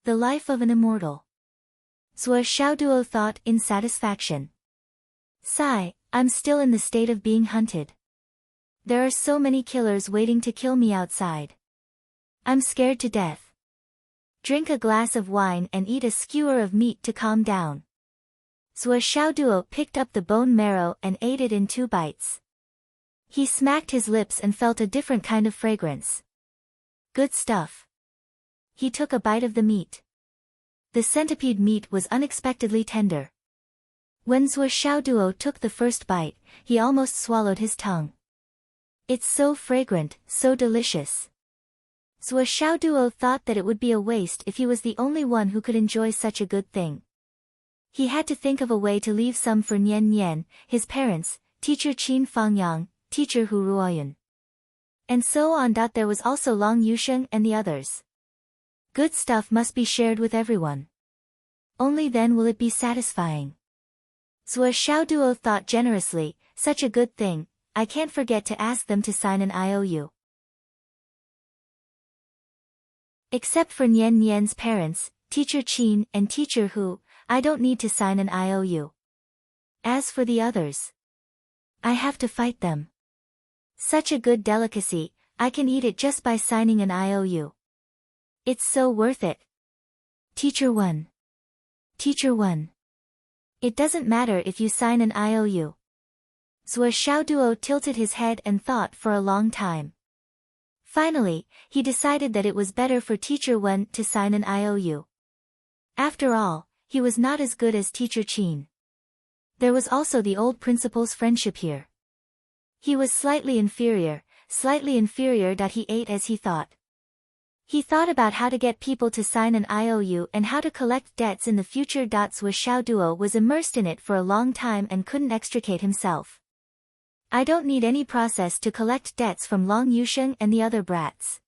the life of an immortal. Zhuo Xiaoduo thought in satisfaction. Sigh, I'm still in the state of being hunted. There are so many killers waiting to kill me outside. I'm scared to death. Drink a glass of wine and eat a skewer of meat to calm down. Zhuo Xiaoduo picked up the bone marrow and ate it in 2 bites. He smacked his lips and felt a different kind of fragrance. Good stuff. He took a bite of the meat. The centipede meat was unexpectedly tender. When Zhuo Xiaoduo took the first bite, he almost swallowed his tongue. It's so fragrant, so delicious. Zhuo Xiaoduo thought that it would be a waste if he was the only one who could enjoy such a good thing. He had to think of a way to leave some for Nian Nian, his parents, teacher Qin Fangyang, teacher Hu Ruoyun. And so on. There was also Long Yusheng and the others. Good stuff must be shared with everyone. Only then will it be satisfying. Zhuo Xiaoduo thought generously, such a good thing, I can't forget to ask them to sign an IOU. Except for Nian Nian's parents, Teacher Qin and Teacher Hu, I don't need to sign an IOU. As for the others, I have to fight them. Such a good delicacy, I can eat it just by signing an IOU. It's so worth it. Teacher 1. Teacher 1. It doesn't matter if you sign an IOU. Zhuo Xiaoduo tilted his head and thought for a long time. Finally, he decided that it was better for Teacher 1 to sign an IOU. After all, he was not as good as Teacher Qin. There was also the old principal's friendship here. He was slightly inferior that he ate as he thought. He thought about how to get people to sign an IOU and how to collect debts in the future. Zhuo Xiaoduo was immersed in it for a long time and couldn't extricate himself. I don't need any process to collect debts from Long Yusheng and the other brats.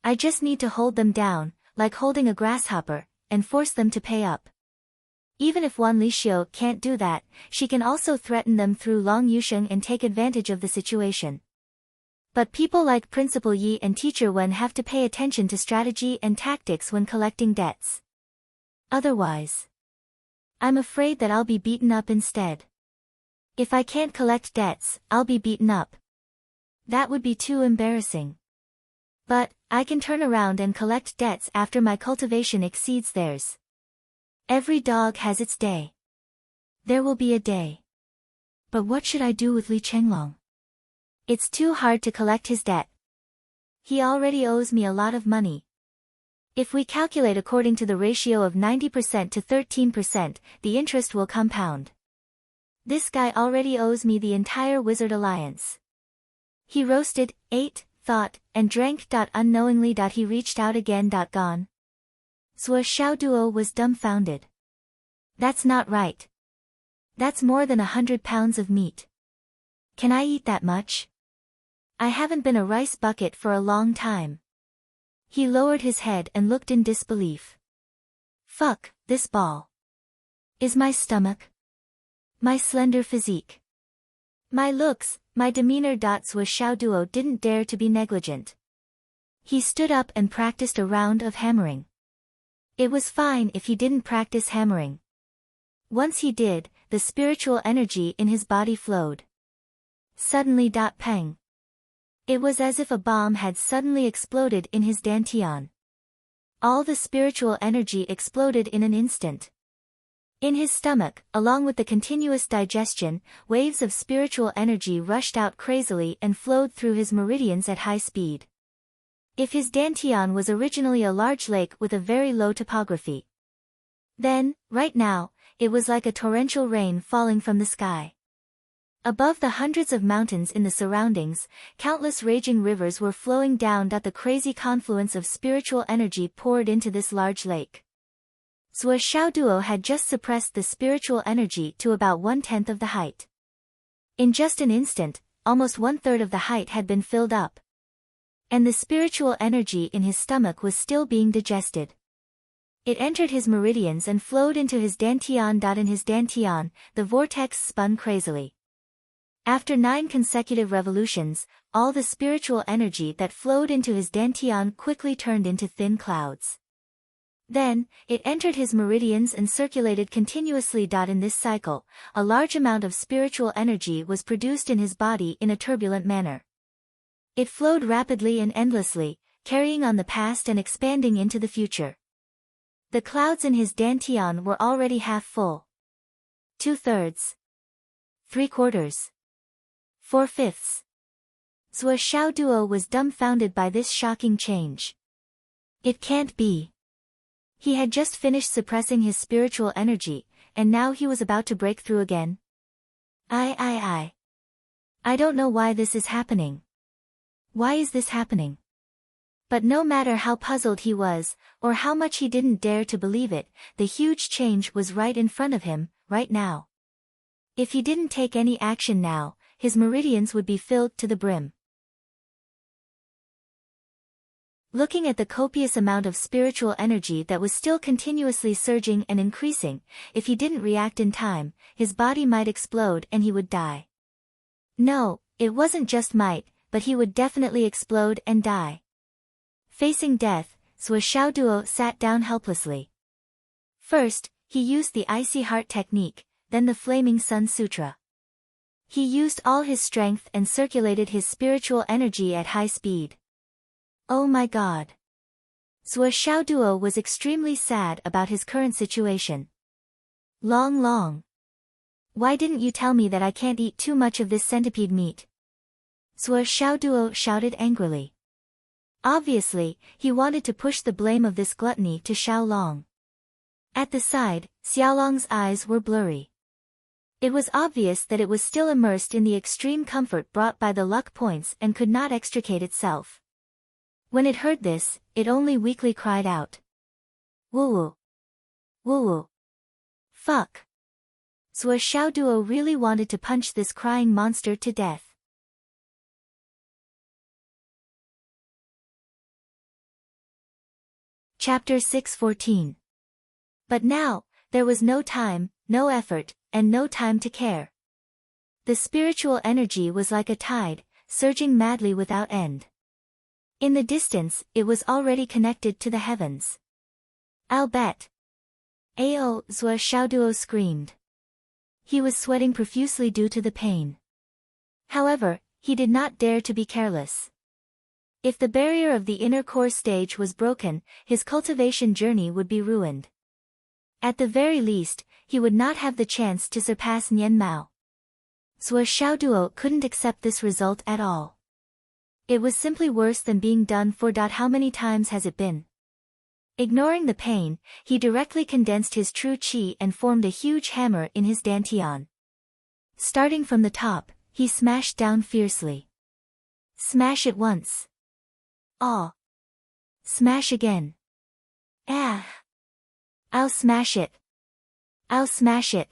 I just need to hold them down, like holding a grasshopper, and force them to pay up. Even if Wan Lixio can't do that, she can also threaten them through Long Yusheng and take advantage of the situation. But people like Principal Yi and Teacher Wen have to pay attention to strategy and tactics when collecting debts. Otherwise, I'm afraid that I'll be beaten up instead. If I can't collect debts, I'll be beaten up. That would be too embarrassing. But, I can turn around and collect debts after my cultivation exceeds theirs. Every dog has its day. There will be a day. But what should I do with Li Chenglong? It's too hard to collect his debt. He already owes me a lot of money. If we calculate according to the ratio of 90% to 13%, the interest will compound. This guy already owes me the entire Wizard Alliance. He roasted, ate, thought, and drank. Unknowingly. He reached out again. Gone. Zhuo Xiaoduo was dumbfounded. That's not right. That's more than 100 pounds of meat. Can I eat that much? I haven't been a rice bucket for a long time. He lowered his head and looked in disbelief. Fuck, this ball. Is my stomach? My slender physique. My looks, my demeanor. Zhuo Xiaoduo didn't dare to be negligent. He stood up and practiced a round of hammering. It was fine if he didn't practice hammering. Once he did, the spiritual energy in his body flowed. Suddenly. Peng. It was as if a bomb had suddenly exploded in his dantian. All the spiritual energy exploded in an instant. In his stomach, along with the continuous digestion, waves of spiritual energy rushed out crazily and flowed through his meridians at high speed. If his dantian was originally a large lake with a very low topography, then, right now, it was like a torrential rain falling from the sky. Above the hundreds of mountains in the surroundings, countless raging rivers were flowing down. The crazy confluence of spiritual energy poured into this large lake. Zhuo Xiaoduo had just suppressed the spiritual energy to about 1/10 of the height. In just an instant, almost 1/3 of the height had been filled up. And the spiritual energy in his stomach was still being digested. It entered his meridians and flowed into his dantian. In his dantian, the vortex spun crazily. After 9 consecutive revolutions, all the spiritual energy that flowed into his dantian quickly turned into thin clouds. Then, it entered his meridians and circulated continuously. In this cycle, a large amount of spiritual energy was produced in his body in a turbulent manner. It flowed rapidly and endlessly, carrying on the past and expanding into the future. The clouds in his dantian were already half full. 2/3. 3/4. 4/5. Zhuo Xiaoduo was dumbfounded by this shocking change. It can't be. He had just finished suppressing his spiritual energy, and now he was about to break through again. I don't know why this is happening. Why is this happening? But no matter how puzzled he was, or how much he didn't dare to believe it, the huge change was right in front of him, right now. If he didn't take any action now, his meridians would be filled to the brim. Looking at the copious amount of spiritual energy that was still continuously surging and increasing, if he didn't react in time, his body might explode and he would die. No, It wasn't just might, but he would definitely explode and die. Facing death, Zhuo Xiaoduo sat down helplessly. First, he used the icy heart technique, then the flaming sun sutra. He used all his strength and circulated his spiritual energy at high speed. Oh my god. Zhuo Xiaoduo was extremely sad about his current situation. Long. Why didn't you tell me that I can't eat too much of this centipede meat? Zhuo Xiaoduo shouted angrily. Obviously, he wanted to push the blame of this gluttony to Xiaolong. At the side, Xiaolong's eyes were blurry. It was obvious that it was still immersed in the extreme comfort brought by the luck points and could not extricate itself. When it heard this, it only weakly cried out. Woo-woo. Woo-woo. Fuck. Zhuo Xiaoduo really wanted to punch this crying monster to death. Chapter 6:14. But now, there was no time, no effort, and no time to care. The spiritual energy was like a tide, surging madly without end. In the distance, it was already connected to the heavens. I'll bet. Ao, Zhuo Xiaoduo screamed. He was sweating profusely due to the pain. However, he did not dare to be careless. If the barrier of the inner core stage was broken, his cultivation journey would be ruined. At the very least, he would not have the chance to surpass Nian Mao. Zhuo Xiaoduo couldn't accept this result at all. It was simply worse than being done for. How many times has it been? Ignoring the pain, he directly condensed his true qi and formed a huge hammer in his dantian. Starting from the top, he smashed down fiercely. Smash it once. Ah. Smash again. Ah. I'll smash it. I'll smash it.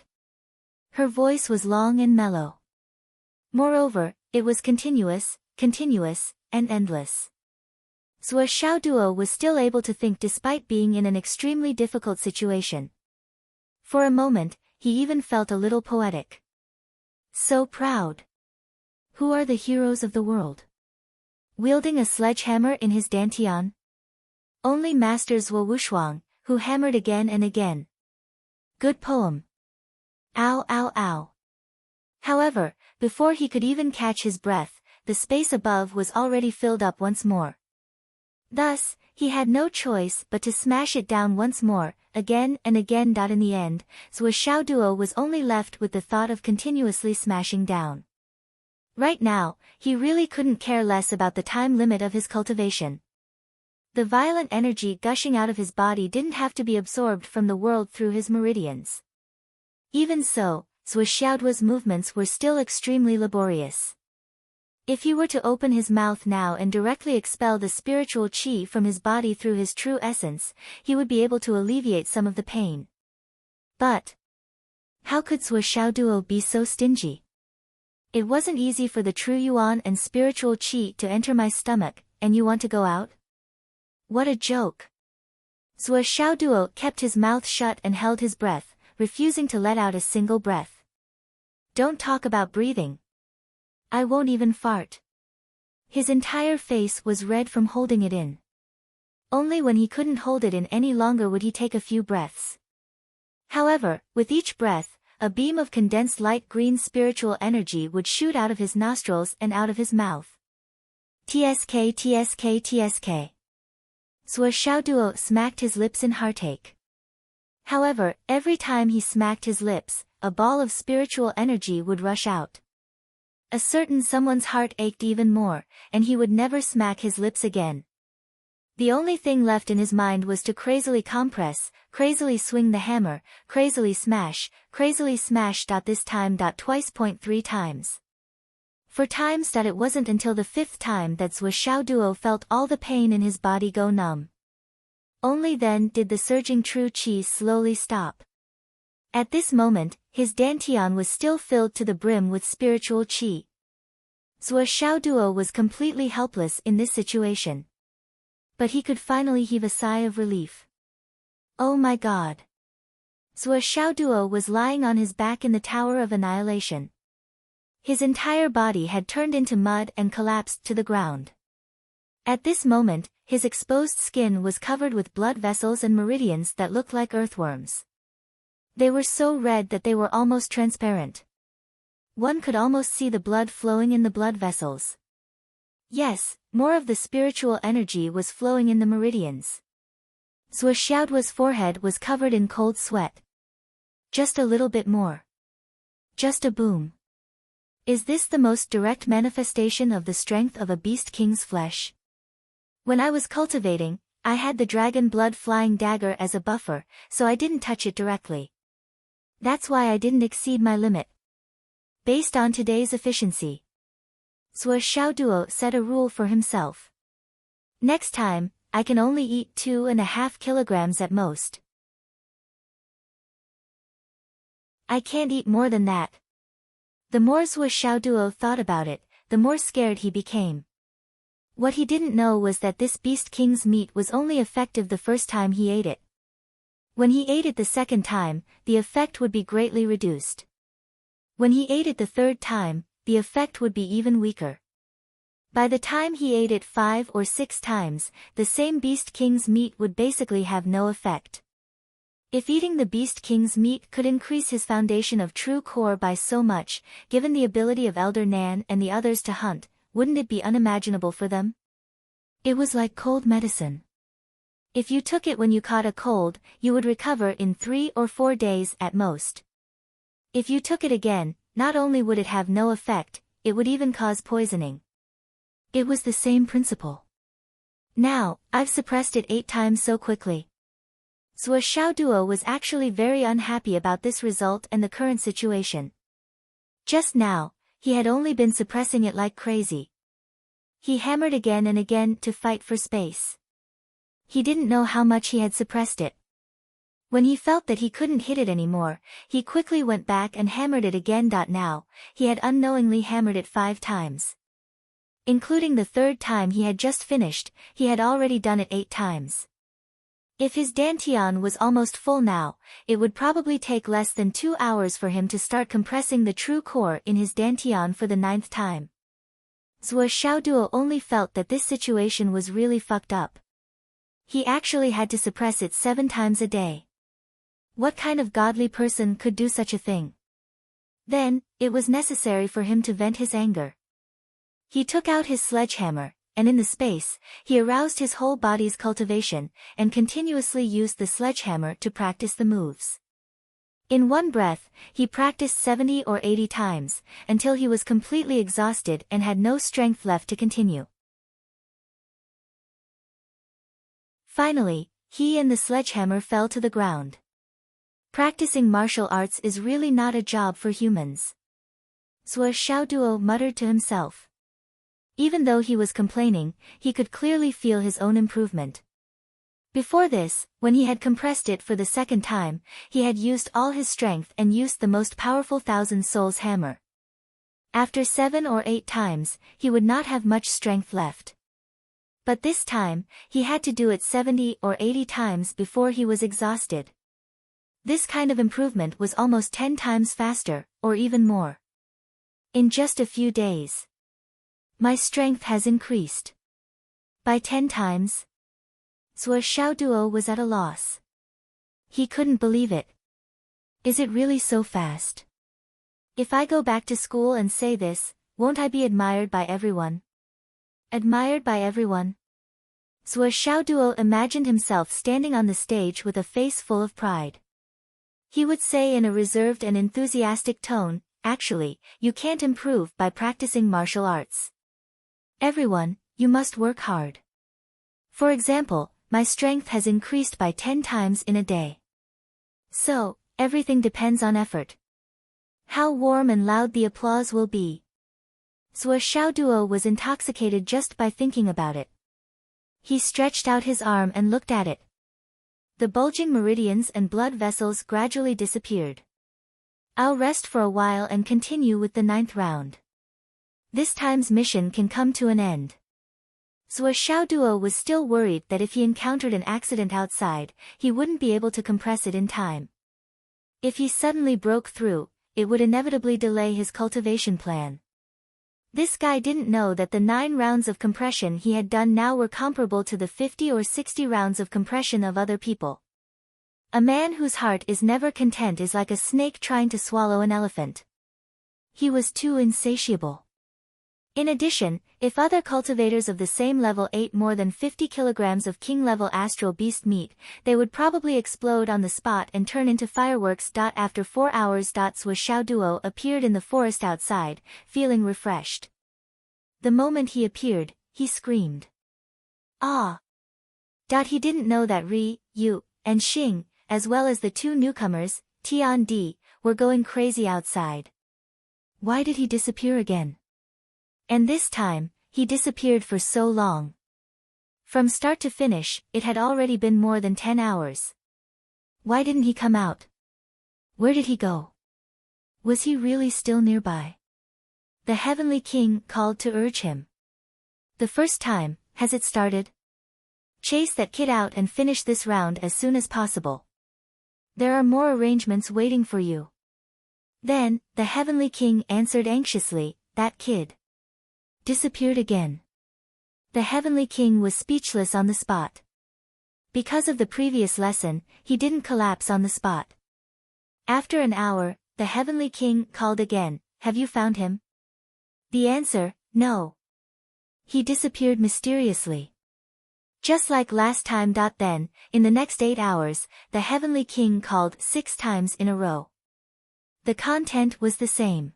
Her voice was long and mellow. Moreover, it was continuous, and endless. Zhuo Xiaoduo was still able to think despite being in an extremely difficult situation. For a moment, he even felt a little poetic. So proud. Who are the heroes of the world? Wielding a sledgehammer in his dantian? Only Master Zhuo Wushuang, who hammered again and again. Good poem. Ow ow ow. However, before he could even catch his breath, the space above was already filled up once more. Thus, he had no choice but to smash it down once more, again and again. In the end, Zhuo Xiaoduo was only left with the thought of continuously smashing down. Right now, he really couldn't care less about the time limit of his cultivation. The violent energy gushing out of his body didn't have to be absorbed from the world through his meridians. Even so, Zhuo Xiaoduo's movements were still extremely laborious. If he were to open his mouth now and directly expel the spiritual qi from his body through his true essence, he would be able to alleviate some of the pain. But how could Zhuo Xiaoduo be so stingy? It wasn't easy for the true yuan and spiritual qi to enter my stomach, and you want to go out? What a joke. Zhuo Xiaoduo kept his mouth shut and held his breath, refusing to let out a single breath. Don't talk about breathing. I won't even fart. His entire face was red from holding it in. Only when he couldn't hold it in any longer would he take a few breaths. However, with each breath, a beam of condensed light green spiritual energy would shoot out of his nostrils and out of his mouth. Tsk tsk tsk. Zhuo Xiaoduo smacked his lips in heartache. However, every time he smacked his lips, a ball of spiritual energy would rush out. A certain someone's heart ached even more, and he would never smack his lips again. The only thing left in his mind was to crazily compress, crazily swing the hammer, crazily smash. This time. Twice. 3 times. For times. It wasn't until the 5th time that Zhuo Xiaoduo felt all the pain in his body go numb. Only then did the surging true qi slowly stop. At this moment, his dantian was still filled to the brim with spiritual qi. Zhuo Xiaoduo was completely helpless in this situation. But he could finally heave a sigh of relief. Oh my god. Zhuo Xiaoduo was lying on his back in the Tower of Annihilation. His entire body had turned into mud and collapsed to the ground. At this moment, his exposed skin was covered with blood vessels and meridians that looked like earthworms. They were so red that they were almost transparent. One could almost see the blood flowing in the blood vessels. Yes, more of the spiritual energy was flowing in the meridians. Zhuo Xiaoduo's forehead was covered in cold sweat. Just a little bit more. Just a boom. Is this the most direct manifestation of the strength of a beast king's flesh? When I was cultivating, I had the dragon blood flying dagger as a buffer, so I didn't touch it directly. That's why I didn't exceed my limit. Based on today's efficiency, Zhuo Xiaoduo set a rule for himself. Next time, I can only eat 2.5 kilograms at most. I can't eat more than that. The more Zhuo Xiaoduo thought about it, the more scared he became. What he didn't know was that this beast king's meat was only effective the first time he ate it. When he ate it the second time, the effect would be greatly reduced. When he ate it the third time, the effect would be even weaker. By the time he ate it 5 or 6 times, the same beast king's meat would basically have no effect. If eating the beast king's meat could increase his foundation of true core by so much, given the ability of Elder Nan and the others to hunt, wouldn't it be unimaginable for them? It was like cold medicine. If you took it when you caught a cold, you would recover in 3 or 4 days at most. If you took it again, not only would it have no effect, it would even cause poisoning. It was the same principle. Now, I've suppressed it 8 times so quickly. Zhuo Xiaoduo was actually very unhappy about this result and the current situation. Just now, he had only been suppressing it like crazy. He hammered again and again to fight for space. He didn't know how much he had suppressed it. When he felt that he couldn't hit it anymore, he quickly went back and hammered it again. Now, he had unknowingly hammered it 5 times. Including the 3rd time he had just finished, he had already done it 8 times. If his dantian was almost full now, it would probably take less than 2 hours for him to start compressing the true core in his dantian for the 9th time. Zhuo Xiaoduo only felt that this situation was really fucked up. He actually had to suppress it 7 times a day. What kind of godly person could do such a thing? Then, it was necessary for him to vent his anger. He took out his sledgehammer, and in the space, he aroused his whole body's cultivation, and continuously used the sledgehammer to practice the moves. In one breath, he practiced 70 or 80 times, until he was completely exhausted and had no strength left to continue. Finally, he and the sledgehammer fell to the ground. Practicing martial arts is really not a job for humans. Zhuo Xiaoduo muttered to himself. Even though he was complaining, he could clearly feel his own improvement. Before this, when he had compressed it for the 2nd time, he had used all his strength and used the most powerful 1,000 souls hammer. After 7 or 8 times, he would not have much strength left. But this time, he had to do it 70 or 80 times before he was exhausted. This kind of improvement was almost 10 times faster, or even more. In just a few days, my strength has increased by 10 times. Zhuo Xiaoduo was at a loss. He couldn't believe it. Is it really so fast? If I go back to school and say this, won't I be admired by everyone? Admired by everyone? Zhuo Xiaoduo imagined himself standing on the stage with a face full of pride. He would say in a reserved and enthusiastic tone, "Actually, you can't improve by practicing martial arts. Everyone, you must work hard. For example, my strength has increased by 10 times in a day. So, everything depends on effort." How warm and loud the applause will be. Zhuo Xiaoduo was intoxicated just by thinking about it. He stretched out his arm and looked at it. The bulging meridians and blood vessels gradually disappeared. I'll rest for a while and continue with the 9th round. This time's mission can come to an end. Zhuo Xiaoduo was still worried that if he encountered an accident outside, he wouldn't be able to compress it in time. If he suddenly broke through, it would inevitably delay his cultivation plan. This guy didn't know that the 9 rounds of compression he had done now were comparable to the 50 or 60 rounds of compression of other people. A man whose heart is never content is like a snake trying to swallow an elephant. He was too insatiable. In addition, if other cultivators of the same level ate more than 50 kilograms of king-level astral beast meat, they would probably explode on the spot and turn into fireworks. After 4 hours, Sui Xiao Duo appeared in the forest outside, feeling refreshed. The moment he appeared, he screamed. Ah! He didn't know that Ri, Yu, and Xing, as well as the 2 newcomers, Tian Di, were going crazy outside. Why did he disappear again? And this time, he disappeared for so long. From start to finish, it had already been more than 10 hours. Why didn't he come out? Where did he go? Was he really still nearby? The Heavenly King called to urge him. The first time, has it started? Chase that kid out and finish this round as soon as possible. There are more arrangements waiting for you. Then, the Heavenly King answered anxiously, that kid disappeared again. The Heavenly King was speechless on the spot. Because of the previous lesson, he didn't collapse on the spot. After an hour, the Heavenly King called again, have you found him? The answer, no. He disappeared mysteriously. Just like last time. Then, in the next 8 hours, the Heavenly King called 6 times in a row. The content was the same.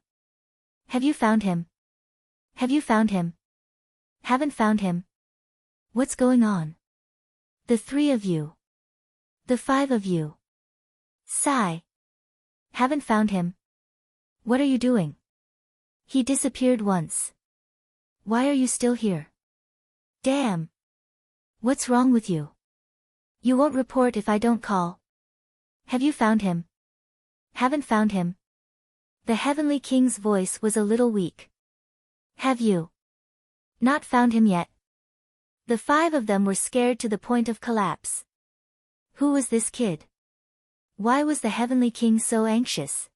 Have you found him? Have you found him? Haven't found him? What's going on? The 3 of you. The 5 of you. Sigh. Haven't found him? What are you doing? He disappeared once. Why are you still here? Damn. What's wrong with you? You won't report if I don't call. Have you found him? Haven't found him? The Heavenly King's voice was a little weak. Have you not found him yet? The 5 of them were scared to the point of collapse. Who was this kid? Why was the Heavenly King so anxious?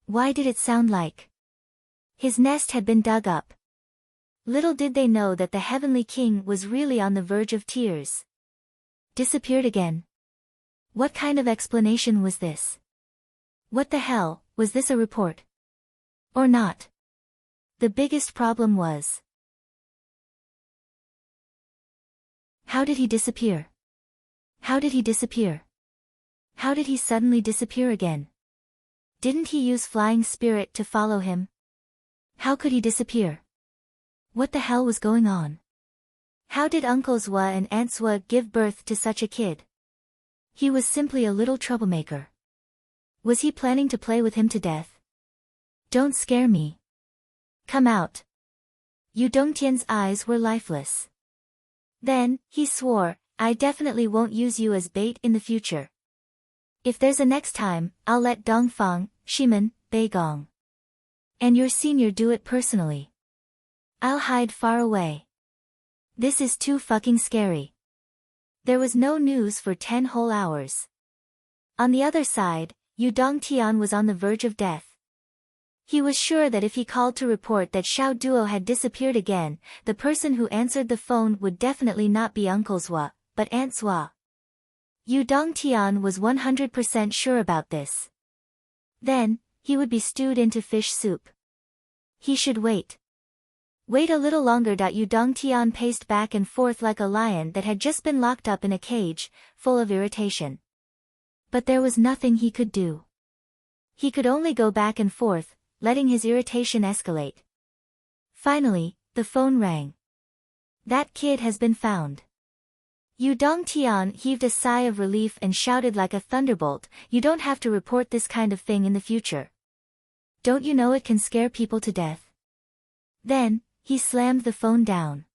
Why did it sound like his nest had been dug up? Little did they know that the Heavenly King was really on the verge of tears. Disappeared again. What kind of explanation was this? What the hell, was this a report? Or not? The biggest problem was, how did he disappear? How did he disappear? How did he suddenly disappear again? Didn't he use flying spirit to follow him? How could he disappear? What the hell was going on? How did Uncle Zwa and Aunt Zwa give birth to such a kid? He was simply a little troublemaker. Was he planning to play with him to death? Don't scare me. Come out. Yu Dongtian's eyes were lifeless. Then, he swore, I definitely won't use you as bait in the future. If there's a next time, I'll let Dongfang, Shimen, Beigong, and your senior do it personally. I'll hide far away. This is too fucking scary. There was no news for 10 whole hours. On the other side, Yu Dongtian was on the verge of death. He was sure that if he called to report that Xiao Duo had disappeared again, the person who answered the phone would definitely not be Uncle Zwa, but Aunt Zwa. Yu Dongtian was 100% sure about this. Then, he would be stewed into fish soup. He should wait. Wait a little longer. Yu Dongtian paced back and forth like a lion that had just been locked up in a cage, full of irritation. But there was nothing he could do. He could only go back and forth, letting his irritation escalate. Finally, the phone rang. That kid has been found. Yu Dongtian heaved a sigh of relief and shouted like a thunderbolt, you don't have to report this kind of thing in the future. Don't you know it can scare people to death? Then, he slammed the phone down.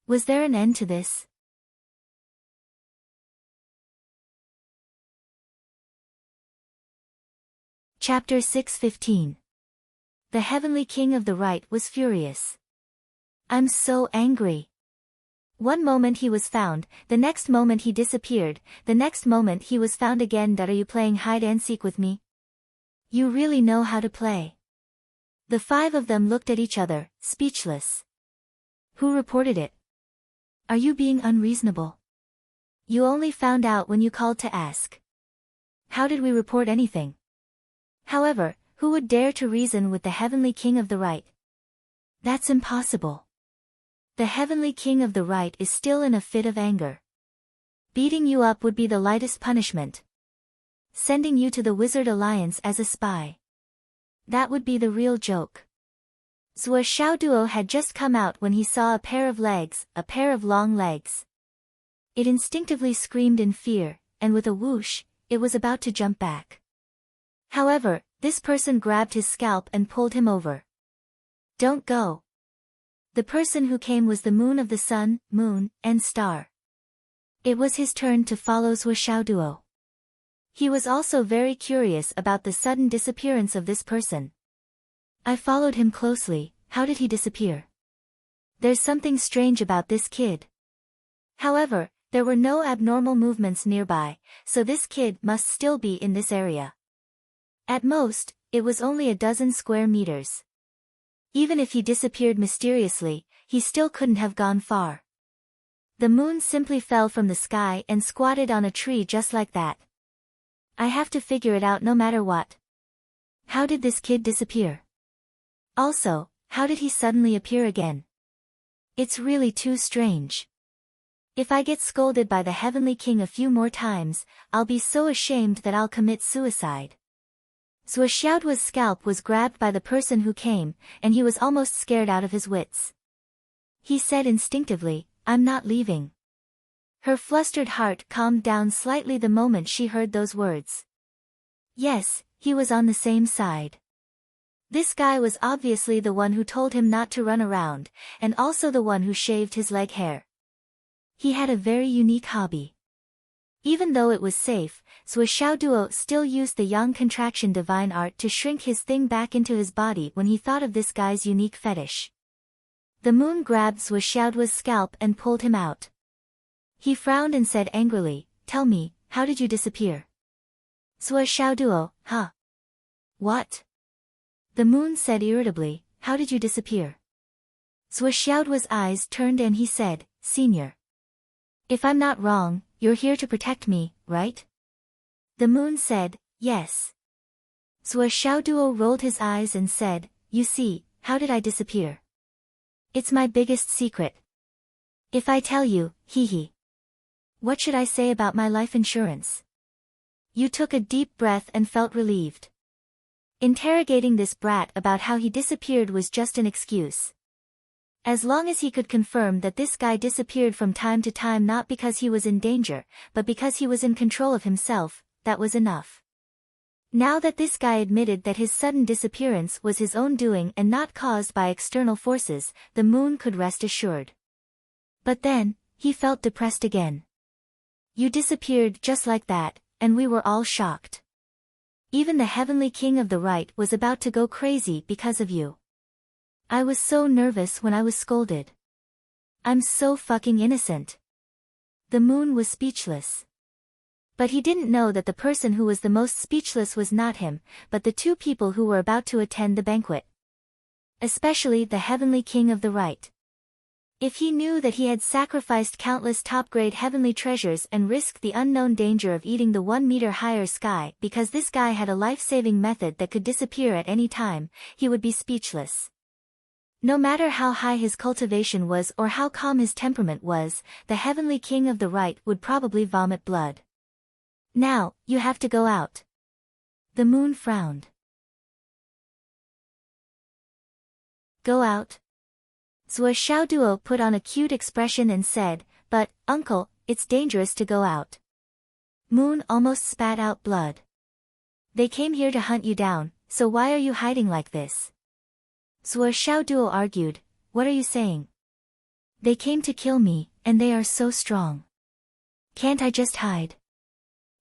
Was there an end to this? Chapter 6:15. The Heavenly King of the Right was furious. I'm so angry. One moment he was found, the next moment he disappeared, the next moment he was found again. Are you playing hide and seek with me? You really know how to play. The five of them looked at each other, speechless. Who reported it? Are you being unreasonable? You only found out when you called to ask. How did we report anything? However, who would dare to reason with the Heavenly King of the Right? That's impossible. The Heavenly King of the Right is still in a fit of anger. Beating you up would be the lightest punishment. Sending you to the Wizard Alliance as a spy. That would be the real joke. Zhuo Xiaoduo had just come out when he saw a pair of legs, a pair of long legs. It instinctively screamed in fear, and with a whoosh, it was about to jump back. However, this person grabbed his scalp and pulled him over. Don't go. The person who came was the moon of the sun, moon, and star. It was his turn to follow Zhuo Xiaoduo. He was also very curious about the sudden disappearance of this person. I followed him closely. How did he disappear? There's something strange about this kid. However, there were no abnormal movements nearby, so this kid must still be in this area. At most, it was only a dozen square meters. Even if he disappeared mysteriously, he still couldn't have gone far. The moon simply fell from the sky and squatted on a tree just like that. I have to figure it out no matter what. How did this kid disappear? Also, how did he suddenly appear again? It's really too strange. If I get scolded by the Heavenly King a few more times, I'll be so ashamed that I'll commit suicide. Zhuo Xiaoduo's scalp was grabbed by the person who came, and he was almost scared out of his wits. He said instinctively, I'm not leaving. Her flustered heart calmed down slightly the moment she heard those words. Yes, he was on the same side. This guy was obviously the one who told him not to run around, and also the one who shaved his leg hair. He had a very unique hobby. Even though it was safe, Zhuo Xiaoduo still used the yang contraction divine art to shrink his thing back into his body when he thought of this guy's unique fetish. The moon grabbed Zhuo Xiaoduo's scalp and pulled him out. He frowned and said angrily, Tell me, how did you disappear? Zhuo Xiaoduo, huh? What? The moon said irritably, How did you disappear? Zhuo Xiaoduo's eyes turned and he said, Senior. If I'm not wrong, you're here to protect me, right? The moon said, Yes. Zhuo Xiaoduo rolled his eyes and said, You see, how did I disappear? It's my biggest secret. If I tell you, hee hee. What should I say about my life insurance? You took a deep breath and felt relieved. Interrogating this brat about how he disappeared was just an excuse. As long as he could confirm that this guy disappeared from time to time not because he was in danger, but because he was in control of himself, that was enough. Now that this guy admitted that his sudden disappearance was his own doing and not caused by external forces, the moon could rest assured. But then, he felt depressed again. You disappeared just like that, and we were all shocked. Even the Heavenly King of the Right was about to go crazy because of you. I was so nervous when I was scolded. I'm so fucking innocent. The moon was speechless. But he didn't know that the person who was the most speechless was not him, but the two people who were about to attend the banquet. Especially the Heavenly King of the Right. If he knew that he had sacrificed countless top-grade heavenly treasures and risked the unknown danger of eating the 1-meter higher sky because this guy had a life-saving method that could disappear at any time, he would be speechless. No matter how high his cultivation was or how calm his temperament was, the Heavenly King of the Right would probably vomit blood. Now, you have to go out. The moon frowned. Go out? Zhuo Xiaoduo put on a cute expression and said, But, uncle, it's dangerous to go out. Moon almost spat out blood. They came here to hunt you down, so why are you hiding like this? Zhuo Xiaoduo argued, What are you saying? They came to kill me, and they are so strong. Can't I just hide?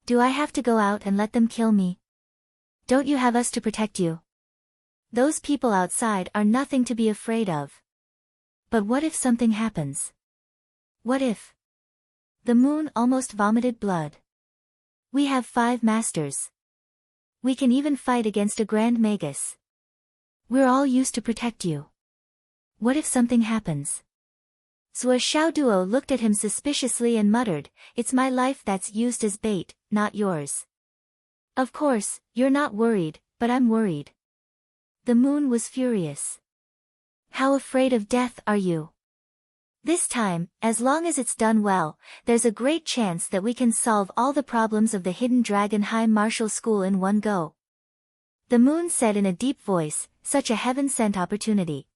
Do I have to go out and let them kill me? Don't you have us to protect you? Those people outside are nothing to be afraid of. But what if something happens? What if? The moon almost vomited blood. We have 5 masters. We can even fight against a grand magus. We're all used to protect you. What if something happens? Zhuo Xiaoduo looked at him suspiciously and muttered, "It's my life that's used as bait, not yours." "Of course, you're not worried, but I'm worried." The moon was furious. "How afraid of death are you? This time, as long as it's done well, there's a great chance that we can solve all the problems of the Hidden Dragon High Martial School in one go." The moon said in a deep voice, "Such a heaven-sent opportunity.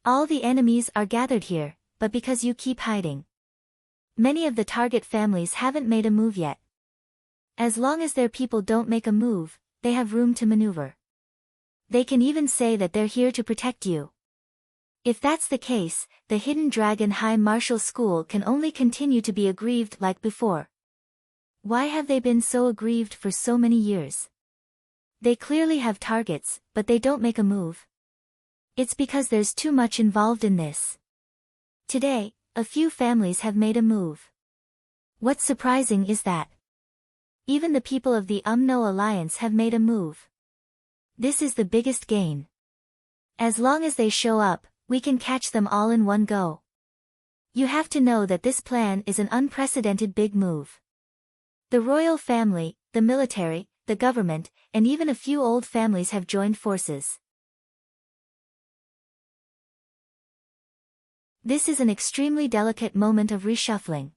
All the enemies are gathered here, but because you keep hiding. Many of the target families haven't made a move yet. As long as their people don't make a move, they have room to maneuver. They can even say that they're here to protect you. If that's the case, the Hidden Dragon High Martial School can only continue to be aggrieved like before. Why have they been so aggrieved for so many years? They clearly have targets, but they don't make a move. It's because there's too much involved in this. Today, a few families have made a move. What's surprising is that even the people of the UMNO Alliance have made a move. This is the biggest gain. As long as they show up, we can catch them all in one go. You have to know that this plan is an unprecedented big move. The royal family, the military, the government, and even a few old families have joined forces. This is an extremely delicate moment of reshuffling.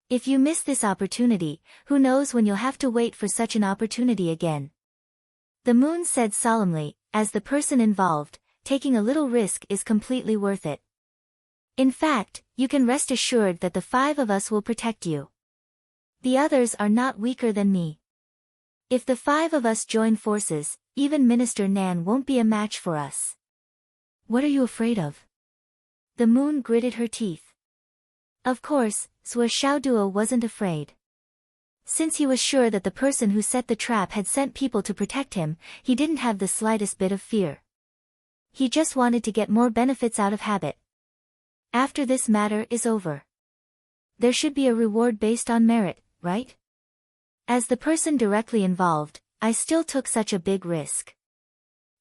If you miss this opportunity, who knows when you'll have to wait for such an opportunity again. The moon said solemnly, as the person involved, taking a little risk is completely worth it. In fact, you can rest assured that the 5 of us will protect you. The others are not weaker than me. If the 5 of us join forces, even Minister Nan won't be a match for us. What are you afraid of? The moon gritted her teeth. Of course, Zhuo Xiaoduo wasn't afraid. Since he was sure that the person who set the trap had sent people to protect him, he didn't have the slightest bit of fear. He just wanted to get more benefits out of habit. After this matter is over, there should be a reward based on merit, right? As the person directly involved, I still took such a big risk.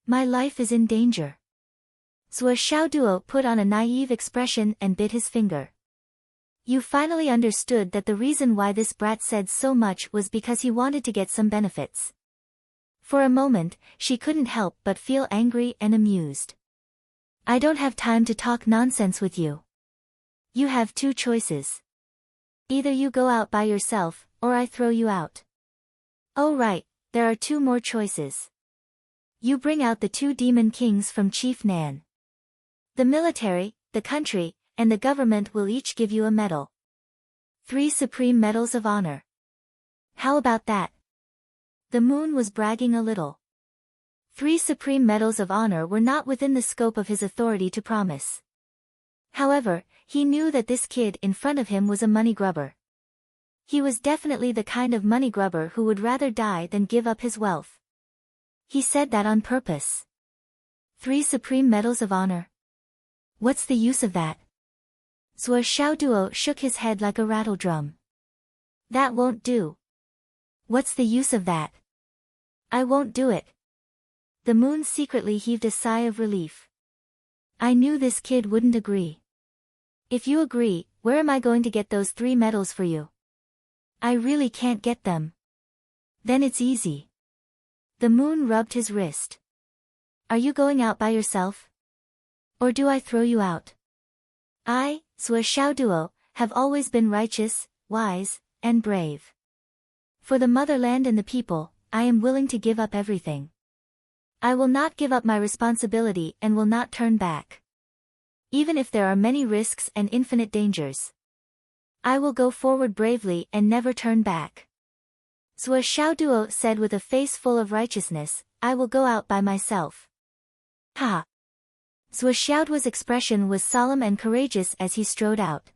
My life is in danger. Zhuo Xiaoduo put on a naive expression and bit his finger. You finally understood that the reason why this brat said so much was because he wanted to get some benefits. For a moment, she couldn't help but feel angry and amused. I don't have time to talk nonsense with you. You have 2 choices. Either you go out by yourself, or I throw you out. Oh right, there are 2 more choices. You bring out the 2 demon kings from Chief Nan. The military, the country, and the government will each give you a medal. 3 supreme medals of honor. How about that? The moon was bragging a little. 3 supreme medals of honor were not within the scope of his authority to promise. However, he knew that this kid in front of him was a money grubber. He was definitely the kind of money grubber who would rather die than give up his wealth. He said that on purpose. 3 supreme medals of honor. What's the use of that? Zhuo Xiaoduo shook his head like a rattle drum. That won't do. What's the use of that? I won't do it. The moon secretly heaved a sigh of relief. I knew this kid wouldn't agree. If you agree, where am I going to get those 3 medals for you? I really can't get them. Then it's easy. The moon rubbed his wrist. Are you going out by yourself? Or do I throw you out? I, Zhuo Xiaoduo, have always been righteous, wise, and brave. For the motherland and the people, I am willing to give up everything. I will not give up my responsibility and will not turn back. Even if there are many risks and infinite dangers. I will go forward bravely and never turn back. Zhuo Xiaoduo said with a face full of righteousness, I will go out by myself. Ha! Zhuo Xiaoduo's expression was solemn and courageous as he strode out.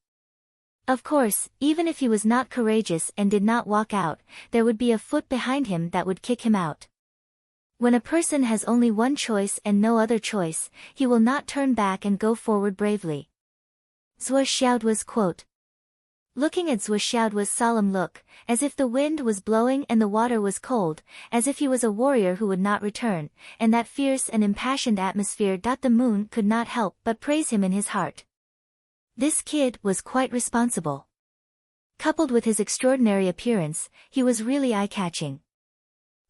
Of course, even if he was not courageous and did not walk out, there would be a foot behind him that would kick him out. When a person has only one choice and no other choice, he will not turn back and go forward bravely. Zhuo Xiaoduo's quote. Looking at Zhuoxiaoduo's solemn look, as if the wind was blowing and the water was cold, as if he was a warrior who would not return, and that fierce and impassioned atmosphere. The moon could not help but praise him in his heart. This kid was quite responsible. Coupled with his extraordinary appearance, he was really eye-catching.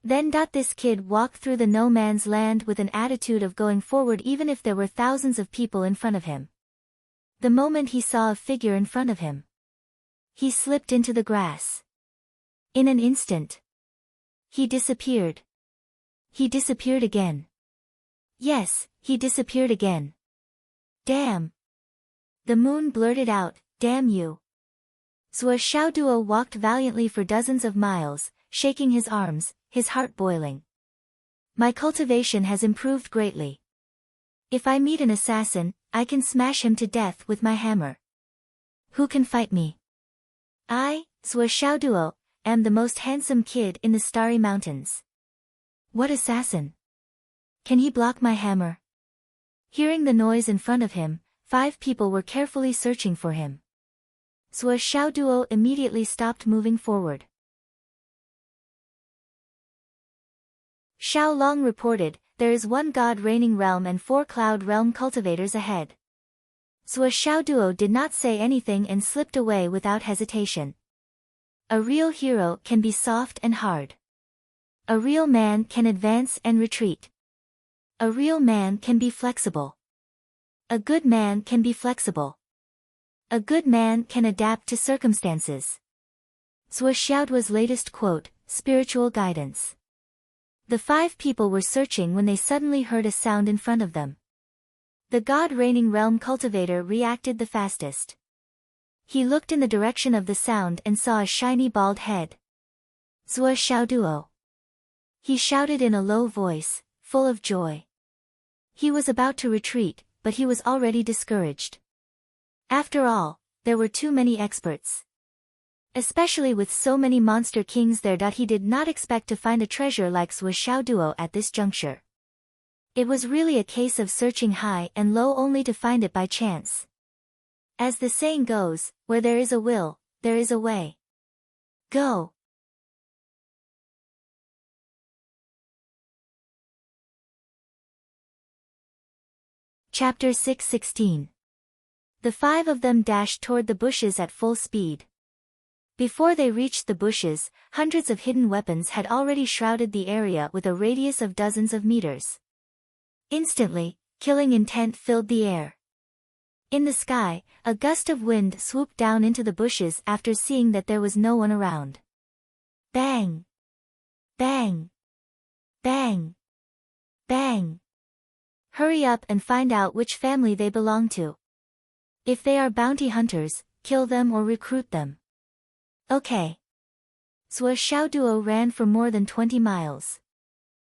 Then this kid walked through the no man's land with an attitude of going forward even if there were thousands of people in front of him. The moment he saw a figure in front of him, he slipped into the grass. In an instant, he disappeared. He disappeared again. Yes, he disappeared again. Damn! The moon blurted out, damn you. Zhuoxiaoduo walked valiantly for dozens of miles, shaking his arms, his heart boiling. My cultivation has improved greatly. If I meet an assassin, I can smash him to death with my hammer. Who can fight me? I, Zhuoxiaoduo, am the most handsome kid in the Starry Mountains. What assassin? Can he block my hammer? Hearing the noise in front of him, 5 people were carefully searching for him. Zhuoxiaoduo immediately stopped moving forward. Xiao Long reported, there is 1 god reigning realm and 4 cloud realm cultivators ahead. Zhuoxiaoduo did not say anything and slipped away without hesitation. A real hero can be soft and hard. A real man can advance and retreat. A real man can be flexible. A good man can be flexible. A good man can adapt to circumstances. Zhuoxiaoduo's latest quote, spiritual guidance. The 5 people were searching when they suddenly heard a sound in front of them. The god-reigning realm cultivator reacted the fastest. He looked in the direction of the sound and saw a shiny bald head. Zhuoxiaoduo. He shouted in a low voice, full of joy. He was about to retreat, but he was already discouraged. After all, there were too many experts. Especially with so many monster kings there. He did not expect to find a treasure like Zhuoxiaoduo at this juncture. It was really a case of searching high and low only to find it by chance. As the saying goes, where there is a will, there is a way. Go! Chapter 6:16. The 5 of them dashed toward the bushes at full speed. Before they reached the bushes, hundreds of hidden weapons had already shrouded the area with a radius of dozens of meters. Instantly, killing intent filled the air. In the sky, a gust of wind swooped down into the bushes after seeing that there was no one around. Bang! Bang! Bang! Bang! Hurry up and find out which family they belong to. If they are bounty hunters, kill them or recruit them. Okay. Zhuoxiaoduo ran for more than 20 miles.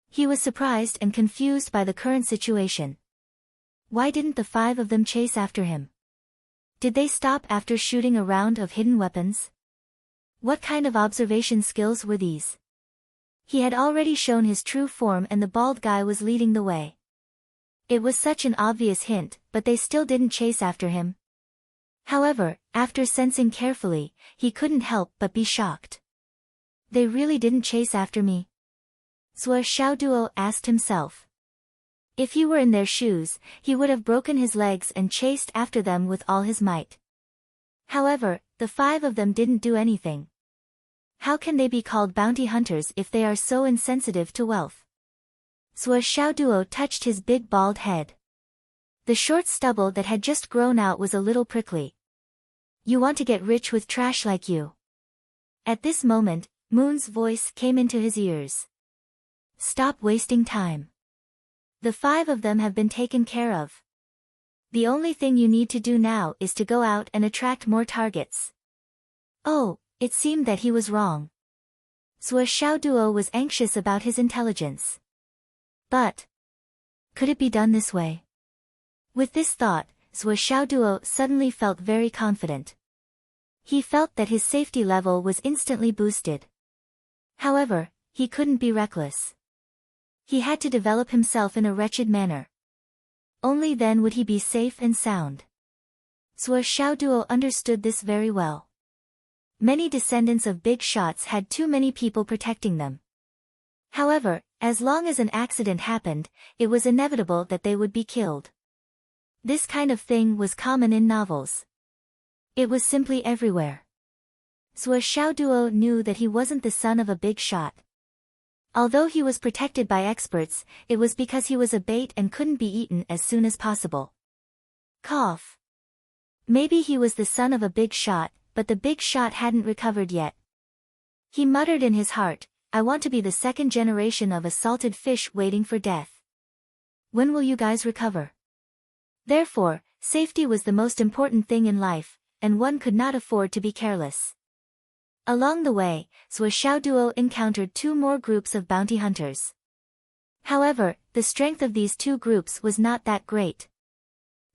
He was surprised and confused by the current situation. Why didn't the 5 of them chase after him? Did they stop after shooting a round of hidden weapons? What kind of observation skills were these? He had already shown his true form and the bald guy was leading the way. It was such an obvious hint, but they still didn't chase after him. However, after sensing carefully, he couldn't help but be shocked. They really didn't chase after me? Zhuoxiaoduo asked himself. If he were in their shoes, he would have broken his legs and chased after them with all his might. However, the 5 of them didn't do anything. How can they be called bounty hunters if they are so insensitive to wealth? Zhuoxiaoduo touched his big bald head. The short stubble that had just grown out was a little prickly. You want to get rich with trash like you? At this moment, Moon's voice came into his ears. Stop wasting time. The 5 of them have been taken care of. The only thing you need to do now is to go out and attract more targets. Oh, it seemed that he was wrong. Zhuoxiaoduo was anxious about his intelligence. But could it be done this way? With this thought, Zhuoxiaoduo suddenly felt very confident. He felt that his safety level was instantly boosted. However, he couldn't be reckless. He had to develop himself in a wretched manner. Only then would he be safe and sound. Zhuoxiaoduo understood this very well. Many descendants of big shots had too many people protecting them. However, as long as an accident happened, it was inevitable that they would be killed. This kind of thing was common in novels. It was simply everywhere. Zhuo Xiaoduo knew that he wasn't the son of a big shot. Although he was protected by experts, it was because he was a bait and couldn't be eaten as soon as possible. Cough. Maybe he was the son of a big shot, but the big shot hadn't recovered yet. He muttered in his heart, I want to be the second generation of a salted fish waiting for death. When will you guys recover? Therefore, safety was the most important thing in life, and one could not afford to be careless. Along the way, Zhuo Xiaoduo encountered two more groups of bounty hunters. However, the strength of these two groups was not that great.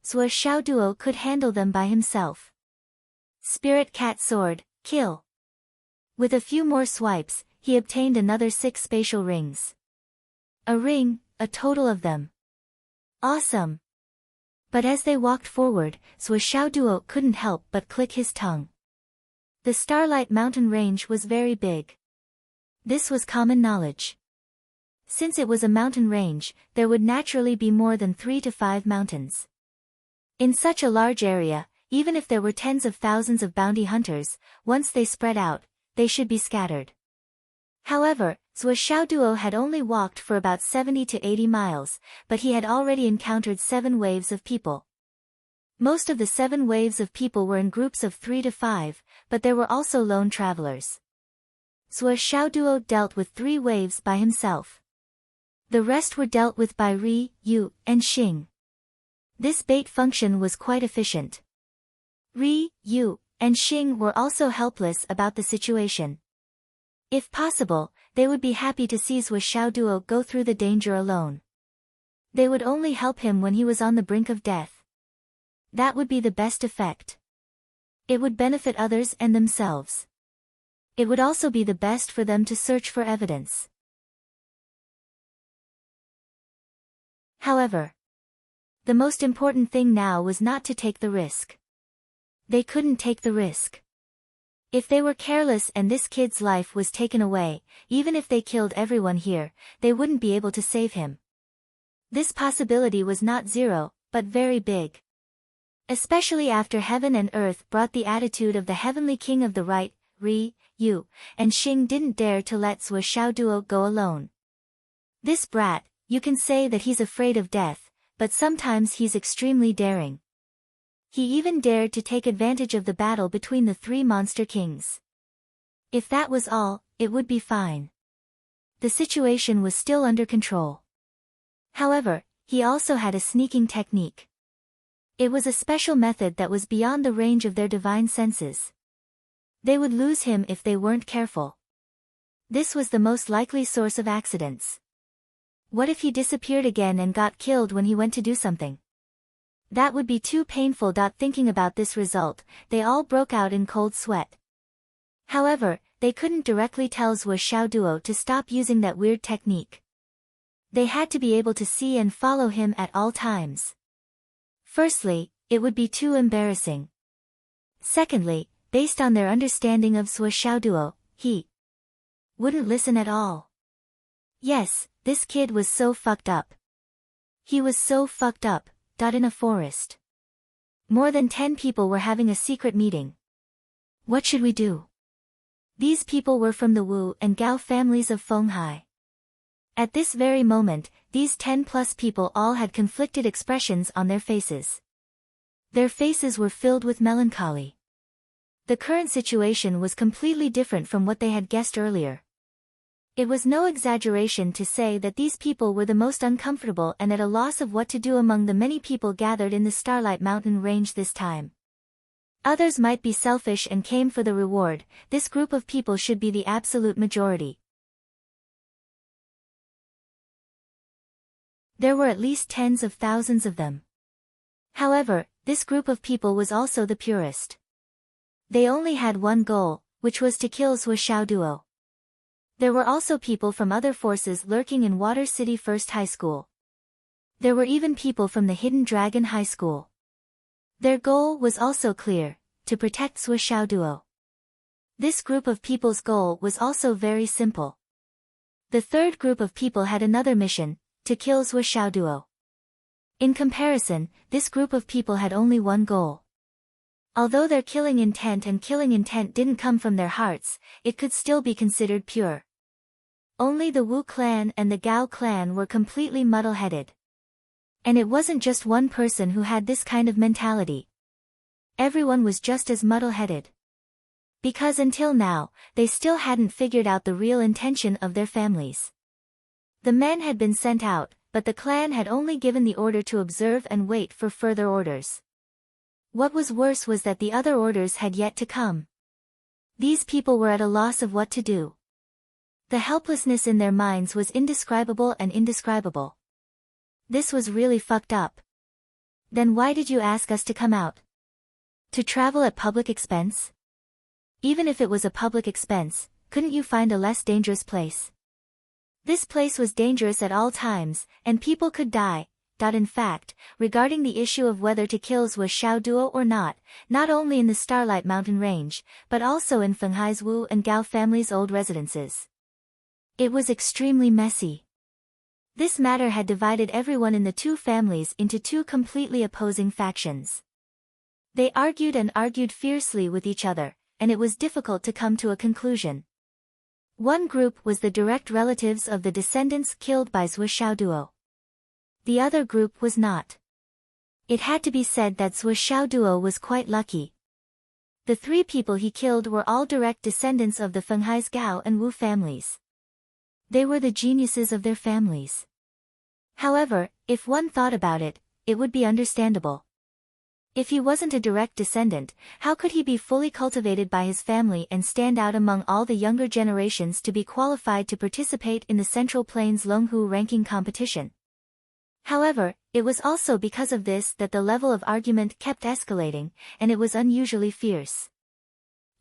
Zhuo Xiaoduo could handle them by himself. Spirit Cat Sword, kill. With a few more swipes, he obtained another 6 spatial rings. A ring, a total of them. Awesome! But as they walked forward, Zhuo Xiaoduo couldn't help but click his tongue. The Starlight Mountain range was very big. This was common knowledge. Since it was a mountain range, there would naturally be more than 3 to 5 mountains. In such a large area, even if there were tens of thousands of bounty hunters, once they spread out, they should be scattered. However, Zhuo Xiaoduo had only walked for about 70 to 80 miles, but he had already encountered 7 waves of people. Most of the 7 waves of people were in groups of 3 to 5, but there were also lone travelers. Zhuo Xiaoduo dealt with 3 waves by himself. The rest were dealt with by Ri, Yu, and Xing. This bait function was quite efficient. Ri, Yu, and Xing were also helpless about the situation. If possible, they would be happy to see Zhuo Xiaoduo go through the danger alone. They would only help him when he was on the brink of death. That would be the best effect. It would benefit others and themselves. It would also be the best for them to search for evidence. However, the most important thing now was not to take the risk. They couldn't take the risk. If they were careless and this kid's life was taken away, even if they killed everyone here, they wouldn't be able to save him. This possibility was not zero, but very big. Especially after heaven and earth brought the attitude of the heavenly king of the right, Ri, Yu, and Xing didn't dare to let Zhuo Xiaoduo go alone. This brat, you can say that he's afraid of death, but sometimes he's extremely daring. He even dared to take advantage of the battle between the 3 monster kings. If that was all, it would be fine. The situation was still under control. However, he also had a sneaking technique. It was a special method that was beyond the range of their divine senses. They would lose him if they weren't careful. This was the most likely source of accidents. What if he disappeared again and got killed when he went to do something? That would be too painful. Thinking about this result, they all broke out in cold sweat. However, they couldn't directly tell Zhuo Xiaoduo to stop using that weird technique. They had to be able to see and follow him at all times. Firstly, it would be too embarrassing. Secondly, based on their understanding of Zhuo Xiaoduo, he wouldn't listen at all. Yes, this kid was so fucked up. He was so fucked up. In a forest. More than 10 people were having a secret meeting. What should we do? These people were from the Wu and Gao families of Fenghai. At this very moment, these 10+ people all had conflicted expressions on their faces. Their faces were filled with melancholy. The current situation was completely different from what they had guessed earlier. It was no exaggeration to say that these people were the most uncomfortable and at a loss of what to do among the many people gathered in the Starlight Mountain range this time. Others might be selfish and came for the reward. This group of people should be the absolute majority. There were at least tens of thousands of them. However, this group of people was also the purest. They only had one goal, which was to kill Zhuo Xiaoduo. There were also people from other forces lurking in Water City First High School. There were even people from the Hidden Dragon High School. Their goal was also clear, to protect Zhuo Xiaoduo. This group of people's goal was also very simple. The third group of people had another mission, to kill Zhuo Xiaoduo. In comparison, this group of people had only one goal. Although their killing intent didn't come from their hearts, it could still be considered pure. Only the Wu clan and the Gao clan were completely muddle-headed. And it wasn't just one person who had this kind of mentality. Everyone was just as muddle-headed. Because until now, they still hadn't figured out the real intention of their families. The men had been sent out, but the clan had only given the order to observe and wait for further orders. What was worse was that the other orders had yet to come. These people were at a loss of what to do. The helplessness in their minds was indescribable and indescribable. This was really fucked up. Then why did you ask us to come out? To travel at public expense? Even if it was a public expense, couldn't you find a less dangerous place? This place was dangerous at all times, and people could die. In fact, regarding the issue of whether to kill Zhuo Xiaoduo or not only in the Starlight Mountain Range, but also in Fenghai's Wu and Gao families' old residences. It was extremely messy. This matter had divided everyone in the two families into two completely opposing factions. They argued and argued fiercely with each other, and it was difficult to come to a conclusion. One group was the direct relatives of the descendants killed by Zhuo Xiaoduo. The other group was not. It had to be said that Zhuo Xiaoduo was quite lucky. The three people he killed were all direct descendants of the Fenghai's Gao and Wu families. They were the geniuses of their families. However, if one thought about it, it would be understandable. If he wasn't a direct descendant, how could he be fully cultivated by his family and stand out among all the younger generations to be qualified to participate in the Central Plains Longhu ranking competition? However, it was also because of this that the level of argument kept escalating, and it was unusually fierce.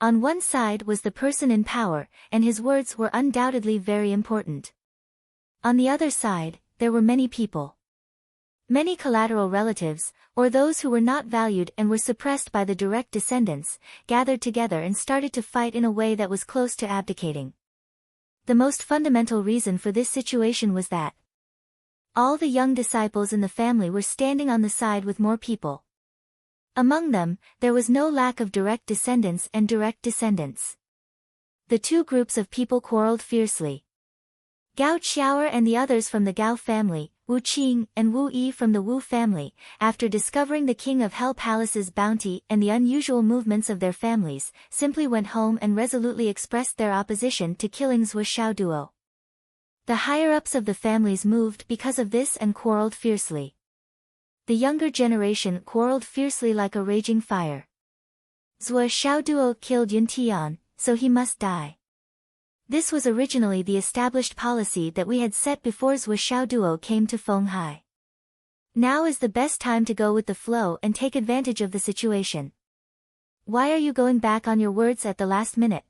On one side was the person in power, and his words were undoubtedly very important. On the other side, there were many people. Many collateral relatives, or those who were not valued and were suppressed by the direct descendants, gathered together and started to fight in a way that was close to abdicating. The most fundamental reason for this situation was that all the young disciples in the family were standing on the side with more people. Among them, there was no lack of direct descendants and direct descendants. The two groups of people quarreled fiercely. Gao Qiaoer and the others from the Gao family, Wu Qing and Wu Yi from the Wu family, after discovering the King of Hell Palace's bounty and the unusual movements of their families, simply went home and resolutely expressed their opposition to killing Zhuo Xiaoduo. The higher-ups of the families moved because of this and quarreled fiercely. The younger generation quarreled fiercely like a raging fire. Zhuo Xiaoduo killed Yun Tian, so he must die. This was originally the established policy that we had set before Zhuo Xiaoduo came to Fenghai. Now is the best time to go with the flow and take advantage of the situation. Why are you going back on your words at the last minute?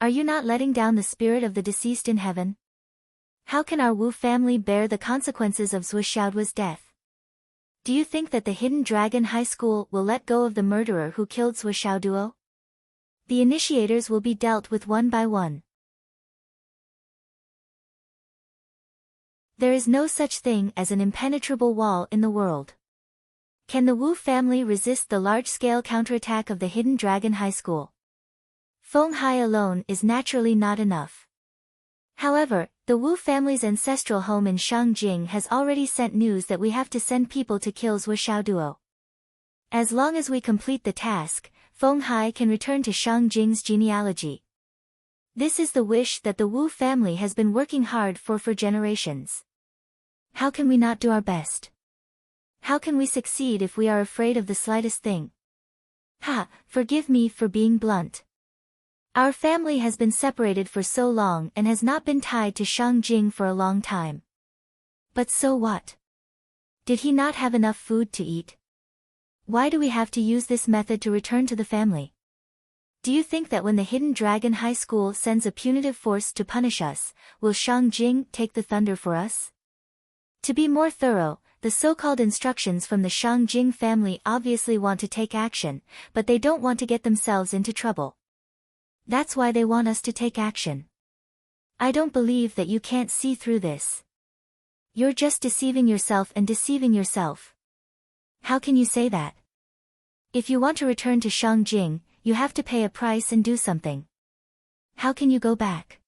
Are you not letting down the spirit of the deceased in heaven? How can our Wu family bear the consequences of Zhuo Xiaoduo's death? Do you think that the Hidden Dragon High School will let go of the murderer who killed Zhuo Xiaoduo? The initiators will be dealt with one by one. There is no such thing as an impenetrable wall in the world. Can the Wu family resist the large-scale counterattack of the Hidden Dragon High School? Fenghai alone is naturally not enough. However, the Wu family's ancestral home in Shangjing has already sent news that we have to send people to kill Zhuo Xiaoduo. As long as we complete the task, Fenghai can return to Shangjing's genealogy. This is the wish that the Wu family has been working hard for generations. How can we not do our best? How can we succeed if we are afraid of the slightest thing? Forgive me for being blunt. Our family has been separated for so long and has not been tied to Shangjing for a long time. But so what? Did he not have enough food to eat? Why do we have to use this method to return to the family? Do you think that when the Hidden Dragon High School sends a punitive force to punish us, will Shangjing take the thunder for us? To be more thorough, the so-called instructions from the Shangjing family obviously want to take action, but they don't want to get themselves into trouble. That's why they want us to take action. I don't believe that you can't see through this. You're just deceiving yourself and deceiving yourself. How can you say that? If you want to return to Shangjing, you have to pay a price and do something. How can you go back?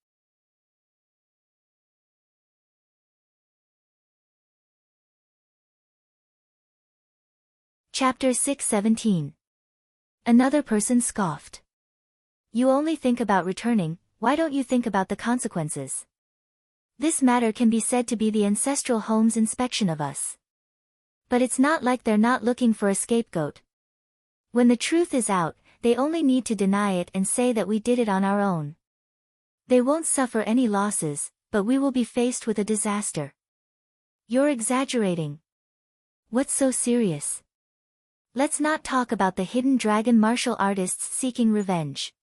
Chapter 6:17. Another person scoffed. You only think about returning, why don't you think about the consequences? This matter can be said to be the ancestral home's inspection of us. But it's not like they're not looking for a scapegoat. When the truth is out, they only need to deny it and say that we did it on our own. They won't suffer any losses, but we will be faced with a disaster. You're exaggerating. What's so serious? Let's not talk about the hidden dragon martial artists seeking revenge.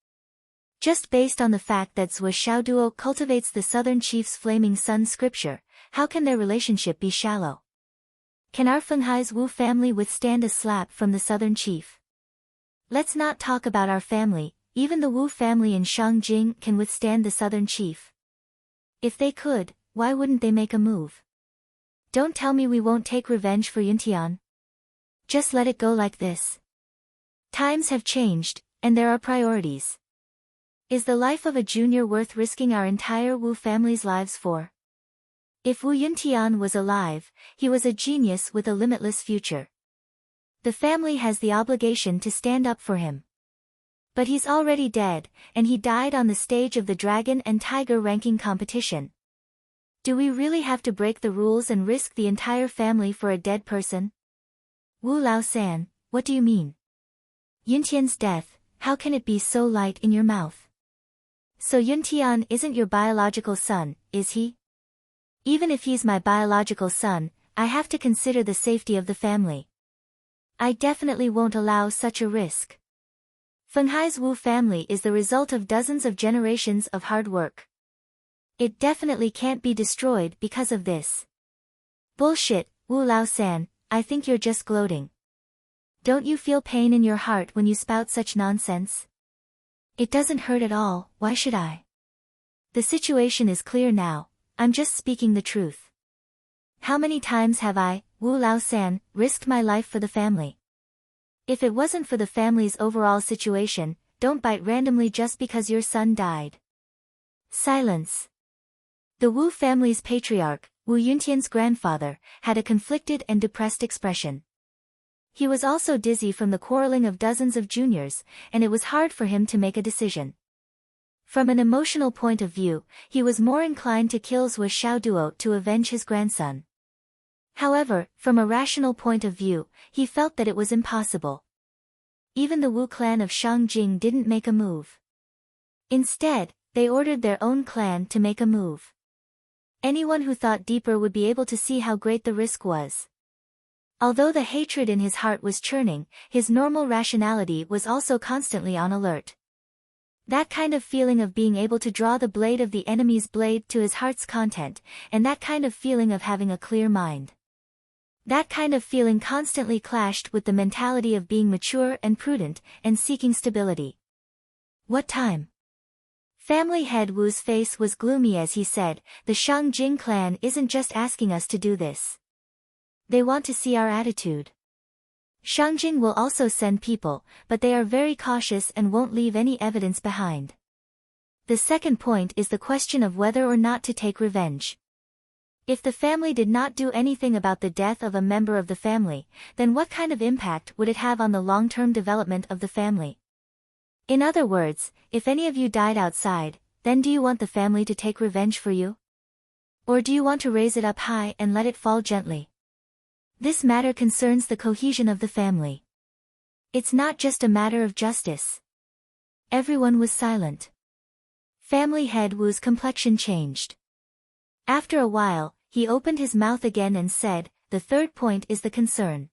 Just based on the fact that Zhou Xiaoduo cultivates the southern chief's flaming sun scripture, how can their relationship be shallow? Can our Fenghai's Wu family withstand a slap from the southern chief? Let's not talk about our family, even the Wu family in Shangjing can withstand the southern chief. If they could, why wouldn't they make a move? Don't tell me we won't take revenge for Yuntian. Just let it go like this. Times have changed, and there are priorities. Is the life of a junior worth risking our entire Wu family's lives for? If Wu Yuntian was alive, he was a genius with a limitless future. The family has the obligation to stand up for him. But he's already dead, and he died on the stage of the Dragon and Tiger ranking competition. Do we really have to break the rules and risk the entire family for a dead person? Wu Lao-san, what do you mean? Yuntian's death, how can it be so light in your mouth? So Yuntian isn't your biological son, is he? Even if he's my biological son, I have to consider the safety of the family. I definitely won't allow such a risk. Fenghai's Wu family is the result of dozens of generations of hard work. It definitely can't be destroyed because of this. Bullshit, Wu Lao-san, I think you're just gloating. Don't you feel pain in your heart when you spout such nonsense? It doesn't hurt at all, why should I? The situation is clear now, I'm just speaking the truth. How many times have I, Wu Lao-san, risked my life for the family? If it wasn't for the family's overall situation, don't bite randomly just because your son died. Silence. The Wu family's patriarch, Wu Yuntian's grandfather, had a conflicted and depressed expression. He was also dizzy from the quarreling of dozens of juniors, and it was hard for him to make a decision. From an emotional point of view, he was more inclined to kill Zhou Xiaoduo to avenge his grandson. However, from a rational point of view, he felt that it was impossible. Even the Wu clan of Shangjing didn't make a move. Instead, they ordered their own clan to make a move. Anyone who thought deeper would be able to see how great the risk was. Although the hatred in his heart was churning, his normal rationality was also constantly on alert. That kind of feeling of being able to draw the blade of the enemy's blade to his heart's content, and that kind of feeling of having a clear mind. That kind of feeling constantly clashed with the mentality of being mature and prudent, and seeking stability. What time? Family head Wu's face was gloomy as he said, the Shangjing clan isn't just asking us to do this. They want to see our attitude. Shangjing will also send people, but they are very cautious and won't leave any evidence behind. The second point is the question of whether or not to take revenge. If the family did not do anything about the death of a member of the family, then what kind of impact would it have on the long-term development of the family? In other words, if any of you died outside, then do you want the family to take revenge for you? Or do you want to raise it up high and let it fall gently? This matter concerns the cohesion of the family. It's not just a matter of justice. Everyone was silent. Family head Wu's complexion changed. After a while, he opened his mouth again and said, the third point is the concern.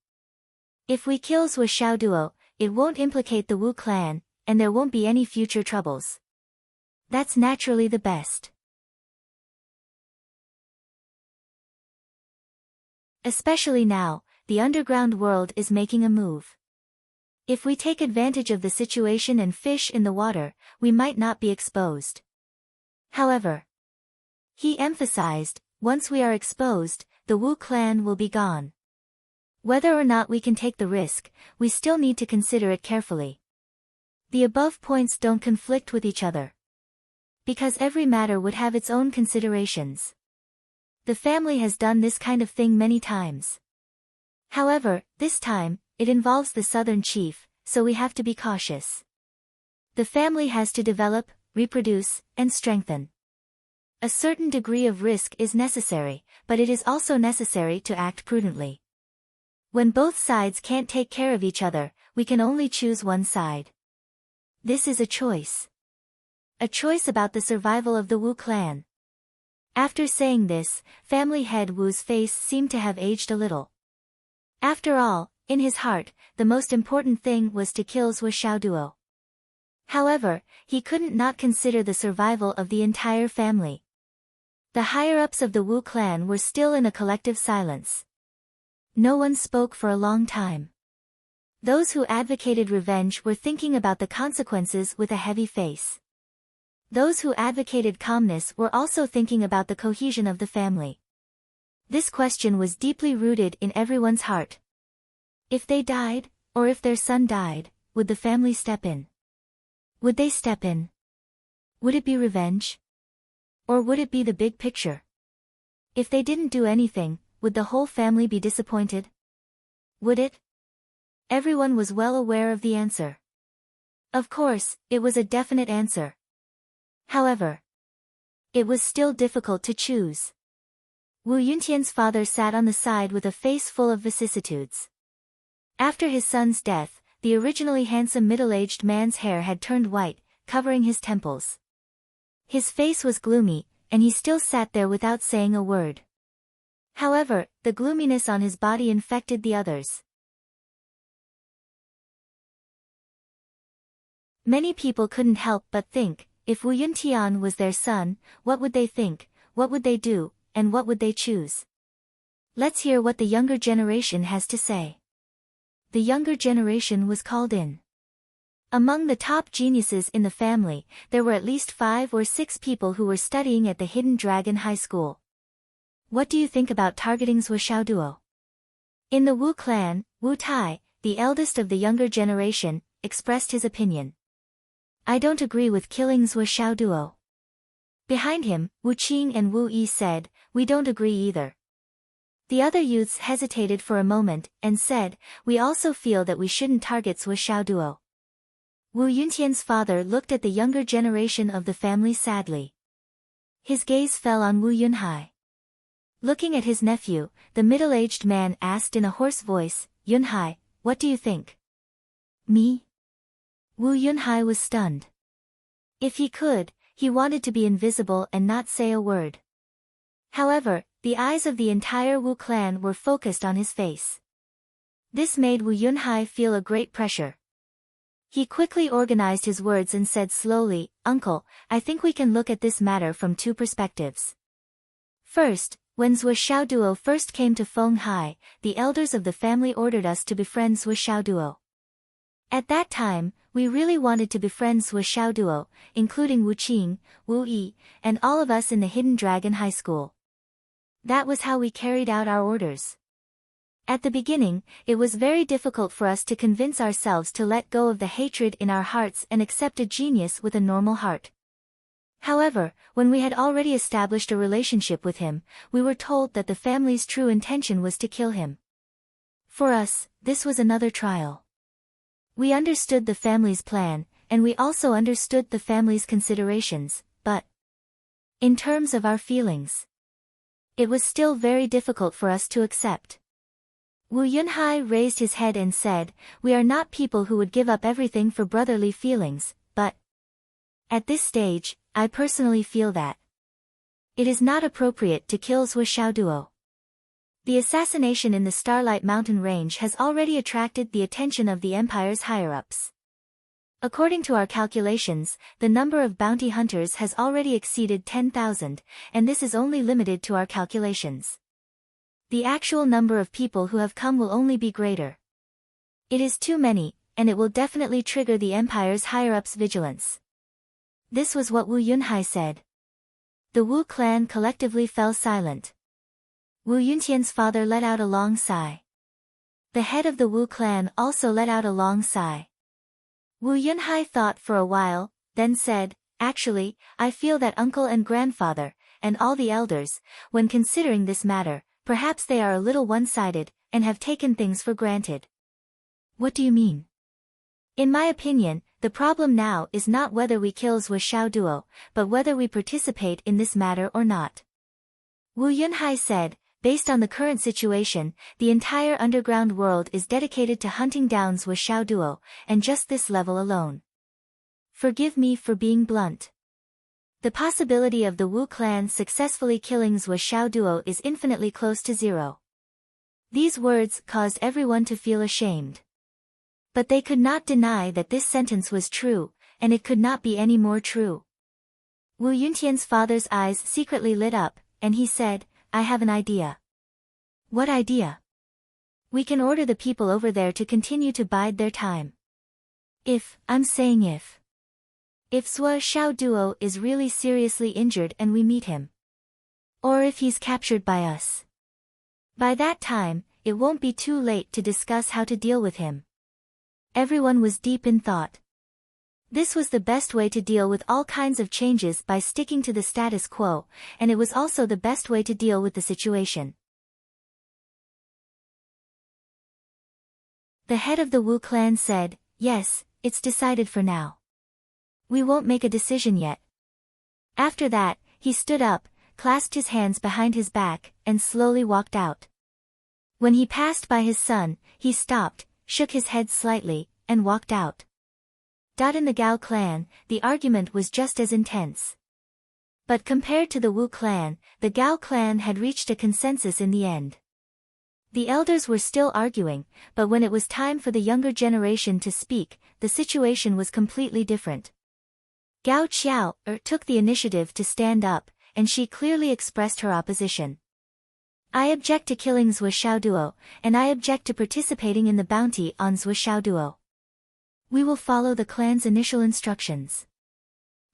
If we kill Zhou Xiaoduo, it won't implicate the Wu clan, and there won't be any future troubles. That's naturally the best. Especially now, the underground world is making a move. If we take advantage of the situation and fish in the water, we might not be exposed. However, he emphasized, once we are exposed, the Wu clan will be gone. Whether or not we can take the risk, we still need to consider it carefully. The above points don't conflict with each other, because every matter would have its own considerations. The family has done this kind of thing many times. However, this time, it involves the southern chief, so we have to be cautious. The family has to develop, reproduce, and strengthen. A certain degree of risk is necessary, but it is also necessary to act prudently. When both sides can't take care of each other, we can only choose one side. This is a choice. A choice about the survival of the Wu clan. After saying this, family head Wu's face seemed to have aged a little. After all, in his heart, the most important thing was to kill Zhou Xiaoduo. However, he couldn't not consider the survival of the entire family. The higher-ups of the Wu clan were still in a collective silence. No one spoke for a long time. Those who advocated revenge were thinking about the consequences with a heavy face. Those who advocated calmness were also thinking about the cohesion of the family. This question was deeply rooted in everyone's heart. If they died, or if their son died, would the family step in? Would they step in? Would it be revenge? Or would it be the big picture? If they didn't do anything, would the whole family be disappointed? Would it? Everyone was well aware of the answer. Of course, it was a definite answer. However, it was still difficult to choose. Wu Yuntian's father sat on the side with a face full of vicissitudes. After his son's death, the originally handsome middle-aged man's hair had turned white, covering his temples. His face was gloomy, and he still sat there without saying a word. However, the gloominess on his body infected the others. Many people couldn't help but think, if Wu Yuntian was their son, what would they think, what would they do, and what would they choose? Let's hear what the younger generation has to say. The younger generation was called in. Among the top geniuses in the family, there were at least 5 or 6 people who were studying at the Hidden Dragon High School. What do you think about targeting Zhou Xiaoduo? In the Wu clan, Wu Tai, the eldest of the younger generation, expressed his opinion. I don't agree with killing Zhou Xiaoduo. Behind him, Wu Qing and Wu Yi said, we don't agree either. The other youths hesitated for a moment, and said, we also feel that we shouldn't target Zhou Xiaoduo. Wu Yuntian's father looked at the younger generation of the family sadly. His gaze fell on Wu Yunhai. Looking at his nephew, the middle-aged man asked in a hoarse voice, Yunhai, what do you think? Me? Wu Yunhai was stunned. If he could, he wanted to be invisible and not say a word. However, the eyes of the entire Wu clan were focused on his face. This made Wu Yunhai feel a great pressure. He quickly organized his words and said slowly, Uncle, I think we can look at this matter from 2 perspectives. First, when Zhou Xiaoduo first came to Fenghai, the elders of the family ordered us to befriend Zhou Xiaoduo. At that time, we really wanted to befriend Zhou Xiaoduo, including Wu Qing, Wu Yi, and all of us in the Hidden Dragon High School. That was how we carried out our orders. At the beginning, it was very difficult for us to convince ourselves to let go of the hatred in our hearts and accept a genius with a normal heart. However, when we had already established a relationship with him, we were told that the family's true intention was to kill him. For us, this was another trial. We understood the family's plan, and we also understood the family's considerations, but in terms of our feelings, it was still very difficult for us to accept. Wu Yunhai raised his head and said, we are not people who would give up everything for brotherly feelings, but at this stage, I personally feel that it is not appropriate to kill Zhou Xiaoduo. The assassination in the Starlight Mountain Range has already attracted the attention of the Empire's higher-ups. According to our calculations, the number of bounty hunters has already exceeded 10,000, and this is only limited to our calculations. The actual number of people who have come will only be greater. It is too many, and it will definitely trigger the empire's higher-ups' vigilance. This was what Wu Yunhai said. The Wu clan collectively fell silent. Wu Yuntian's father let out a long sigh. The head of the Wu clan also let out a long sigh. Wu Yunhai thought for a while, then said, "Actually, I feel that uncle and grandfather, and all the elders, when considering this matter, perhaps they are a little one-sided, and have taken things for granted." "What do you mean?" "In my opinion, the problem now is not whether we kill Zhou Xiaoduo, but whether we participate in this matter or not." Wu Yunhai said, "Based on the current situation, the entire underground world is dedicated to hunting down Zhou Xiaoduo, and just this level alone. Forgive me for being blunt. The possibility of the Wu clan successfully killing Zhou Xiaoduo is infinitely close to zero." These words caused everyone to feel ashamed. But they could not deny that this sentence was true, and it could not be any more true. Wu Yuntian's father's eyes secretly lit up, and he said, "I have an idea." "What idea?" "We can order the people over there to continue to bide their time. If Zhou Xiaoduo is really seriously injured and we meet him. Or if he's captured by us. By that time, it won't be too late to discuss how to deal with him." Everyone was deep in thought. This was the best way to deal with all kinds of changes by sticking to the status quo, and it was also the best way to deal with the situation. The head of the Wu clan said, "Yes, it's decided for now. We won't make a decision yet." After that, he stood up, clasped his hands behind his back, and slowly walked out. When he passed by his son, he stopped, shook his head slightly, and walked out. In the Gao clan, the argument was just as intense. But compared to the Wu clan, the Gao clan had reached a consensus in the end. The elders were still arguing, but when it was time for the younger generation to speak, the situation was completely different. Gao Qiao took the initiative to stand up, and she clearly expressed her opposition. "I object to killing Zhou Xiaoduo, and I object to participating in the bounty on Zhou Xiaoduo. We will follow the clan's initial instructions.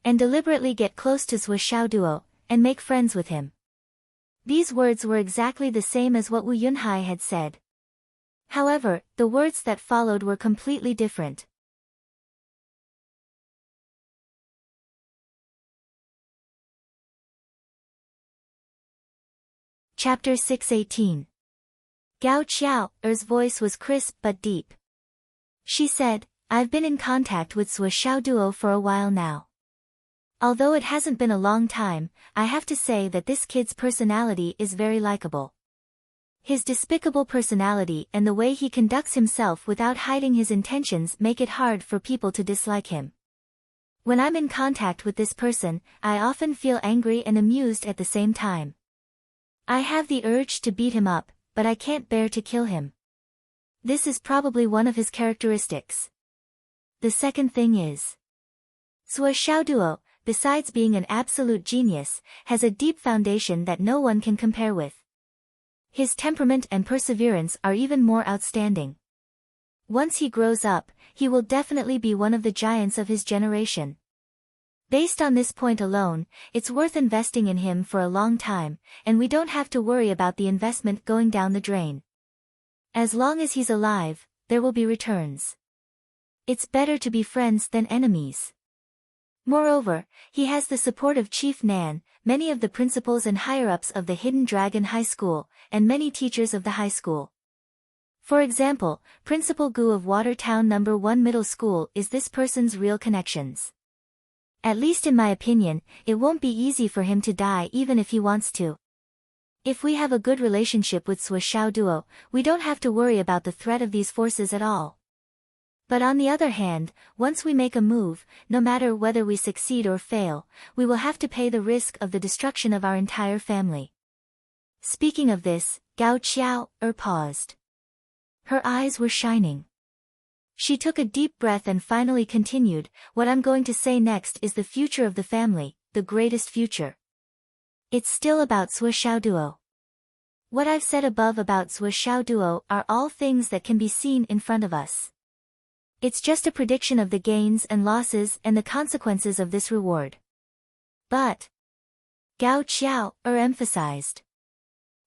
And deliberately get close to Zhou Xiaoduo, and make friends with him." These words were exactly the same as what Wu Yunhai had said. However, the words that followed were completely different. Chapter 618. Gao Qiao's voice was crisp but deep. She said, "I've been in contact with Zhou Xiaoduo for a while now. Although it hasn't been a long time, I have to say that this kid's personality is very likable. His despicable personality and the way he conducts himself without hiding his intentions make it hard for people to dislike him. When I'm in contact with this person, I often feel angry and amused at the same time. I have the urge to beat him up, but I can't bear to kill him. This is probably one of his characteristics. The second thing is, Zhou Xiaoduo, besides being an absolute genius, has a deep foundation that no one can compare with. His temperament and perseverance are even more outstanding. Once he grows up, he will definitely be one of the giants of his generation. Based on this point alone, it's worth investing in him for a long time, and we don't have to worry about the investment going down the drain. As long as he's alive, there will be returns. It's better to be friends than enemies. Moreover, he has the support of Chief Nan, many of the principals and higher-ups of the Hidden Dragon High School, and many teachers of the high school. For example, Principal Gu of Watertown No. 1 Middle School is this person's real connections. At least in my opinion, it won't be easy for him to die even if he wants to. If we have a good relationship with Zhou Xiaoduo, we don't have to worry about the threat of these forces at all. But on the other hand, once we make a move, no matter whether we succeed or fail, we will have to pay the risk of the destruction of our entire family." Speaking of this, Gao Qiao paused. Her eyes were shining. She took a deep breath and finally continued, "What I'm going to say next is the future of the family, the greatest future. It's still about Zhou Xiaoduo. What I've said above about Zhou Xiaoduo are all things that can be seen in front of us. It's just a prediction of the gains and losses and the consequences of this reward. But Gao Qiao emphasized.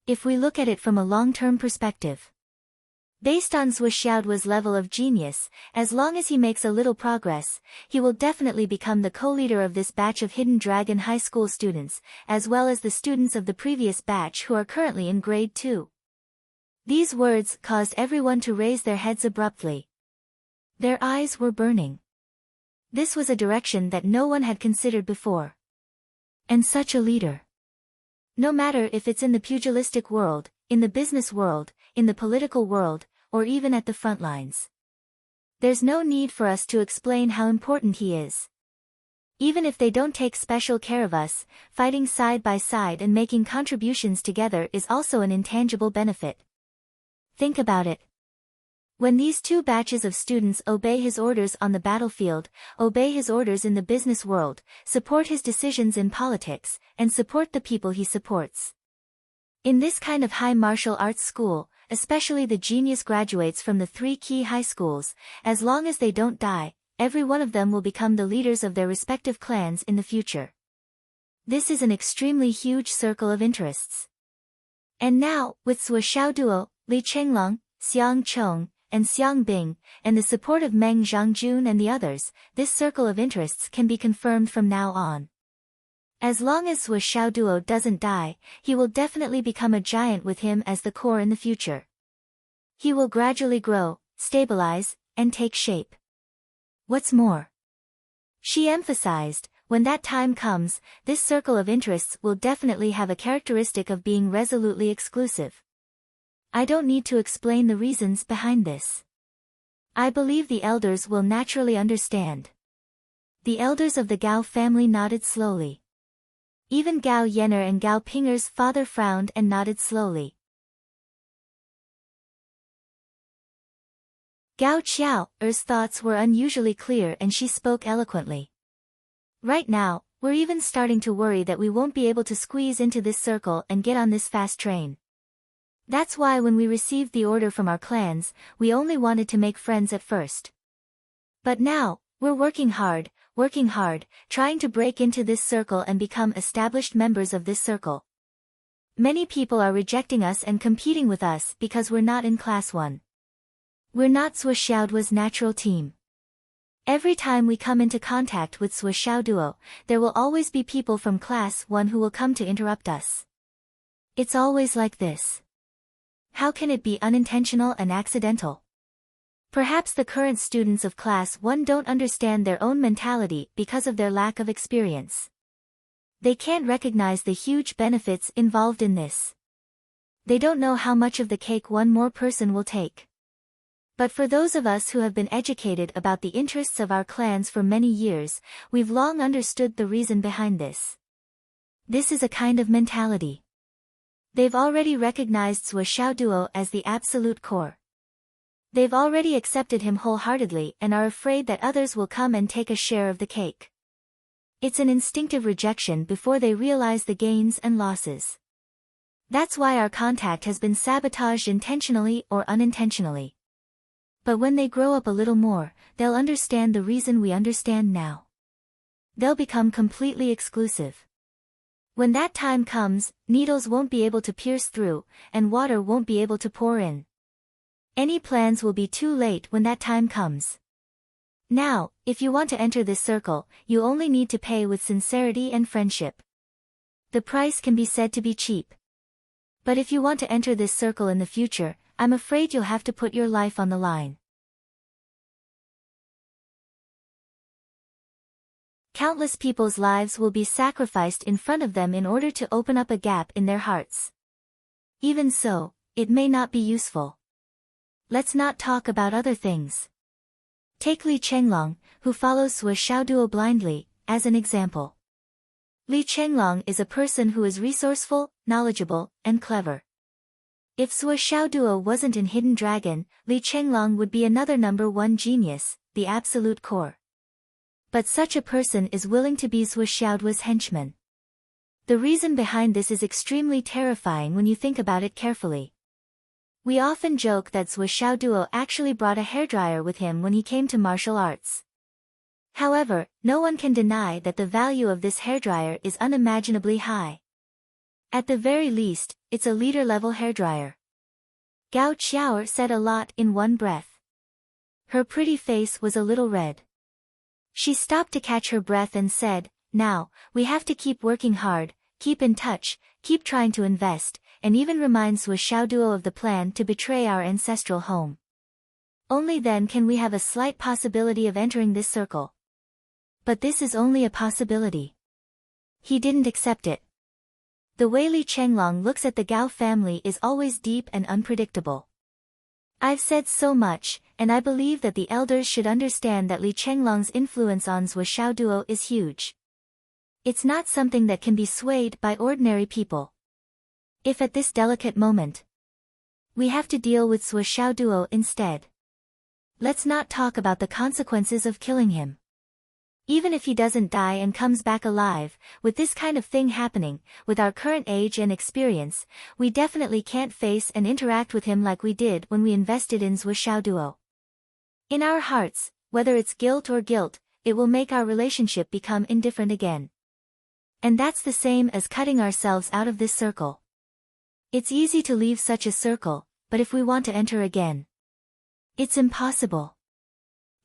If we look at it from a long-term perspective, based on Zhuo Xiaoduo's level of genius, as long as he makes a little progress, he will definitely become the co-leader of this batch of Hidden Dragon High School students, as well as the students of the previous batch who are currently in grade 2. These words caused everyone to raise their heads abruptly. Their eyes were burning. This was a direction that no one had considered before. And such a leader. No matter if it's in the pugilistic world, in the business world, in the political world, or even at the front lines. There's no need for us to explain how important he is. Even if they don't take special care of us, fighting side by side and making contributions together is also an intangible benefit. Think about it. When these two batches of students obey his orders on the battlefield, obey his orders in the business world, support his decisions in politics, and support the people he supports. In this kind of high martial arts school, especially the genius graduates from the 3 key high schools, as long as they don't die, every one of them will become the leaders of their respective clans in the future. This is an extremely huge circle of interests. And now, with Zhuo Xiaoduo, Li Chenglong, Xiang Chong, and Xiang Bing, and the support of Meng Zhangjun and the others, this circle of interests can be confirmed from now on. As long as Zhuo Xiaoduo doesn't die, he will definitely become a giant with him as the core in the future. He will gradually grow, stabilize, and take shape. What's more, she emphasized, when that time comes, this circle of interests will definitely have a characteristic of being resolutely exclusive. I don't need to explain the reasons behind this. I believe the elders will naturally understand. The elders of the Gao family nodded slowly. Even Gao Yener and Gao Pinger's father frowned and nodded slowly. Gao Qiao's thoughts were unusually clear and she spoke eloquently. Right now, we're even starting to worry that we won't be able to squeeze into this circle and get on this fast train. That's why when we received the order from our clans, we only wanted to make friends at first. But now, we're working hard, trying to break into this circle and become established members of this circle. Many people are rejecting us and competing with us because we're not in Class 1. We're not Zhuo Xiaoduo's natural team. Every time we come into contact with Zhuo Xiaoduo, there will always be people from Class 1 who will come to interrupt us. It's always like this. How can it be unintentional and accidental? Perhaps the current students of Class 1 don't understand their own mentality because of their lack of experience. They can't recognize the huge benefits involved in this. They don't know how much of the cake one more person will take. But for those of us who have been educated about the interests of our clans for many years, we've long understood the reason behind this. This is a kind of mentality. They've already recognized Zhuo Xiaoduo as the absolute core. They've already accepted him wholeheartedly and are afraid that others will come and take a share of the cake. It's an instinctive rejection before they realize the gains and losses. That's why our contact has been sabotaged intentionally or unintentionally. But when they grow up a little more, they'll understand the reason we understand now. They'll become completely exclusive. When that time comes, needles won't be able to pierce through, and water won't be able to pour in. Any plans will be too late when that time comes. Now, if you want to enter this circle, you only need to pay with sincerity and friendship. The price can be said to be cheap. But if you want to enter this circle in the future, I'm afraid you'll have to put your life on the line. Countless people's lives will be sacrificed in front of them in order to open up a gap in their hearts. Even so, it may not be useful. Let's not talk about other things. Take Li Chenglong, who follows Zhuo Xiaoduo blindly, as an example. Li Chenglong is a person who is resourceful, knowledgeable, and clever. If Zhuo Xiaoduo wasn't in Hidden Dragon, Li Chenglong would be another number 1 genius, the absolute core. But such a person is willing to be Zhuo Xiaoduo's henchman. The reason behind this is extremely terrifying when you think about it carefully. We often joke that Zhou Xiaoduo actually brought a hairdryer with him when he came to martial arts. However, no one can deny that the value of this hairdryer is unimaginably high. At the very least, it's a leader-level hairdryer. Gao Qiao said a lot in one breath. Her pretty face was a little red. She stopped to catch her breath and said, "Now, we have to keep working hard, keep in touch, keep trying to invest, and even remind Zhou Xiaoduo of the plan to betray our ancestral home. Only then can we have a slight possibility of entering this circle." But this is only a possibility. He didn't accept it. The way Li Chenglong looks at the Gao family is always deep and unpredictable. I've said so much, and I believe that the elders should understand that Li Chenglong's influence on Zhou Xiaoduo is huge. It's not something that can be swayed by ordinary people. If at this delicate moment, we have to deal with Zhou Xiaoduo instead, let's not talk about the consequences of killing him. Even if he doesn't die and comes back alive, with this kind of thing happening, with our current age and experience, we definitely can't face and interact with him like we did when we invested in Zhou Xiaoduo. In our hearts, whether it's guilt or guilt, it will make our relationship become indifferent again. And that's the same as cutting ourselves out of this circle. It's easy to leave such a circle, but if we want to enter again, it's impossible.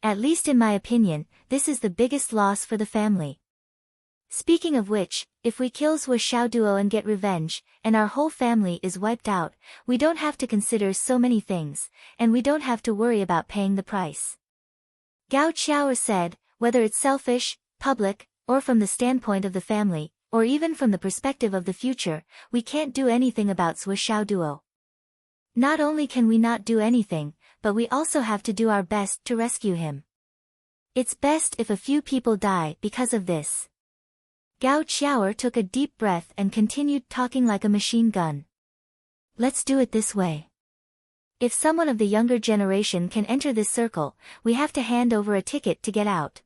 At least in my opinion, this is the biggest loss for the family. Speaking of which, if we kill Zhou Xiaoduo and get revenge, and our whole family is wiped out, we don't have to consider so many things, and we don't have to worry about paying the price. Gao Qiao said, whether it's selfish, public, or from the standpoint of the family, or even from the perspective of the future, we can't do anything about Zhou Xiaoduo. Not only can we not do anything, but we also have to do our best to rescue him. It's best if a few people die because of this. Gao Qiao took a deep breath and continued talking like a machine gun. Let's do it this way. If someone of the younger generation can enter this circle, we have to hand over a ticket to get out.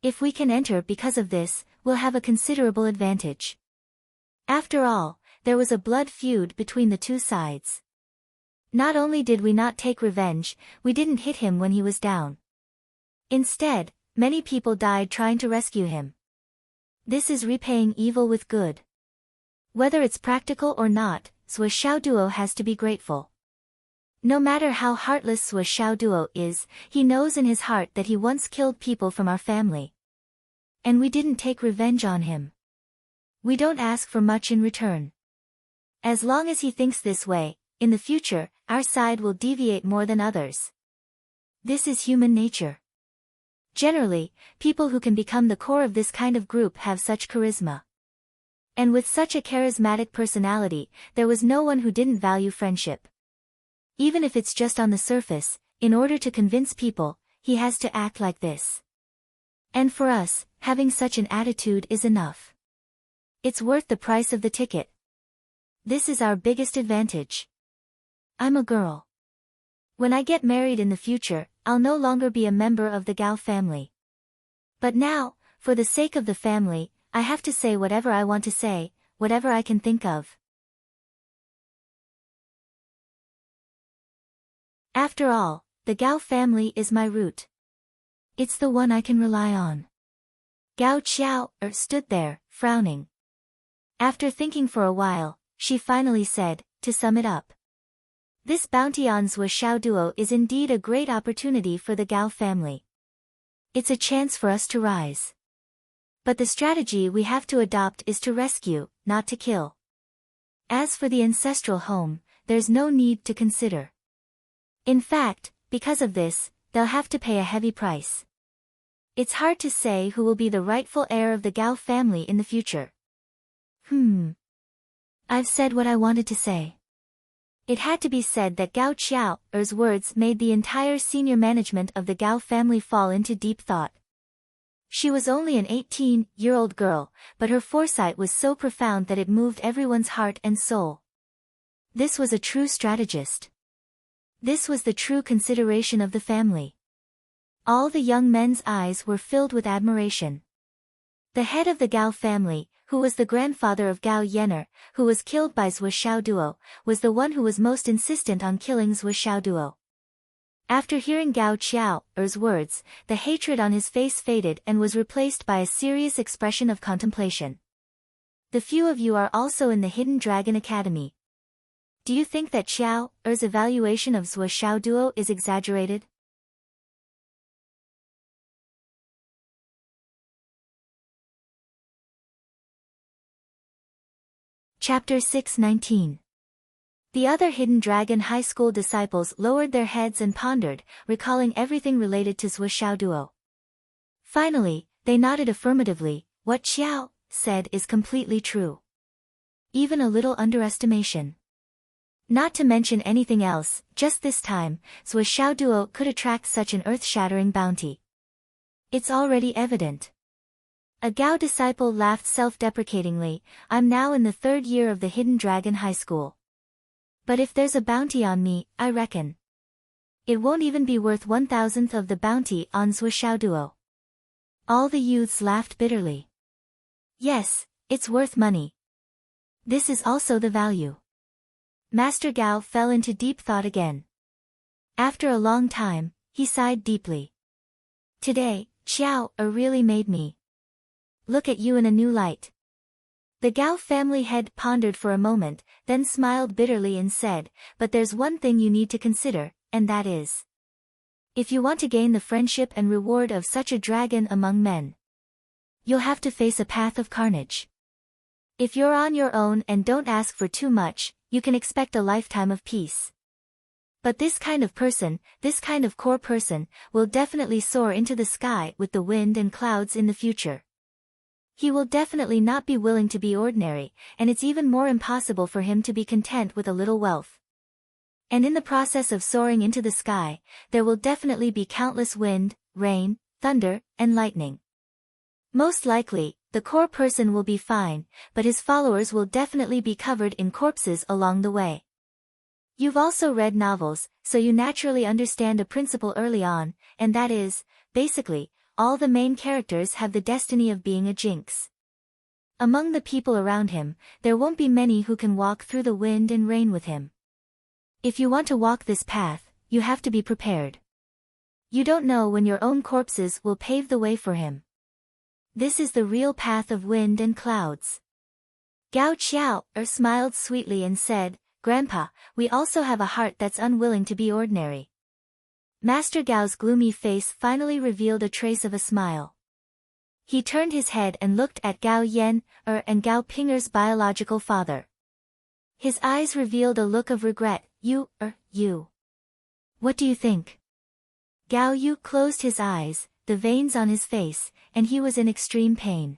If we can enter because of this, we'll have a considerable advantage. After all, there was a blood feud between the two sides. Not only did we not take revenge, we didn't hit him when he was down. Instead, many people died trying to rescue him. This is repaying evil with good. Whether it's practical or not, Zhou Xiaoduo has to be grateful. No matter how heartless Zhou Xiaoduo is, he knows in his heart that he once killed people from our family. And we didn't take revenge on him. We don't ask for much in return. As long as he thinks this way, in the future, our side will deviate more than others. This is human nature. Generally, people who can become the core of this kind of group have such charisma. And with such a charismatic personality, there was no one who didn't value friendship. Even if it's just on the surface, in order to convince people, he has to act like this. And for us, having such an attitude is enough. It's worth the price of the ticket. This is our biggest advantage. I'm a girl. When I get married in the future, I'll no longer be a member of the Gao family. But now, for the sake of the family, I have to say whatever I want to say, whatever I can think of. After all, the Gao family is my root. It's the one I can rely on. Gao Qiao stood there, frowning. After thinking for a while, she finally said, to sum it up. This bounty on Zhou Xiaoduo is indeed a great opportunity for the Gao family. It's a chance for us to rise. But the strategy we have to adopt is to rescue, not to kill. As for the ancestral home, there's no need to consider. In fact, because of this, they'll have to pay a heavy price. It's hard to say who will be the rightful heir of the Gao family in the future. I've said what I wanted to say. It had to be said that Gao Qiao's words made the entire senior management of the Gao family fall into deep thought. She was only an 18-year-old girl, but her foresight was so profound that it moved everyone's heart and soul. This was a true strategist. This was the true consideration of the family. All the young men's eyes were filled with admiration. The head of the Gao family, who was the grandfather of Gao Yener, who was killed by Zhou Xiaoduo, was the one who was most insistent on killing Zhou Xiaoduo. After hearing Gao Qiao's words, the hatred on his face faded and was replaced by a serious expression of contemplation. The few of you are also in the Hidden Dragon Academy. Do you think that Qiao's evaluation of Zhou Xiaoduo is exaggerated? Chapter 6:19. The other Hidden Dragon High School disciples lowered their heads and pondered, recalling everything related to Zhou Xiaoduo. Finally, they nodded affirmatively. What Qiao said is completely true. Even a little underestimation. Not to mention anything else, just this time, Zhou Xiaoduo could attract such an earth-shattering bounty. It's already evident. A Gao disciple laughed self-deprecatingly. I'm now in the 3rd year of the Hidden Dragon High School. But if there's a bounty on me, I reckon it won't even be worth 1,000th of the bounty on Zhou Xiaoduo. All the youths laughed bitterly. Yes, it's worth money. This is also the value. Master Gao fell into deep thought again. After a long time, he sighed deeply. Today, Qiao really made me look at you in a new light. The Gao family head pondered for a moment, then smiled bitterly and said, but there's one thing you need to consider, and that is, if you want to gain the friendship and reward of such a dragon among men, you'll have to face a path of carnage. If you're on your own and don't ask for too much, you can expect a lifetime of peace. But this kind of person, this kind of core person, will definitely soar into the sky with the wind and clouds in the future. He will definitely not be willing to be ordinary, and it's even more impossible for him to be content with a little wealth. And in the process of soaring into the sky, there will definitely be countless wind, rain, thunder, and lightning. Most likely, the core person will be fine, but his followers will definitely be covered in corpses along the way. You've also read novels, so you naturally understand a principle early on, and that is, basically, all the main characters have the destiny of being a jinx. Among the people around him, there won't be many who can walk through the wind and rain with him. If you want to walk this path, you have to be prepared. You don't know when your own corpses will pave the way for him. This is the real path of wind and clouds. Gao Qiao smiled sweetly and said, Grandpa, we also have a heart that's unwilling to be ordinary. Master Gao's gloomy face finally revealed a trace of a smile. He turned his head and looked at Gao Yen and Gao Pinger's biological father. His eyes revealed a look of regret. You. What do you think? Gao Yu closed his eyes, the veins on his face, and he was in extreme pain.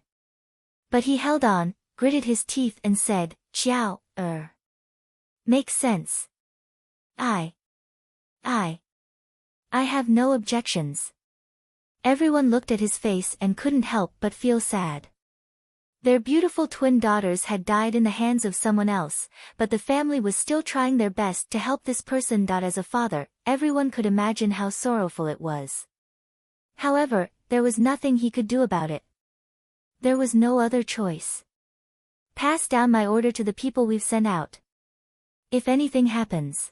But he held on, gritted his teeth and said, Qiao, makes sense. I have no objections. Everyone looked at his face and couldn't help but feel sad. Their beautiful twin daughters had died in the hands of someone else, but the family was still trying their best to help this person. As a father, everyone could imagine how sorrowful it was. However, there was nothing he could do about it. There was no other choice. Pass down my order to the people we've sent out. If anything happens,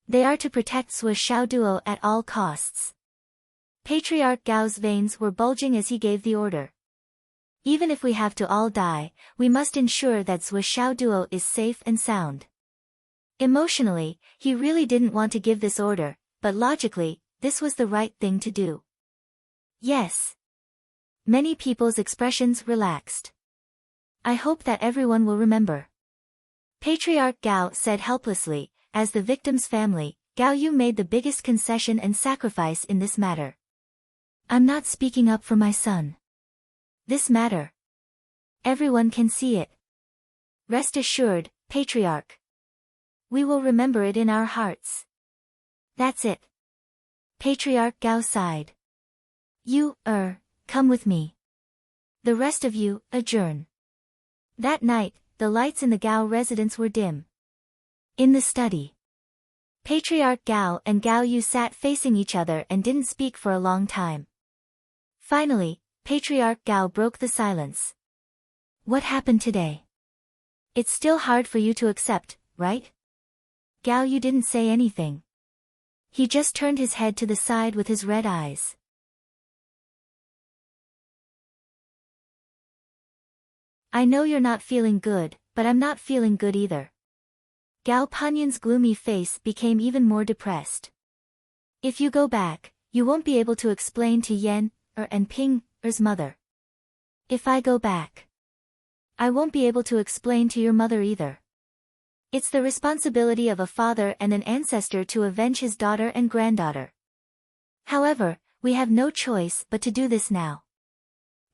they are to protect Zhou Xiaoduo at all costs. Patriarch Gao's veins were bulging as he gave the order. Even if we have to all die, we must ensure that Zhou Xiaoduo is safe and sound. Emotionally, he really didn't want to give this order, but logically, this was the right thing to do. Yes. Many people's expressions relaxed. I hope that everyone will remember. Patriarch Gao said helplessly, as the victim's family, Gao Yu made the biggest concession and sacrifice in this matter. I'm not speaking up for my son. This matter. Everyone can see it. Rest assured, Patriarch. We will remember it in our hearts. That's it. Patriarch Gao sighed. You, come with me. The rest of you, adjourn. That night, the lights in the Gao residence were dim. In the study, Patriarch Gao and Gao Yu sat facing each other and didn't speak for a long time. Finally, Patriarch Gao broke the silence. What happened today? It's still hard for you to accept, right? Gao Yu didn't say anything. He just turned his head to the side with his red eyes. I know you're not feeling good, but I'm not feeling good either. Gao Panyan's gloomy face became even more depressed. If you go back, you won't be able to explain to Yan, and Ping's mother. If I go back, I won't be able to explain to your mother either. It's the responsibility of a father and an ancestor to avenge his daughter and granddaughter. However, we have no choice but to do this now.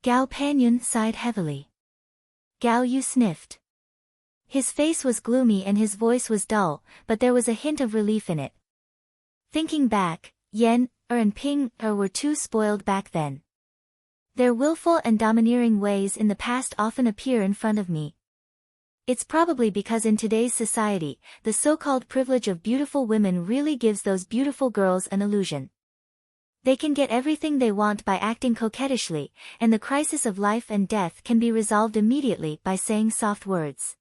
Gao Panyan sighed heavily. Gao Yu sniffed. His face was gloomy and his voice was dull, but there was a hint of relief in it. Thinking back, Yan, and Ping were too spoiled back then. Their willful and domineering ways in the past often appear in front of me. It's probably because in today's society, the so-called privilege of beautiful women really gives those beautiful girls an illusion. They can get everything they want by acting coquettishly, and the crisis of life and death can be resolved immediately by saying soft words.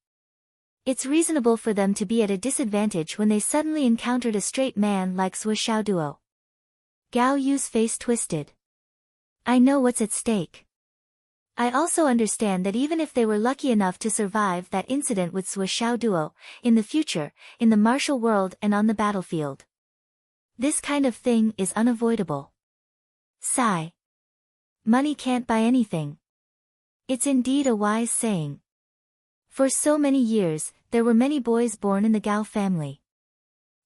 It's reasonable for them to be at a disadvantage when they suddenly encountered a straight man like Sui Xiaoduo. Gao Yu's face twisted. I know what's at stake. I also understand that even if they were lucky enough to survive that incident with Sui Xiaoduo, in the future, in the martial world and on the battlefield, this kind of thing is unavoidable. Sigh. Money can't buy anything. It's indeed a wise saying. For so many years, there were many boys born in the Gao family.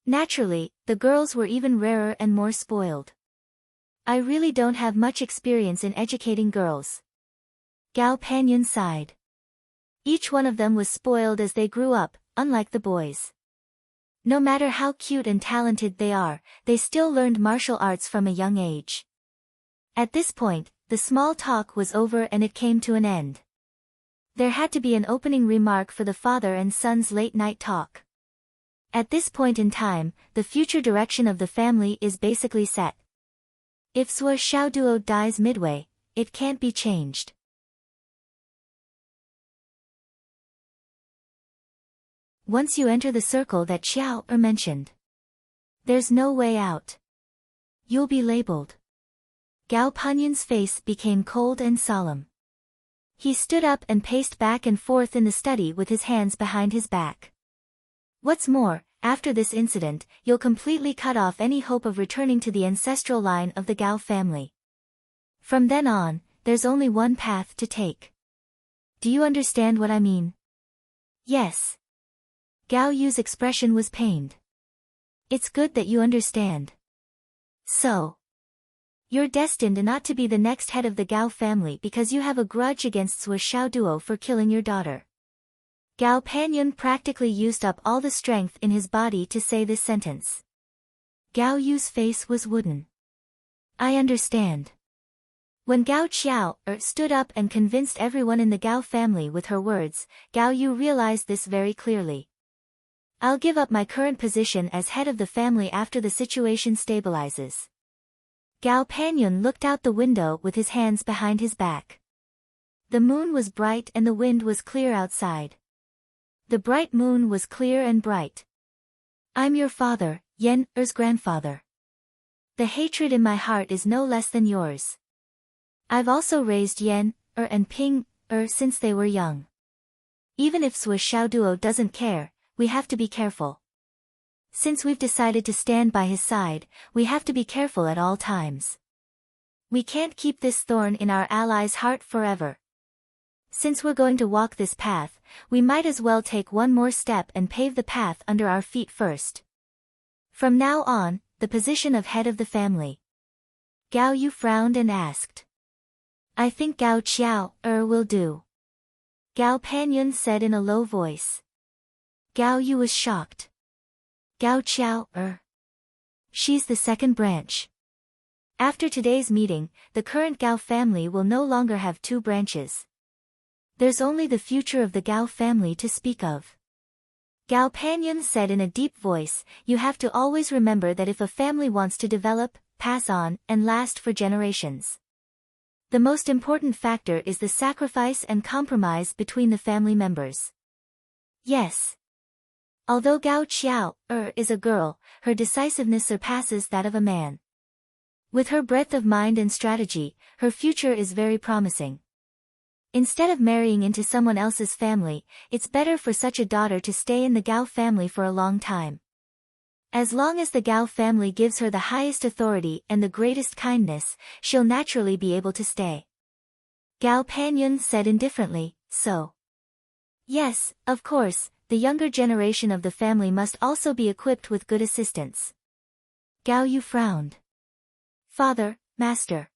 Naturally, the girls were even rarer and more spoiled. I really don't have much experience in educating girls. Gao Panyan sighed. Each one of them was spoiled as they grew up, unlike the boys. No matter how cute and talented they are, they still learned martial arts from a young age. At this point, the small talk was over and it came to an end. There had to be an opening remark for the father and son's late-night talk. At this point in time, the future direction of the family is basically set. If Sui Xiaoduo dies midway, it can't be changed. Once you enter the circle that Xiao mentioned, there's no way out. You'll be labeled. Gao Panyan's face became cold and solemn. He stood up and paced back and forth in the study with his hands behind his back. What's more, after this incident, you'll completely cut off any hope of returning to the ancestral line of the Gao family. From then on, there's only one path to take. Do you understand what I mean? Yes. Gao Yu's expression was pained. It's good that you understand. So, you're destined not to be the next head of the Gao family because you have a grudge against Sui Xiaoduo for killing your daughter. Gao Panyan practically used up all the strength in his body to say this sentence. Gao Yu's face was wooden. I understand. When Gao Qiao stood up and convinced everyone in the Gao family with her words, Gao Yu realized this very clearly. I'll give up my current position as head of the family after the situation stabilizes. Gao Panyan looked out the window with his hands behind his back. The moon was bright and the wind was clear outside. The bright moon was clear and bright. I'm your father, Yen's grandfather. The hatred in my heart is no less than yours. I've also raised Yan, and Ping, since they were young. Even if Sui Xiaoduo doesn't care, we have to be careful. Since we've decided to stand by his side, we have to be careful at all times. We can't keep this thorn in our ally's heart forever. Since we're going to walk this path, we might as well take one more step and pave the path under our feet first. From now on, the position of head of the family. Gao Yu frowned and asked. I think Gao Qiao, will do. Gao Panyan said in a low voice. Gao Yu was shocked. Gao Qiao, She's the second branch. After today's meeting, the current Gao family will no longer have two branches. There's only the future of the Gao family to speak of. Gao Panyan said in a deep voice, you have to always remember that if a family wants to develop, pass on, and last for generations, The most important factor is the sacrifice and compromise between the family members. Yes. Although Gao Qiao is a girl, her decisiveness surpasses that of a man. With her breadth of mind and strategy, her future is very promising. Instead of marrying into someone else's family, it's better for such a daughter to stay in the Gao family for a long time. As long as the Gao family gives her the highest authority and the greatest kindness, she'll naturally be able to stay. Gao Panyun said indifferently, so. Yes, of course, the younger generation of the family must also be equipped with good assistance. Gao Yu frowned. Father, master.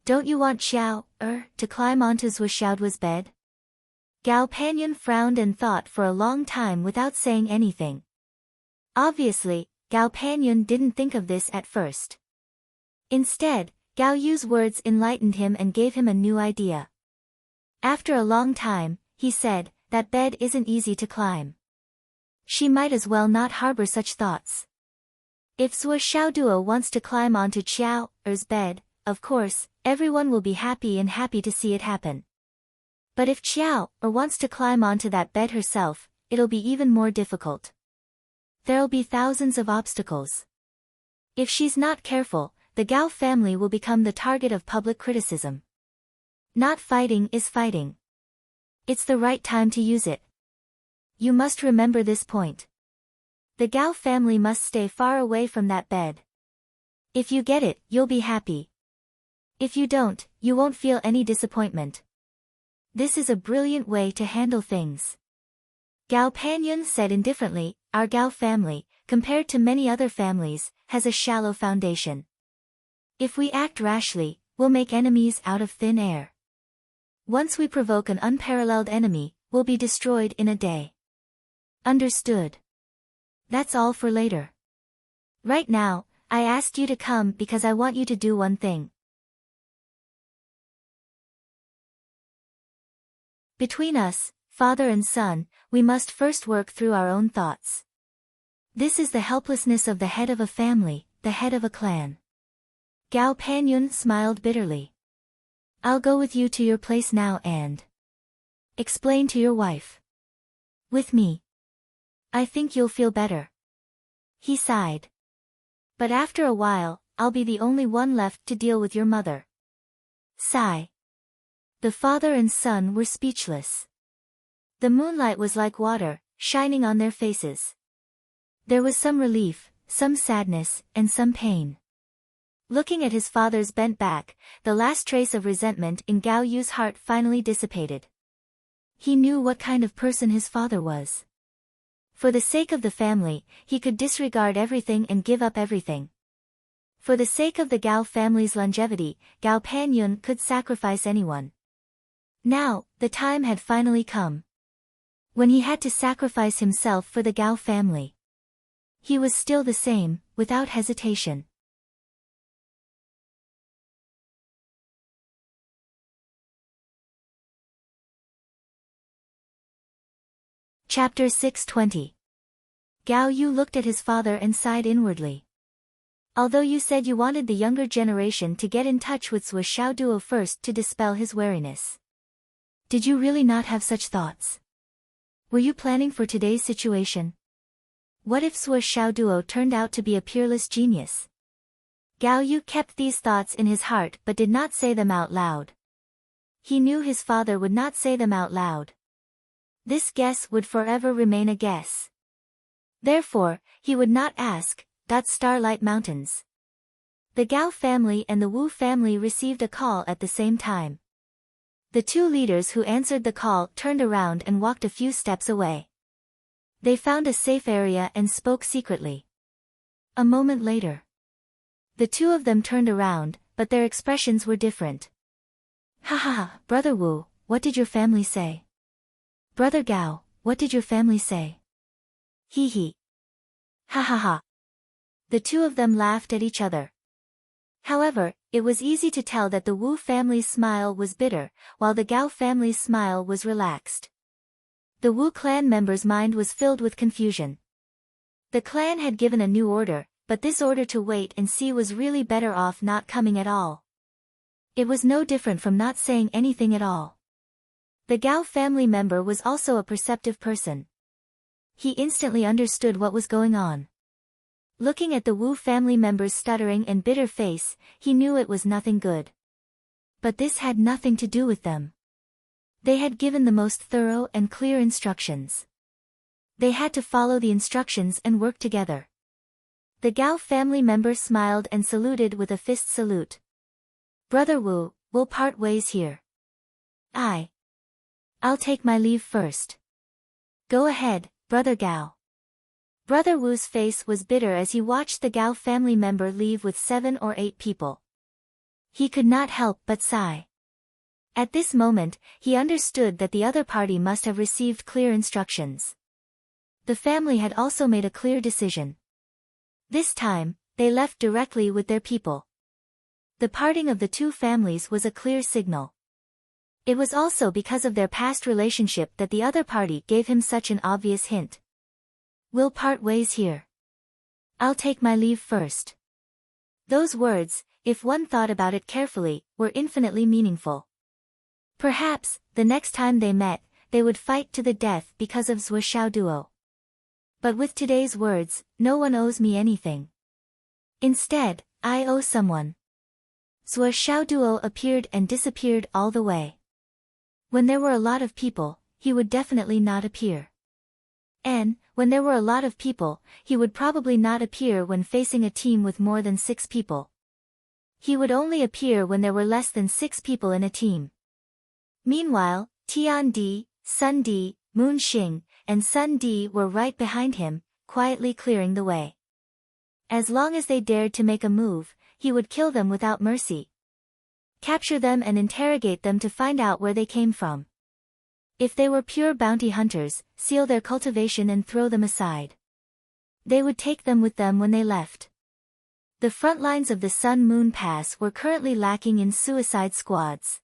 Don't you want Xiao, to climb onto Zhou Xiaoduo's bed? Gao Panyun frowned and thought for a long time without saying anything. Obviously, Gao Panyun didn't think of this at first. Instead, Gao Yu's words enlightened him and gave him a new idea. After a long time, he said, that bed isn't easy to climb. She might as well not harbor such thoughts. If Zhou Xiaoduo wants to climb onto Qiao's bed, of course, everyone will be happy to see it happen. But if Qiao wants to climb onto that bed herself, it'll be even more difficult. There'll be thousands of obstacles. If she's not careful, the Gao family will become the target of public criticism. Not fighting is fighting. It's the right time to use it. You must remember this point. The Gao family must stay far away from that bed. If you get it, you'll be happy. If you don't, you won't feel any disappointment. This is a brilliant way to handle things. Gao Panyun said indifferently, our Gao family, compared to many other families, has a shallow foundation. If we act rashly, we'll make enemies out of thin air. Once we provoke an unparalleled enemy, we'll be destroyed in a day. Understood. That's all for later. Right now, I asked you to come because I want you to do one thing. Between us, father and son, we must first work through our own thoughts. This is the helplessness of the head of a family, the head of a clan. Gao Panyun smiled bitterly. I'll go with you to your place now and explain to your wife. With me. I think you'll feel better. He sighed. But after a while, I'll be the only one left to deal with your mother. Sigh. The father and son were speechless. The moonlight was like water, shining on their faces. There was some relief, some sadness, and some pain. Looking at his father's bent back, the last trace of resentment in Gao Yu's heart finally dissipated. He knew what kind of person his father was. For the sake of the family, he could disregard everything and give up everything. For the sake of the Gao family's longevity, Gao Panyun could sacrifice anyone. Now, the time had finally come. When he had to sacrifice himself for the Gao family. He was still the same, without hesitation. Chapter 620. Gao Yu looked at his father and sighed inwardly. Although you said you wanted the younger generation to get in touch with Zhou Xiaoduo first to dispel his wariness. Did you really not have such thoughts? Were you planning for today's situation? What if Zhou Xiaoduo turned out to be a peerless genius? Gao Yu kept these thoughts in his heart but did not say them out loud. He knew his father would not say them out loud. This guess would forever remain a guess. Therefore, he would not ask. Starlight Mountains. The Gao family and the Wu family received a call at the same time. The two leaders who answered the call turned around and walked a few steps away. They found a safe area and spoke secretly. A moment later. The two of them turned around, but their expressions were different. Ha ha ha, Brother Wu, what did your family say? Brother Gao, what did your family say? Hee hee. Ha ha ha. The two of them laughed at each other. However, it was easy to tell that the Wu family's smile was bitter, while the Gao family's smile was relaxed. The Wu clan member's mind was filled with confusion. The clan had given a new order, but this order to wait and see was really better off not coming at all. It was no different from not saying anything at all. The Gao family member was also a perceptive person. He instantly understood what was going on. Looking at the Wu family member's stuttering and bitter face, he knew it was nothing good. But this had nothing to do with them. They had given the most thorough and clear instructions. They had to follow the instructions and work together. The Gao family member smiled and saluted with a fist salute. Brother Wu, we'll part ways here. I'll take my leave first. Go ahead, Brother Gao. Brother Wu's face was bitter as he watched the Gao family member leave with 7 or 8 people. He could not help but sigh. At this moment, he understood that the other party must have received clear instructions. The family had also made a clear decision. This time, they left directly with their people. The parting of the two families was a clear signal. It was also because of their past relationship that the other party gave him such an obvious hint. We'll part ways here. I'll take my leave first. Those words, if one thought about it carefully, were infinitely meaningful. Perhaps, the next time they met, they would fight to the death because of Zhuo Xiaoduo. But with today's words, no one owes me anything. Instead, I owe someone. Zhuo Xiaoduo appeared and disappeared all the way. When there were a lot of people, he would definitely not appear. And, when there were a lot of people, he would probably not appear when facing a team with more than 6 people. He would only appear when there were less than 6 people in a team. Meanwhile, Tian Di, Sun Di, Moon Xing, and Sun Di were right behind him, quietly clearing the way. As long as they dared to make a move, he would kill them without mercy. Capture them and interrogate them to find out where they came from. If they were pure bounty hunters, seal their cultivation and throw them aside. They would take them with them when they left. The front lines of the Sun-Moon Pass were currently lacking in suicide squads.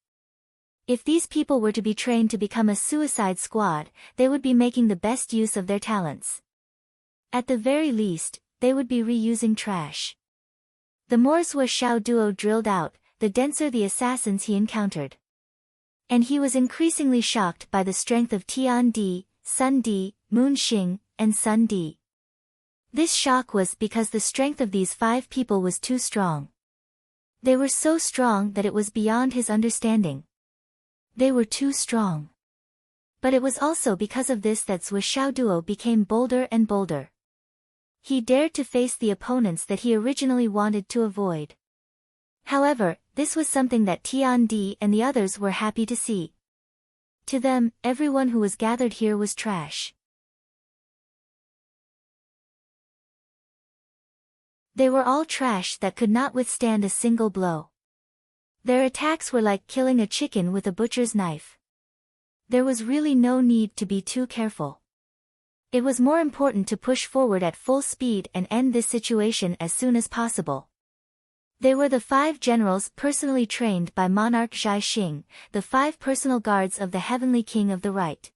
If these people were to be trained to become a suicide squad, they would be making the best use of their talents. At the very least, they would be reusing trash. The more Zhuo Xiaoduo drilled out, the denser the assassins he encountered. And he was increasingly shocked by the strength of Tian Di, Sun Di, Moon Xing, and Sun Di. This shock was because the strength of these 5 people was too strong. They were so strong that it was beyond his understanding. They were too strong. But it was also because of this that Zhuo Xiaoduo became bolder and bolder. He dared to face the opponents that he originally wanted to avoid. However, this was something that Tian Di and the others were happy to see. To them, everyone who was gathered here was trash. They were all trash that could not withstand a single blow. Their attacks were like killing a chicken with a butcher's knife. There was really no need to be too careful. It was more important to push forward at full speed and end this situation as soon as possible. They were the 5 generals personally trained by Monarch Zhai Xing, the 5 personal guards of the Heavenly King of the Right.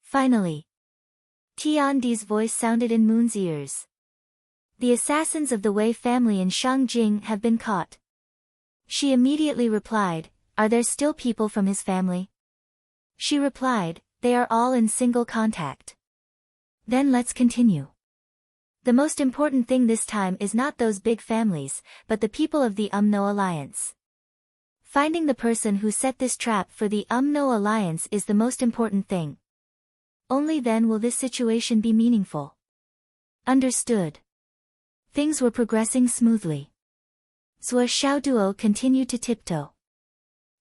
Finally, Tian Di's voice sounded in Moon's ears. The assassins of the Wei family in Shangjing have been caught. She immediately replied, are there still people from his family? She replied, they are all in single contact. Then let's continue. The most important thing this time is not those big families, but the people of the UMNO Alliance. Finding the person who set this trap for the UMNO Alliance is the most important thing. Only then will this situation be meaningful. Understood. Things were progressing smoothly. Zhuo Xiaoduo continued to tiptoe.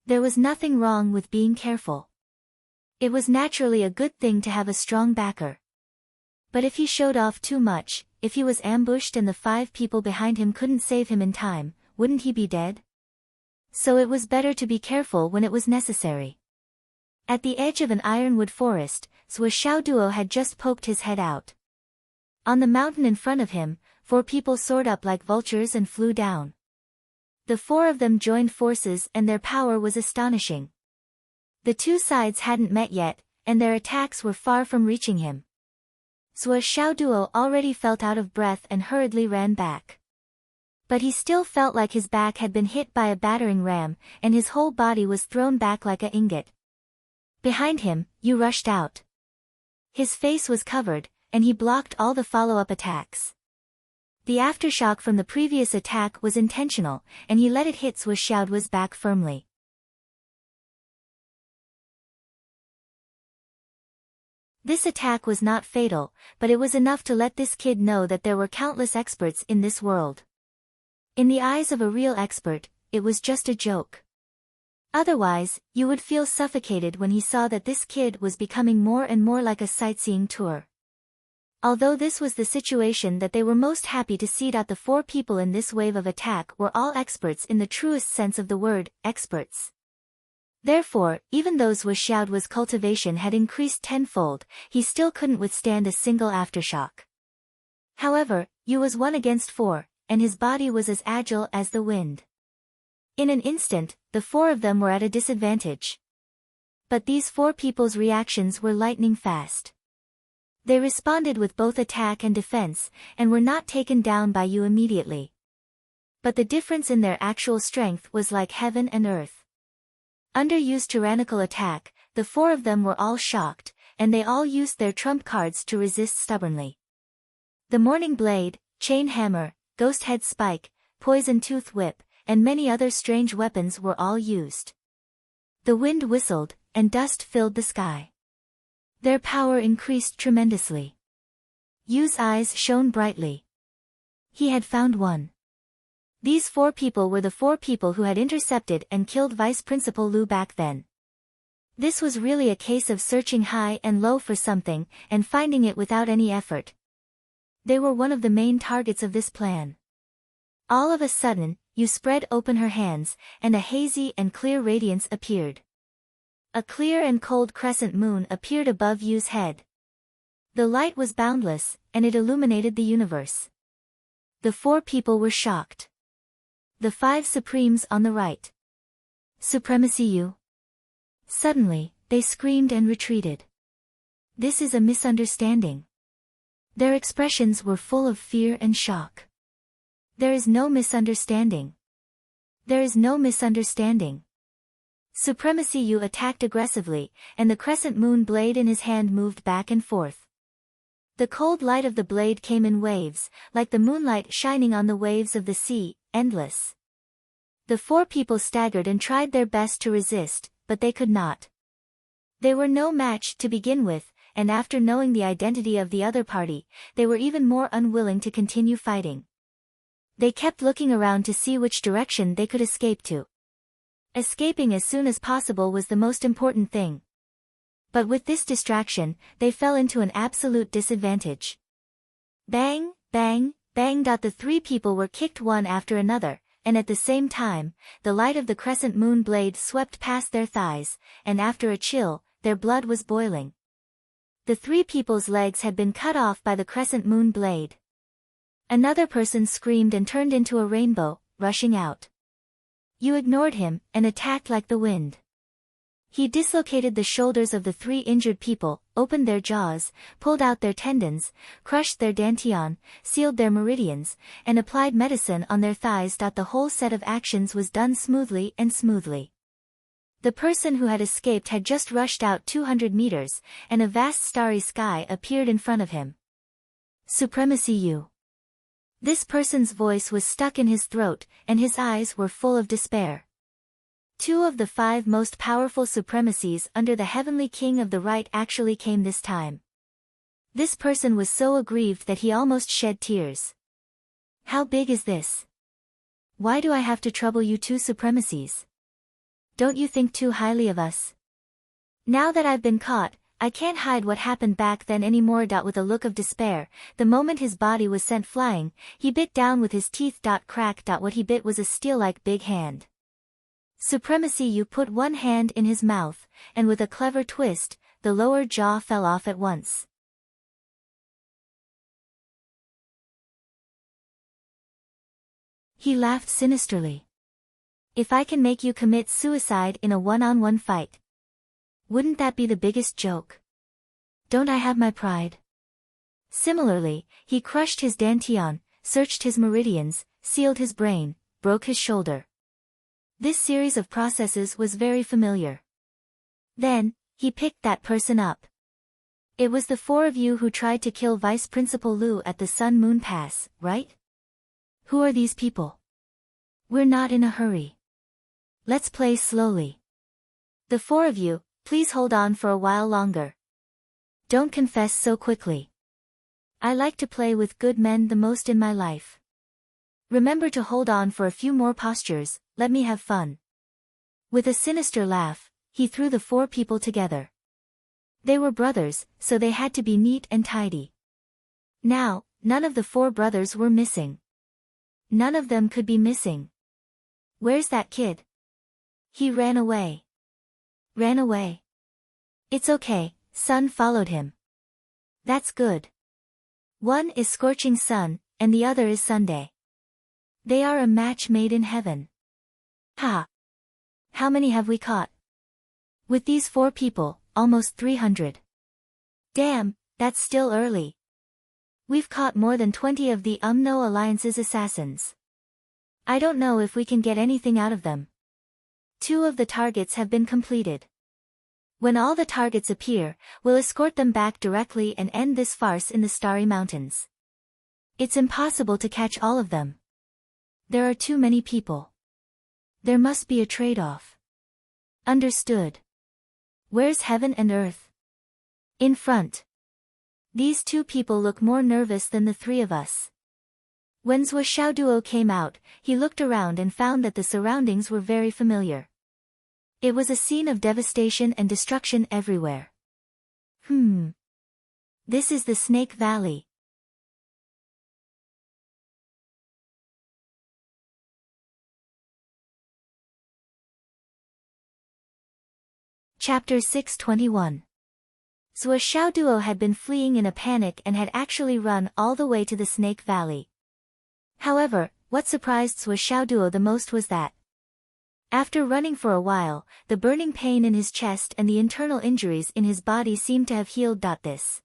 There was nothing wrong with being careful. It was naturally a good thing to have a strong backer. But if he showed off too much, if he was ambushed and the 5 people behind him couldn't save him in time, wouldn't he be dead? So it was better to be careful when it was necessary. At the edge of an ironwood forest, Zhuo Xiaoduo had just poked his head out. On the mountain in front of him, 4 people soared up like vultures and flew down. The 4 of them joined forces and their power was astonishing. The 2 sides hadn't met yet, and their attacks were far from reaching him. Zhuo Xiaoduo already felt out of breath and hurriedly ran back. But he still felt like his back had been hit by a battering ram, and his whole body was thrown back like a ingot. Behind him, Yu rushed out. His face was covered, and he blocked all the follow-up attacks. The aftershock from the previous attack was intentional, and he let it hit Xiaoduo's back firmly. This attack was not fatal, but it was enough to let this kid know that there were countless experts in this world. In the eyes of a real expert, it was just a joke. Otherwise, you would feel suffocated when he saw that this kid was becoming more and more like a sightseeing tour. Although this was the situation that they were most happy to see, that the 4 people in this wave of attack were all experts in the truest sense of the word, experts. Therefore, even though Xiaoduo's cultivation had increased tenfold, he still couldn't withstand a single aftershock. However, Yu was 1 against 4, and his body was as agile as the wind. In an instant, the 4 of them were at a disadvantage. But these 4 people's reactions were lightning fast. They responded with both attack and defense, and were not taken down by Yu immediately. But the difference in their actual strength was like heaven and earth. Under Yu's tyrannical attack, the 4 of them were all shocked, and they all used their trump cards to resist stubbornly. The Morning Blade, Chain Hammer, Ghost Head Spike, Poison Tooth Whip, and many other strange weapons were all used. The wind whistled, and dust filled the sky. Their power increased tremendously. Yu's eyes shone brightly. He had found one. These 4 people were the 4 people who had intercepted and killed Vice Principal Lu back then. This was really a case of searching high and low for something, and finding it without any effort. They were one of the main targets of this plan. All of a sudden, Yu spread open her hands, and a hazy and clear radiance appeared. A clear and cold crescent moon appeared above Yu's head. The light was boundless, and it illuminated the universe. The 4 people were shocked. The 5 Supremes on the right. Supremacy Yu. Suddenly, they screamed and retreated. This is a misunderstanding. Their expressions were full of fear and shock. There is no misunderstanding. There is no misunderstanding. Supremacy Yu attacked aggressively, and the crescent moon blade in his hand moved back and forth. The cold light of the blade came in waves, like the moonlight shining on the waves of the sea, endless. The 4 people staggered and tried their best to resist, but they could not. They were no match to begin with, and after knowing the identity of the other party, they were even more unwilling to continue fighting. They kept looking around to see which direction they could escape to. Escaping as soon as possible was the most important thing. But with this distraction, they fell into an absolute disadvantage. Bang, bang, bang. The 3 people were kicked one after another, and at the same time, the light of the crescent moon blade swept past their thighs, and after a chill, their blood was boiling. The 3 people's legs had been cut off by the crescent moon blade. Another person screamed and turned into a rainbow, rushing out. Yu ignored him, and attacked like the wind. He dislocated the shoulders of the 3 injured people, opened their jaws, pulled out their tendons, crushed their dantian, sealed their meridians, and applied medicine on their thighs. The whole set of actions was done smoothly and smoothly. The person who had escaped had just rushed out 200 meters, and a vast starry sky appeared in front of him. Supremacy Yu. This person's voice was stuck in his throat, and his eyes were full of despair. 2 of the 5 most powerful supremacies under the Heavenly King of the Right actually came this time. This person was so aggrieved that he almost shed tears. How big is this? Why do I have to trouble you 2 supremacies? Don't you think too highly of us? Now that I've been caught, I can't hide what happened back then anymore. With a look of despair, the moment his body was sent flying, he bit down with his teeth. Crack. What he bit was a steel-like big hand. Supremacy Yu put one hand in his mouth, and with a clever twist, the lower jaw fell off at once. He laughed sinisterly. If I can make you commit suicide in a one-on-one fight, wouldn't that be the biggest joke? Don't I have my pride? Similarly, he crushed his dantian, searched his meridians, sealed his brain, broke his shoulder. This series of processes was very familiar. Then, he picked that person up. It was the four of you who tried to kill Vice Principal Liu at the Sun Moon Pass, right? Who are these people? We're not in a hurry. Let's play slowly. The four of you, please hold on for a while longer. Don't confess so quickly. I like to play with good men the most in my life. Remember to hold on for a few more postures, let me have fun. With a sinister laugh, he threw the four people together. They were brothers, so they had to be neat and tidy. Now, none of the four brothers were missing. None of them could be missing. Where's that kid? He ran away. Ran away. It's okay, Sun followed him. That's good. One is scorching sun, and the other is Sunday. They are a match made in heaven. Ha! How many have we caught? With these four people, almost 300. Damn, that's still early. We've caught more than 20 of the UMNO Alliance's assassins. I don't know if we can get anything out of them. 2 of the targets have been completed. When all the targets appear, we'll escort them back directly and end this farce in the Starry Mountains. It's impossible to catch all of them. There are too many people. There must be a trade-off. Understood. Where's heaven and earth? In front. These 2 people look more nervous than the 3 of us. When Zhuo Xiaoduo came out, he looked around and found that the surroundings were very familiar. It was a scene of devastation and destruction everywhere. This is the Snake Valley. Chapter 621. Zhuo Xiaoduo had been fleeing in a panic and had actually run all the way to the Snake Valley. However, what surprised Zhuo Xiaoduo the most was that, after running for a while, the burning pain in his chest and the internal injuries in his body seemed to have healed. This.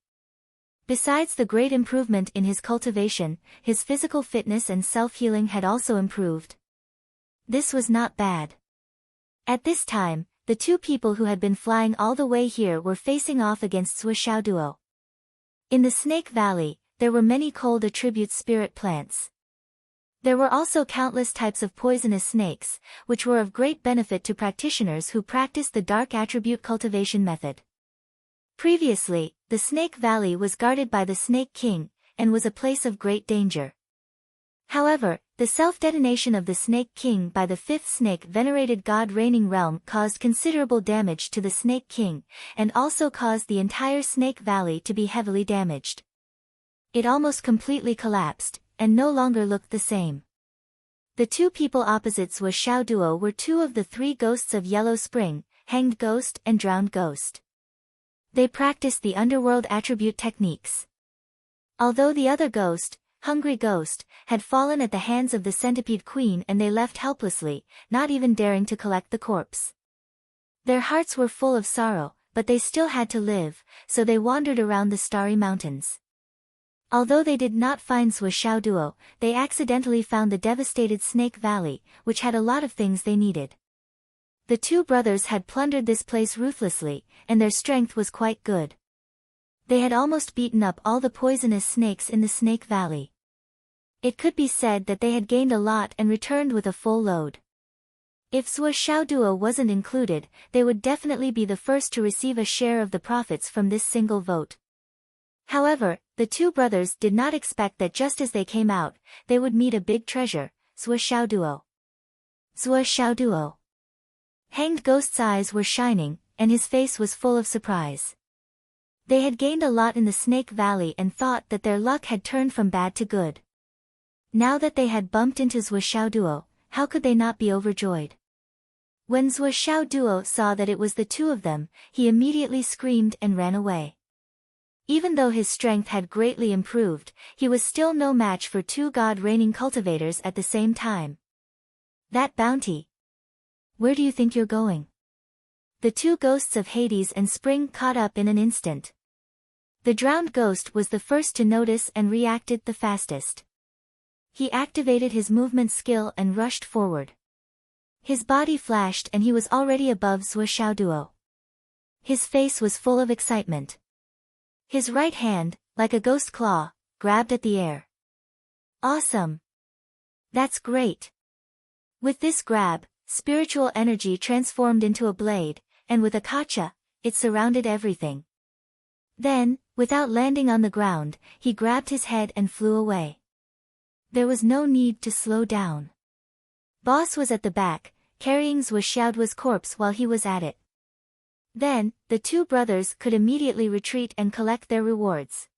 Besides the great improvement in his cultivation, his physical fitness and self-healing had also improved. This was not bad. At this time, the 2 people who had been flying all the way here were facing off against Zhuo Xiaoduo. In the Snake Valley, there were many cold attribute spirit plants. There were also countless types of poisonous snakes, which were of great benefit to practitioners who practiced the dark attribute cultivation method. Previously, the Snake Valley was guarded by the Snake King, and was a place of great danger. However, the self-detonation of the Snake King by the 5th snake venerated god reigning realm caused considerable damage to the Snake King, and also caused the entire Snake Valley to be heavily damaged. It almost completely collapsed, and no longer looked the same. The 2 people opposite Zhuo Xiaoduo were 2 of the 3 ghosts of Yellow Spring, Hanged Ghost and Drowned Ghost. They practiced the underworld attribute techniques. Although the other ghost, Hungry Ghost, had fallen at the hands of the Centipede Queen and they left helplessly, not even daring to collect the corpse. Their hearts were full of sorrow, but they still had to live, so they wandered around the Starry Mountains. Although they did not find Zhuo Xiaoduo, they accidentally found the devastated Snake Valley, which had a lot of things they needed. The 2 brothers had plundered this place ruthlessly, and their strength was quite good. They had almost beaten up all the poisonous snakes in the Snake Valley. It could be said that they had gained a lot and returned with a full load. If Zhuo Xiaoduo wasn't included, they would definitely be the first to receive a share of the profits from this single vote. However, the 2 brothers did not expect that just as they came out, they would meet a big treasure, Zhuo Xiaoduo. Zhuo Xiaoduo. Hanged Ghost's eyes were shining, and his face was full of surprise. They had gained a lot in the Snake Valley and thought that their luck had turned from bad to good. Now that they had bumped into Zhuo Xiaoduo, how could they not be overjoyed? When Zhuo Xiaoduo saw that it was the 2 of them, he immediately screamed and ran away. Even though his strength had greatly improved, he was still no match for 2 god-reigning cultivators at the same time. That bounty. Where do you think you're going? The 2 ghosts of Hades and Spring caught up in an instant. The drowned ghost was the first to notice and reacted the fastest. He activated his movement skill and rushed forward. His body flashed and he was already above Zhuo Duo. His face was full of excitement. His right hand, like a ghost claw, grabbed at the air. Awesome! That's great! With this grab, spiritual energy transformed into a blade, and with a kacha, it surrounded everything. Then, without landing on the ground, he grabbed his head and flew away. There was no need to slow down. Boss was at the back, carrying Zhuo Xiaoduo's corpse while he was at it. Then, the two brothers could immediately retreat and collect their rewards.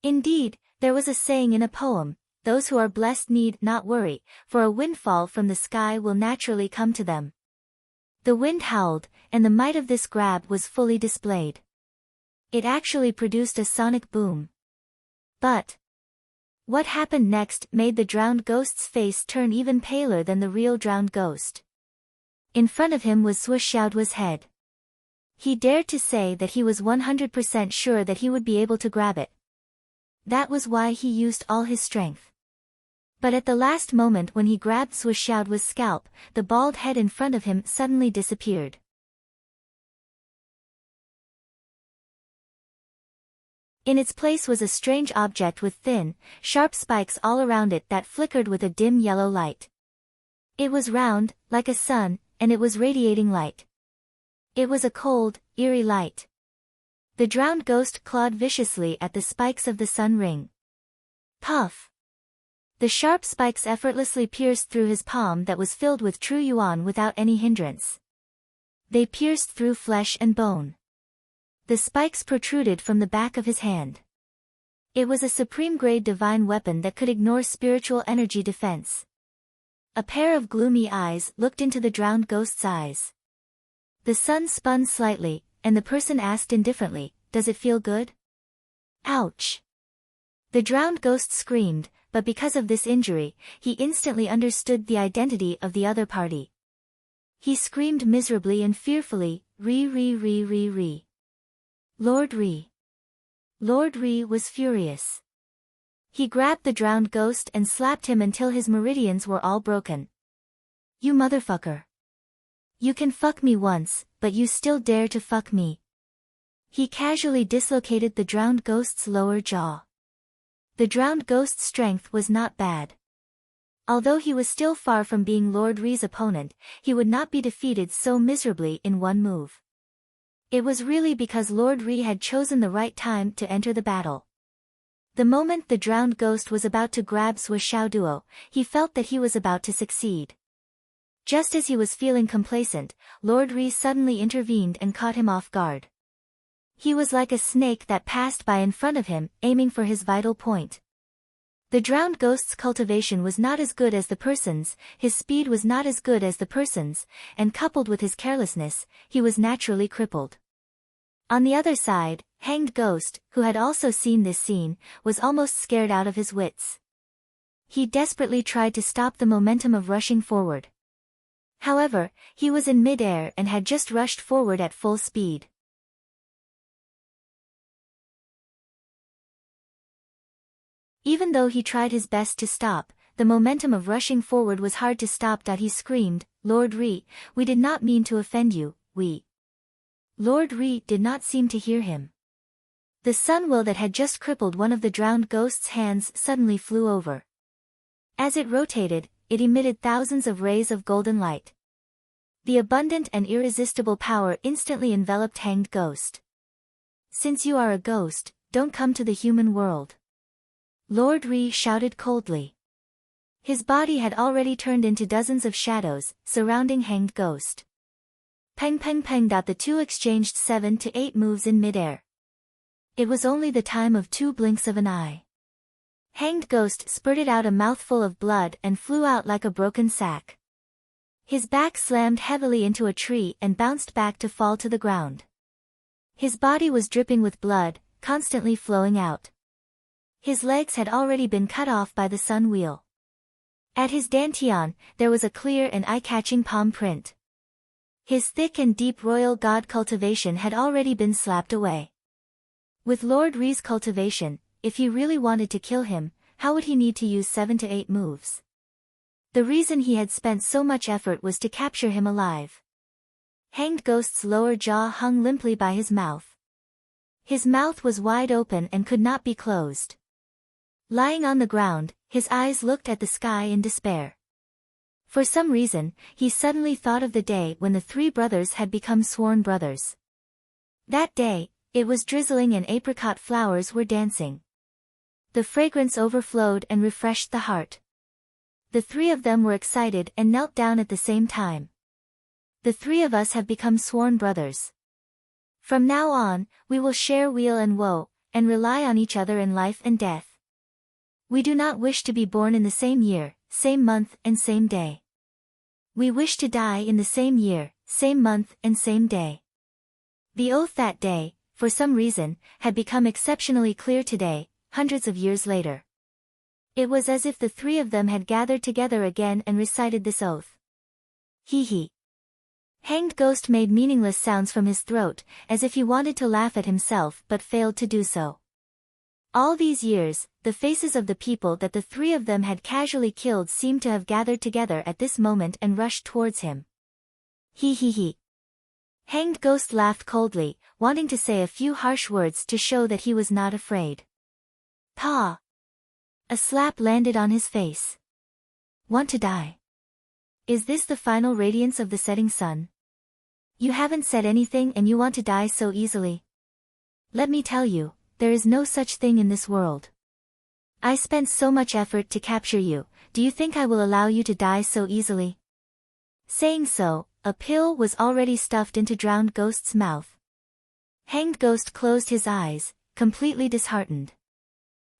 Indeed, there was a saying in a poem, those who are blessed need not worry, for a windfall from the sky will naturally come to them. The wind howled, and the might of this grab was fully displayed. It actually produced a sonic boom. But what happened next made the drowned ghost's face turn even paler than the real drowned ghost. In front of him was Zhuo Xiaoduo's head. He dared to say that he was 100% sure that he would be able to grab it. That was why he used all his strength. But at the last moment when he grabbed Zhuo Xiaoduo's scalp, the bald head in front of him suddenly disappeared. In its place was a strange object with thin, sharp spikes all around it that flickered with a dim yellow light. It was round, like a sun, and it was radiating light. It was a cold, eerie light. The drowned ghost clawed viciously at the spikes of the sun ring. Puff! The sharp spikes effortlessly pierced through his palm that was filled with true yuan without any hindrance. They pierced through flesh and bone. The spikes protruded from the back of his hand. It was a supreme-grade divine weapon that could ignore spiritual energy defense. A pair of gloomy eyes looked into the drowned ghost's eyes. The sun spun slightly, and the person asked indifferently, "Does it feel good?" Ouch! The drowned ghost screamed, but because of this injury, he instantly understood the identity of the other party. He screamed miserably and fearfully, "Re. Lord Re." Lord Re was furious. He grabbed the drowned ghost and slapped him until his meridians were all broken. "You motherfucker. You can fuck me once, but you still dare to fuck me." He casually dislocated the drowned ghost's lower jaw. The drowned ghost's strength was not bad. Although he was still far from being Lord Re's opponent, he would not be defeated so miserably in one move. It was really because Lord Re had chosen the right time to enter the battle. The moment the drowned ghost was about to grab Zhuo Xiaoduo, he felt that he was about to succeed. Just as he was feeling complacent, Lord Re suddenly intervened and caught him off guard. He was like a snake that passed by in front of him, aiming for his vital point. The drowned ghost's cultivation was not as good as the person's, his speed was not as good as the person's, and coupled with his carelessness, he was naturally crippled. On the other side, Hanged Ghost, who had also seen this scene, was almost scared out of his wits. He desperately tried to stop the momentum of rushing forward. However, he was in mid-air and had just rushed forward at full speed. Even though he tried his best to stop, the momentum of rushing forward was hard to stop. He screamed, "Lord Re, we did not mean to offend you, we." Lord Re did not seem to hear him. The sun will that had just crippled one of the drowned ghost's hands suddenly flew over. As it rotated, it emitted thousands of rays of golden light. The abundant and irresistible power instantly enveloped Hanged Ghost. "Since you are a ghost, don't come to the human world," Lord Re shouted coldly. His body had already turned into dozens of shadows, surrounding Hanged Ghost. Peng peng peng. The two exchanged 7 to 8 moves in midair. It was only the time of 2 blinks of an eye. Hanged Ghost spurted out a mouthful of blood and flew out like a broken sack. His back slammed heavily into a tree and bounced back to fall to the ground. His body was dripping with blood, constantly flowing out. His legs had already been cut off by the sun wheel. At his dantian, there was a clear and eye-catching palm print. His thick and deep royal god cultivation had already been slapped away. With Lord Re's cultivation, if he really wanted to kill him, how would he need to use 7 to 8 moves? The reason he had spent so much effort was to capture him alive. Hanged Ghost's lower jaw hung limply by his mouth. His mouth was wide open and could not be closed. Lying on the ground, his eyes looked at the sky in despair. For some reason, he suddenly thought of the day when the 3 brothers had become sworn brothers. That day, it was drizzling and apricot flowers were dancing. The fragrance overflowed and refreshed the heart. The 3 of them were excited and knelt down at the same time. The 3 of us have become sworn brothers. From now on, we will share weal and woe, and rely on each other in life and death. We do not wish to be born in the same year, same month and same day. We wish to die in the same year, same month and same day. The oath that day, for some reason, had become exceptionally clear today, hundreds of years later. It was as if the 3 of them had gathered together again and recited this oath. Hee hee. Hanged Ghost made meaningless sounds from his throat, as if he wanted to laugh at himself but failed to do so. All these years, the faces of the people that the 3 of them had casually killed seemed to have gathered together at this moment and rushed towards him. Hee hee hee. Hanged Ghost laughed coldly, wanting to say a few harsh words to show that he was not afraid. Paw! A slap landed on his face. Want to die? Is this the final radiance of the setting sun? You haven't said anything and you want to die so easily? Let me tell you, there is no such thing in this world. I spent so much effort to capture you, do you think I will allow you to die so easily? Saying so, a pill was already stuffed into Drowned Ghost's mouth. Hanged Ghost closed his eyes, completely disheartened.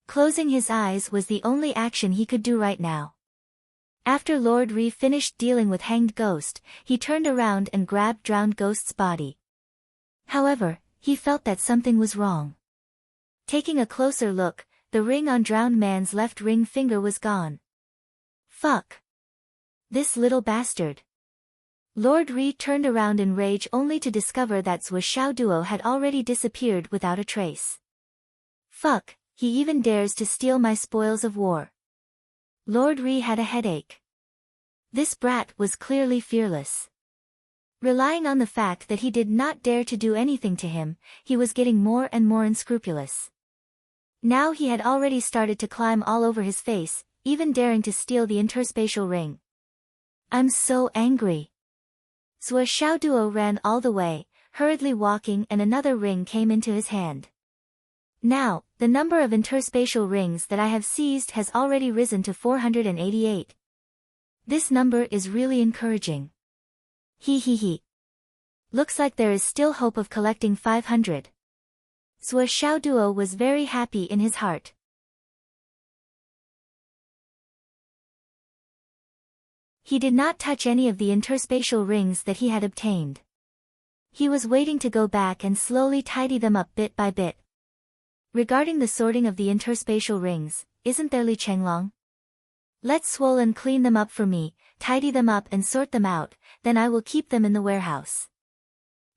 Closing his eyes was the only action he could do right now. After Lord Ree finished dealing with Hanged Ghost, he turned around and grabbed Drowned Ghost's body. However, he felt that something was wrong. Taking a closer look, the ring on Drowned Man's left ring finger was gone. Fuck! This little bastard! Lord Ree turned around in rage only to discover that Zhou Xiaoduo had already disappeared without a trace. Fuck, he even dares to steal my spoils of war. Lord Ree had a headache. This brat was clearly fearless. Relying on the fact that he did not dare to do anything to him, he was getting more and more unscrupulous. Now he had already started to climb all over his face, even daring to steal the interspatial ring. I'm so angry. Zhou Xiaoduo ran all the way, hurriedly walking, and another ring came into his hand. Now, the number of interspatial rings that I have seized has already risen to 488. This number is really encouraging. Hee hee hee. Looks like there is still hope of collecting 500. Zhou Xiaoduo was very happy in his heart. He did not touch any of the interspatial rings that he had obtained. He was waiting to go back and slowly tidy them up bit by bit. Regarding the sorting of the interspatial rings, isn't there Li Chenglong? Let Swollen clean them up for me, tidy them up and sort them out, then I will keep them in the warehouse.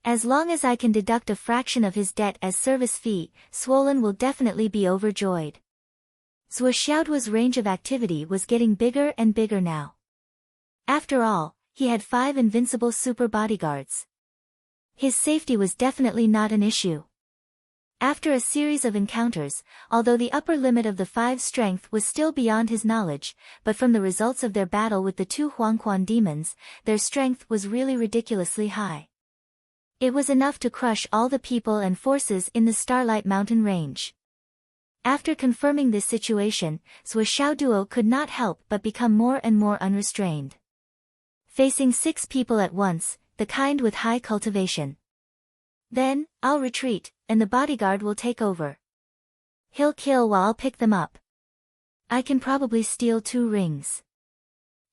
As long as I can deduct a fraction of his debt as service fee, Swollen will definitely be overjoyed. Zhou Xiaoduo's range of activity was getting bigger and bigger now. After all, he had 5 invincible super bodyguards. His safety was definitely not an issue. After a series of encounters, although the upper limit of the 5 strength was still beyond his knowledge, but from the results of their battle with the 2 Huangquan demons, their strength was really ridiculously high. It was enough to crush all the people and forces in the Starlight Mountain range. After confirming this situation, Zhou Xiaoduo could not help but become more and more unrestrained. Facing 6 people at once, the kind with high cultivation. Then, I'll retreat, and the bodyguard will take over. He'll kill while I'll pick them up. I can probably steal 2 rings.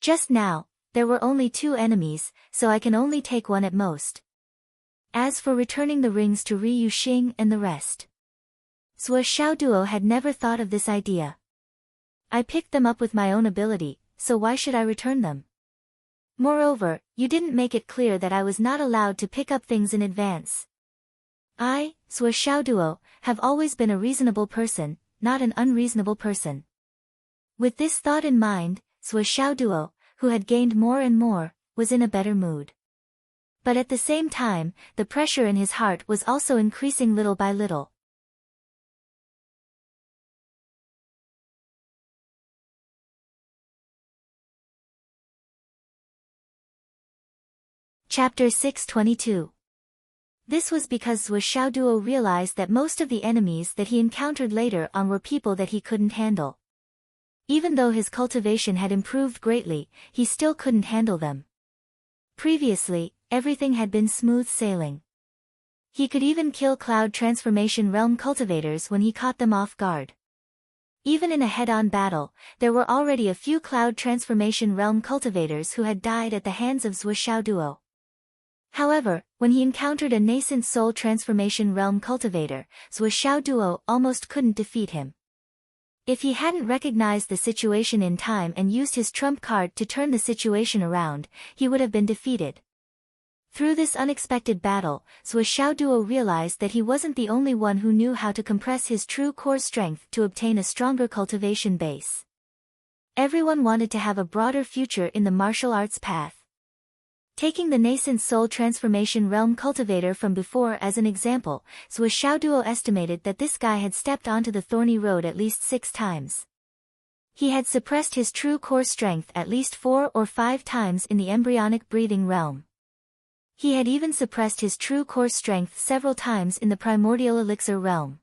Just now, there were only 2 enemies, so I can only take 1 at most. As for returning the rings to Ri Yuxing and the rest, Zhou Xiaoduo had never thought of this idea. I picked them up with my own ability, so why should I return them? Moreover, you didn't make it clear that I was not allowed to pick up things in advance. I, Zhou Xiaoduo, have always been a reasonable person, not an unreasonable person. With this thought in mind, Zhuo Xiaoduo, who had gained more and more, was in a better mood. But at the same time, the pressure in his heart was also increasing little by little. Chapter 622. This was because Zhuo Xiaoduo realized that most of the enemies that he encountered later on were people that he couldn't handle. Even though his cultivation had improved greatly, he still couldn't handle them. Previously, everything had been smooth sailing. He could even kill Cloud Transformation Realm cultivators when he caught them off guard. Even in a head-on battle, there were already a few Cloud Transformation Realm cultivators who had died at the hands of Zhuo Xiaoduo. However, when he encountered a nascent Soul Transformation Realm cultivator, Zhuo Xiaoduo almost couldn't defeat him. If he hadn't recognized the situation in time and used his trump card to turn the situation around, he would have been defeated. Through this unexpected battle, Zhuo Xiaoduo realized that he wasn't the only one who knew how to compress his true core strength to obtain a stronger cultivation base. Everyone wanted to have a broader future in the martial arts path. Taking the nascent Soul Transformation Realm cultivator from before as an example, Zhuo Xiaoduo estimated that this guy had stepped onto the thorny road at least 6 times. He had suppressed his true core strength at least 4 or 5 times in the embryonic breathing realm. He had even suppressed his true core strength several times in the primordial elixir realm.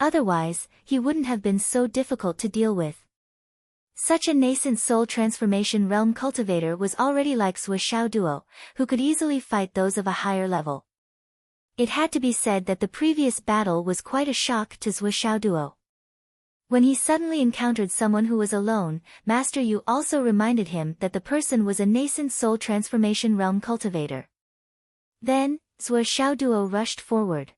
Otherwise, he wouldn't have been so difficult to deal with. Such a nascent Soul Transformation Realm cultivator was already like Zhuo Xiaoduo, who could easily fight those of a higher level. It had to be said that the previous battle was quite a shock to Zhuo Xiaoduo. When he suddenly encountered someone who was alone, Master Yu also reminded him that the person was a nascent Soul Transformation Realm cultivator. Then, Zhuo Xiaoduo rushed forward.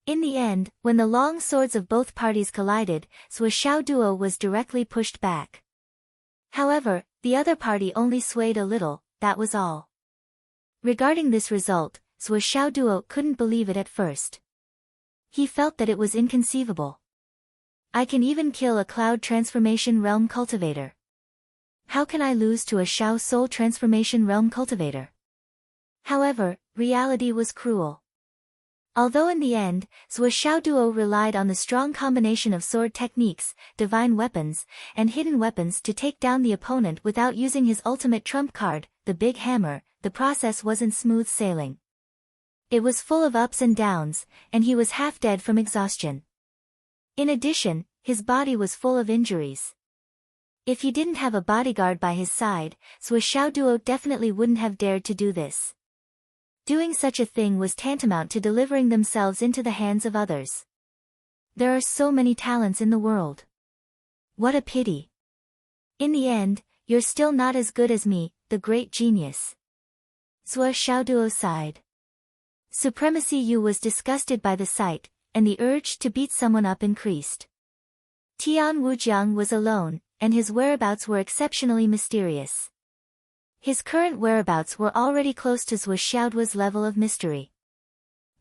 In the end, when the long swords of both parties collided, Zhuo Xiaoduo was directly pushed back. However, the other party only swayed a little, that was all. Regarding this result, Zhuo Xiaoduo couldn't believe it at first. He felt that it was inconceivable. I can even kill a Cloud Transformation Realm cultivator. How can I lose to a Shao Soul Transformation Realm cultivator? However, reality was cruel. Although in the end, Zhuo Xiaoduo relied on the strong combination of sword techniques, divine weapons, and hidden weapons to take down the opponent without using his ultimate trump card, the big hammer, the process wasn't smooth sailing. It was full of ups and downs, and he was half dead from exhaustion. In addition, his body was full of injuries. If he didn't have a bodyguard by his side, Zhuo Xiaoduo definitely wouldn't have dared to do this. Doing such a thing was tantamount to delivering themselves into the hands of others. There are so many talents in the world. What a pity. In the end, you're still not as good as me, the great genius. Zhuo Xiaoduo sighed. Supremacy Yu was disgusted by the sight, and the urge to beat someone up increased. Tian Wujiang was alone, and his whereabouts were exceptionally mysterious. His current whereabouts were already close to Zhuo Xiaoduo's level of mystery.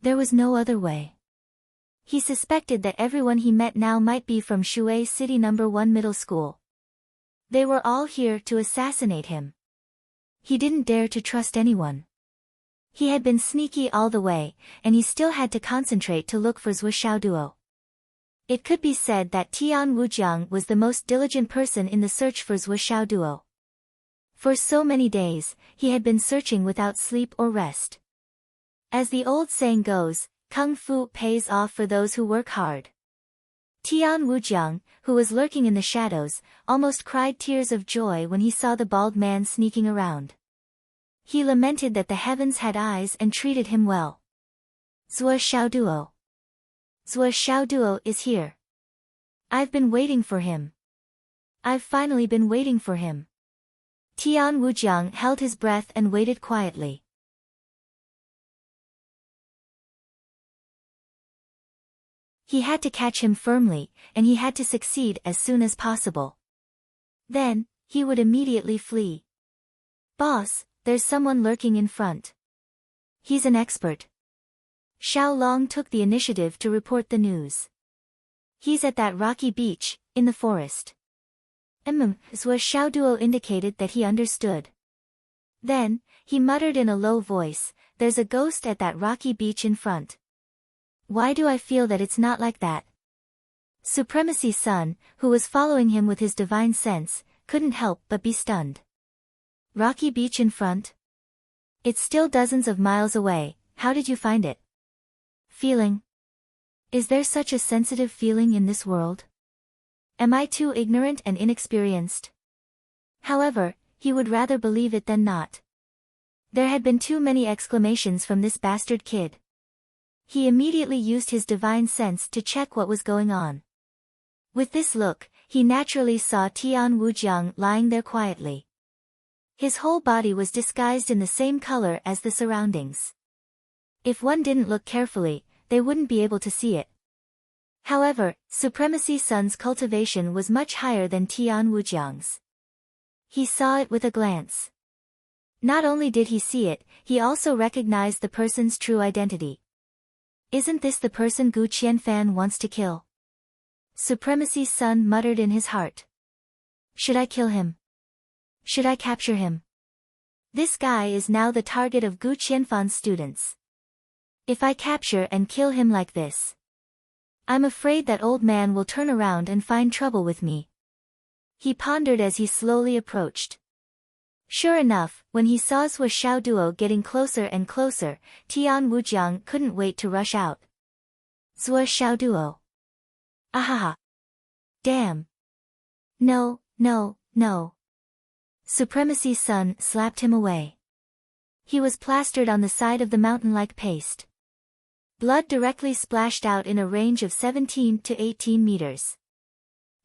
There was no other way. He suspected that everyone he met now might be from Shui City No. 1 Middle School. They were all here to assassinate him. He didn't dare to trust anyone. He had been sneaky all the way, and he still had to concentrate to look for Zhuo Xiaoduo. It could be said that Tian Wujiang was the most diligent person in the search for Zhuo Xiaoduo. For so many days, he had been searching without sleep or rest. As the old saying goes, Kung Fu pays off for those who work hard. Tian Wujiang, who was lurking in the shadows, almost cried tears of joy when he saw the bald man sneaking around. He lamented that the heavens had eyes and treated him well. Zhuo Xiaoduo. Zhuo Xiaoduo is here. I've been waiting for him. I've finally been waiting for him. Tian Wujiang held his breath and waited quietly. He had to catch him firmly, and he had to succeed as soon as possible. Then, he would immediately flee. Boss, there's someone lurking in front. He's an expert. Xiao Long took the initiative to report the news. He's at that rocky beach, in the forest. Zhou Xiaoduo indicated that he understood. Then, he muttered in a low voice, "There's a ghost at that rocky beach in front. Why do I feel that it's not like that?" Supremacy's son, who was following him with his divine sense, couldn't help but be stunned. Rocky beach in front? It's still dozens of miles away, how did you find it? Feeling? Is there such a sensitive feeling in this world? Am I too ignorant and inexperienced? However, he would rather believe it than not. There had been too many exclamations from this bastard kid. He immediately used his divine sense to check what was going on. With this look, he naturally saw Tian Wujiang lying there quietly. His whole body was disguised in the same color as the surroundings. If one didn't look carefully, they wouldn't be able to see it. However, Supremacy's son's cultivation was much higher than Tian Wujiang's. He saw it with a glance. Not only did he see it, he also recognized the person's true identity. Isn't this the person Gu Qianfan wants to kill? Supremacy's son muttered in his heart. Should I kill him? Should I capture him? This guy is now the target of Gu Qianfan's students. If I capture and kill him like this, I'm afraid that old man will turn around and find trouble with me. He pondered as he slowly approached. Sure enough, when he saw Zhou Xiaoduo getting closer and closer, Tian Wujiang couldn't wait to rush out. Zhou Xiaoduo. Ahaha. Damn. No, no, no. Supremacy's son slapped him away. He was plastered on the side of the mountain like paste. Blood directly splashed out in a range of 17 to 18 meters.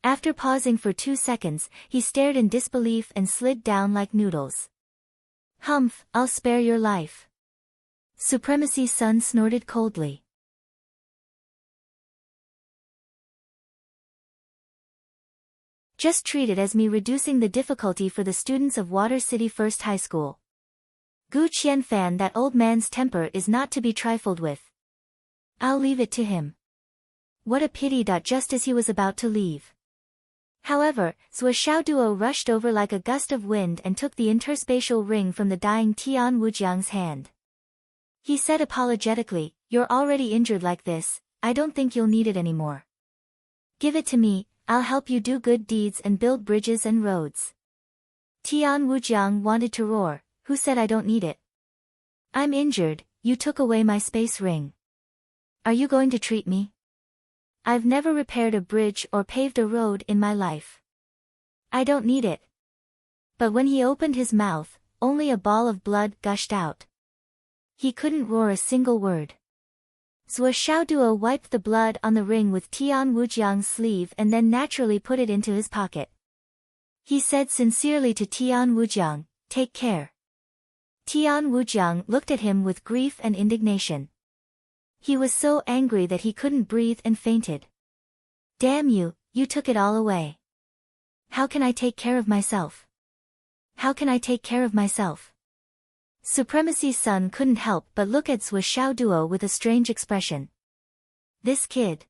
After pausing for 2 seconds, he stared in disbelief and slid down like noodles. Humph, I'll spare your life. Supremacy's son snorted coldly. Just treat it as me reducing the difficulty for the students of Water City First High School. Gu Qianfan, that old man's temper is not to be trifled with. I'll leave it to him. What a pity. Just as he was about to leave. However, Zhou Xiaoduo rushed over like a gust of wind and took the interspatial ring from the dying Tian Wujiang's hand. He said apologetically, "You're already injured like this, I don't think you'll need it anymore. Give it to me, I'll help you do good deeds and build bridges and roads." Tian Wujiang wanted to roar, "Who said I don't need it? I'm injured, you took away my space ring. Are you going to treat me? I've never repaired a bridge or paved a road in my life. I don't need it." But when he opened his mouth, only a ball of blood gushed out. He couldn't roar a single word. Zhou Xiaoduo wiped the blood on the ring with Tian Wujiang's sleeve and then naturally put it into his pocket. He said sincerely to Tian Wujiang, "Take care." Tian Wujiang looked at him with grief and indignation. He was so angry that he couldn't breathe and fainted. "Damn you, you took it all away. How can I take care of myself? How can I take care of myself?" Supremacy's son couldn't help but look at Zhou Xiaoduo with a strange expression. This kid.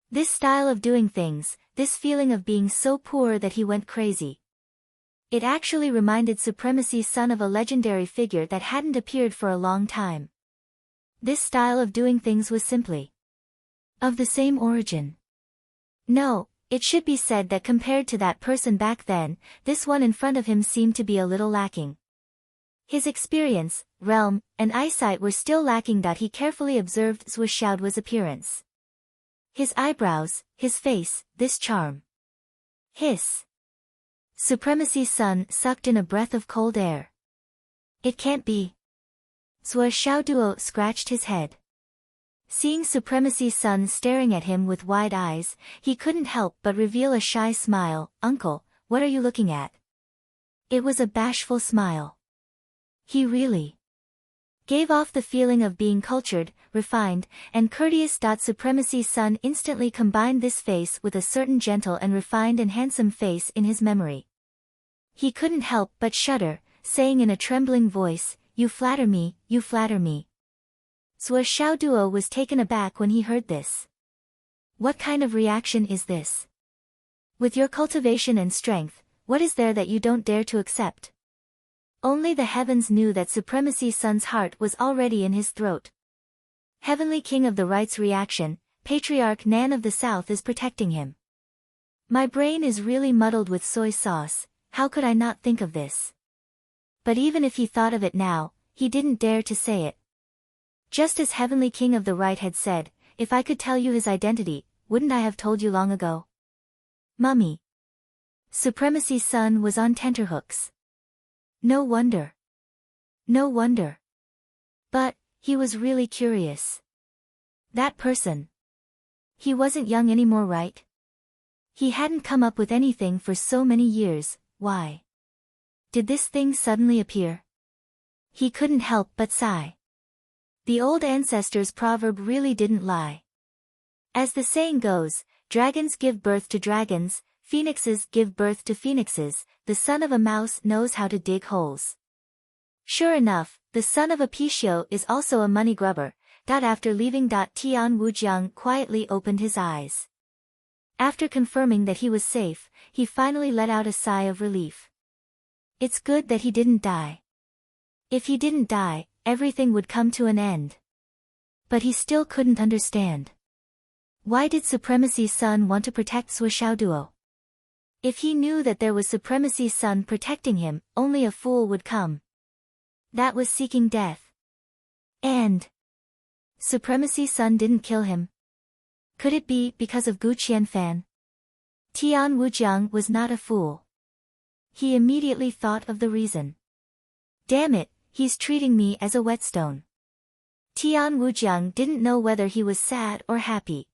This style of doing things, this feeling of being so poor that he went crazy. It actually reminded Supremacy's son of a legendary figure that hadn't appeared for a long time. This style of doing things was simply of the same origin. No, it should be said that compared to that person back then, this one in front of him seemed to be a little lacking. His experience, realm, and eyesight were still lacking. He carefully observed Zhou Xiaoduo's appearance. His eyebrows, his face, this charm. Hiss. Supremacy's son sucked in a breath of cold air. It can't be. Zhou Xiaoduo scratched his head. Seeing Supremacy's son staring at him with wide eyes, he couldn't help but reveal a shy smile. "Uncle, what are you looking at?" It was a bashful smile. He really gave off the feeling of being cultured, refined, and courteous. Supremacy's son instantly combined this face with a certain gentle and refined and handsome face in his memory. He couldn't help but shudder, saying in a trembling voice, "You flatter me, you flatter me." Zhou Xiaoduo was taken aback when he heard this. What kind of reaction is this? With your cultivation and strength, what is there that you don't dare to accept? Only the heavens knew that Supremacy Sun's heart was already in his throat. Heavenly King of the Right's reaction, Patriarch Nan of the South is protecting him. My brain is really muddled with soy sauce, how could I not think of this? But even if he thought of it now, he didn't dare to say it. Just as Heavenly King of the Right had said, if I could tell you his identity, wouldn't I have told you long ago? Mummy. Supremacy's son was on tenterhooks. No wonder. No wonder. But, he was really curious. That person. He wasn't young anymore, right? He hadn't come up with anything for so many years, why? Did this thing suddenly appear? He couldn't help but sigh. The old ancestors' proverb really didn't lie. As the saying goes, dragons give birth to dragons, phoenixes give birth to phoenixes, the son of a mouse knows how to dig holes. Sure enough, the son of a Pishio is also a money grubber. After leaving, Tian Wujiang quietly opened his eyes. After confirming that he was safe, he finally let out a sigh of relief. It's good that he didn't die. If he didn't die, everything would come to an end. But he still couldn't understand. Why did Supremacy's son want to protect Suishaoduo? If he knew that there was Supremacy's son protecting him, only a fool would come. That was seeking death. And Supremacy's son didn't kill him. Could it be because of Gu Qianfan? Tian Wujiang was not a fool. He immediately thought of the reason. Damn it, he's treating me as a whetstone. Tian Wujiang didn't know whether he was sad or happy.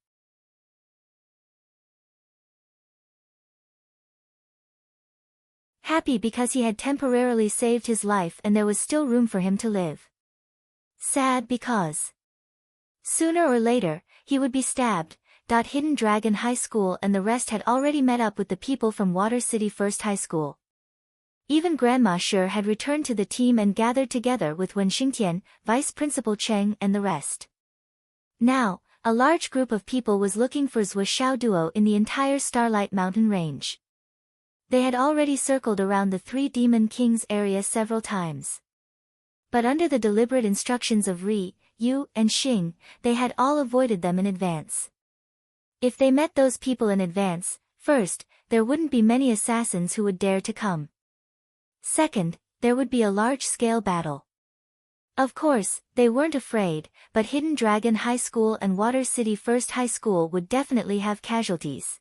Happy because he had temporarily saved his life and there was still room for him to live. Sad because sooner or later, he would be stabbed. Hidden Dragon High School and the rest had already met up with the people from Water City First High School. Even Grandma Sure had returned to the team and gathered together with Wen Xingtian, Vice Principal Cheng and the rest. Now, a large group of people was looking for Zhuo Duo in the entire Starlight Mountain range. They had already circled around the Three Demon Kings area several times. But under the deliberate instructions of Ri, Yu, and Xing, they had all avoided them in advance. If they met those people in advance, first, there wouldn't be many assassins who would dare to come. Second, there would be a large-scale battle. Of course, they weren't afraid, but Hidden Dragon High School and Water City First High School would definitely have casualties.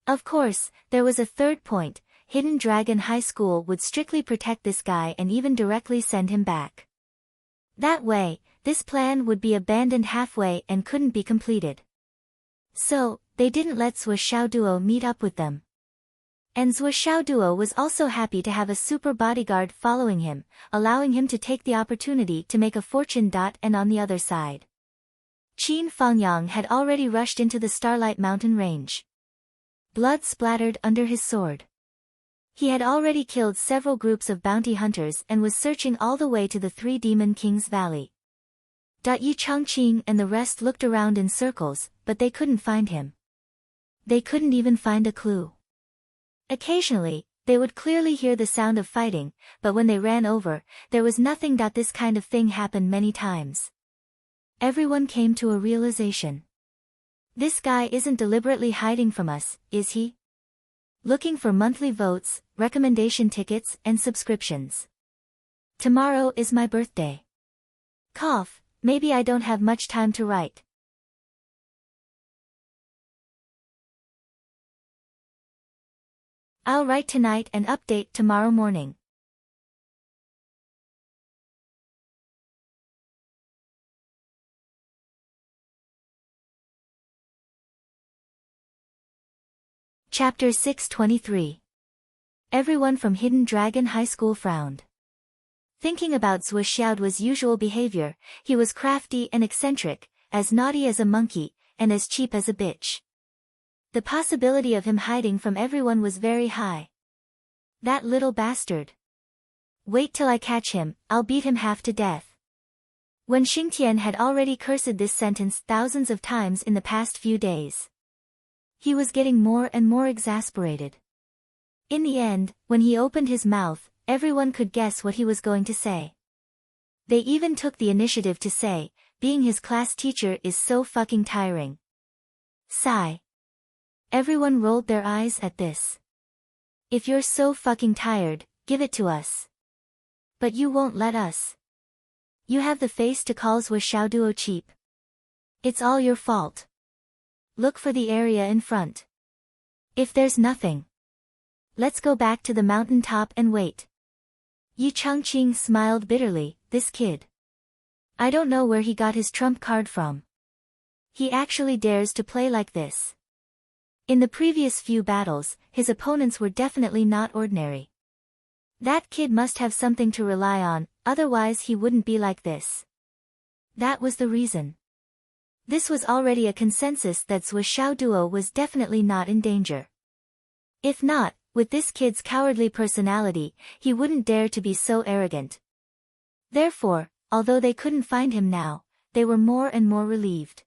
Of course, there was a third point, Hidden Dragon High School would strictly protect this guy and even directly send him back. That way, this plan would be abandoned halfway and couldn't be completed. So, they didn't let Zhuo meet up with them. And Zhuo was also happy to have a super bodyguard following him, allowing him to take the opportunity to make a fortune. And on the other side, Qin Fangyang had already rushed into the Starlight Mountain range. Blood splattered under his sword. He had already killed several groups of bounty hunters and was searching all the way to the Three Demon Kings Valley. Yi Changqing and the rest looked around in circles, but they couldn't find him. They couldn't even find a clue. Occasionally, they would clearly hear the sound of fighting, but when they ran over, there was nothing. This kind of thing happened many times. Everyone came to a realization. This guy isn't deliberately hiding from us, is he? Looking for monthly votes, recommendation tickets, and subscriptions. Tomorrow is my birthday. Cough, maybe I don't have much time to write. I'll write tonight and update tomorrow morning. Chapter 623. Everyone from Hidden Dragon High School frowned. Thinking about Zhuo's usual behavior, he was crafty and eccentric, as naughty as a monkey, and as cheap as a bitch. The possibility of him hiding from everyone was very high. That little bastard. Wait till I catch him, I'll beat him half to death. Wen Xingtian had already cursed this sentence thousands of times in the past few days. He was getting more and more exasperated. In the end, when he opened his mouth, everyone could guess what he was going to say. They even took the initiative to say, being his class teacher is so fucking tiring. Sigh. Everyone rolled their eyes at this. If you're so fucking tired, give it to us. But you won't let us. You have the face to call Zhuo Xiaoduo cheap. It's all your fault. Look for the area in front. If there's nothing, let's go back to the mountain top and wait. Yi Changqing smiled bitterly, this kid. I don't know where he got his trump card from. He actually dares to play like this. In the previous few battles, his opponents were definitely not ordinary. That kid must have something to rely on, otherwise he wouldn't be like this. That was the reason. This was already a consensus that Zhuo Xiaoduo was definitely not in danger. If not, with this kid's cowardly personality, he wouldn't dare to be so arrogant. Therefore, although they couldn't find him now, they were more and more relieved.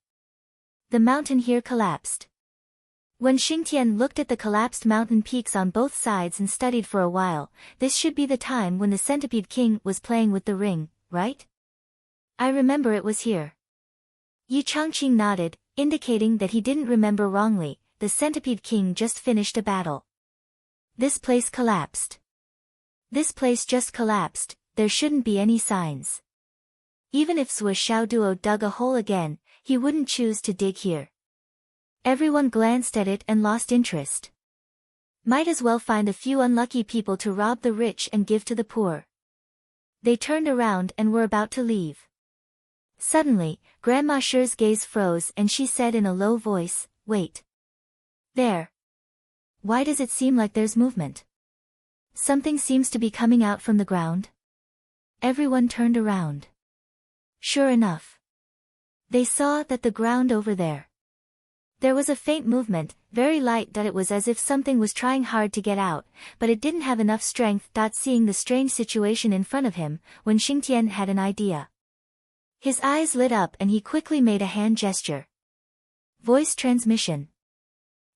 The mountain here collapsed. When Xingtian looked at the collapsed mountain peaks on both sides and studied for a while, this should be the time when the Centipede King was playing with the ring, right? I remember it was here. Yi Changqing nodded, indicating that he didn't remember wrongly. The Centipede King just finished a battle. This place collapsed. This place just collapsed, there shouldn't be any signs. Even if Zhuo Xiaoduo dug a hole again, he wouldn't choose to dig here. Everyone glanced at it and lost interest. Might as well find a few unlucky people to rob the rich and give to the poor. They turned around and were about to leave. Suddenly, Grandma Shi's gaze froze and she said in a low voice, wait. There. Why does it seem like there's movement? Something seems to be coming out from the ground. Everyone turned around. Sure enough. They saw that the ground over there. There was a faint movement, very light, that it was as if something was trying hard to get out, but it didn't have enough strength. Seeing the strange situation in front of him, Wen Xingtian had an idea. His eyes lit up and he quickly made a hand gesture. Voice transmission.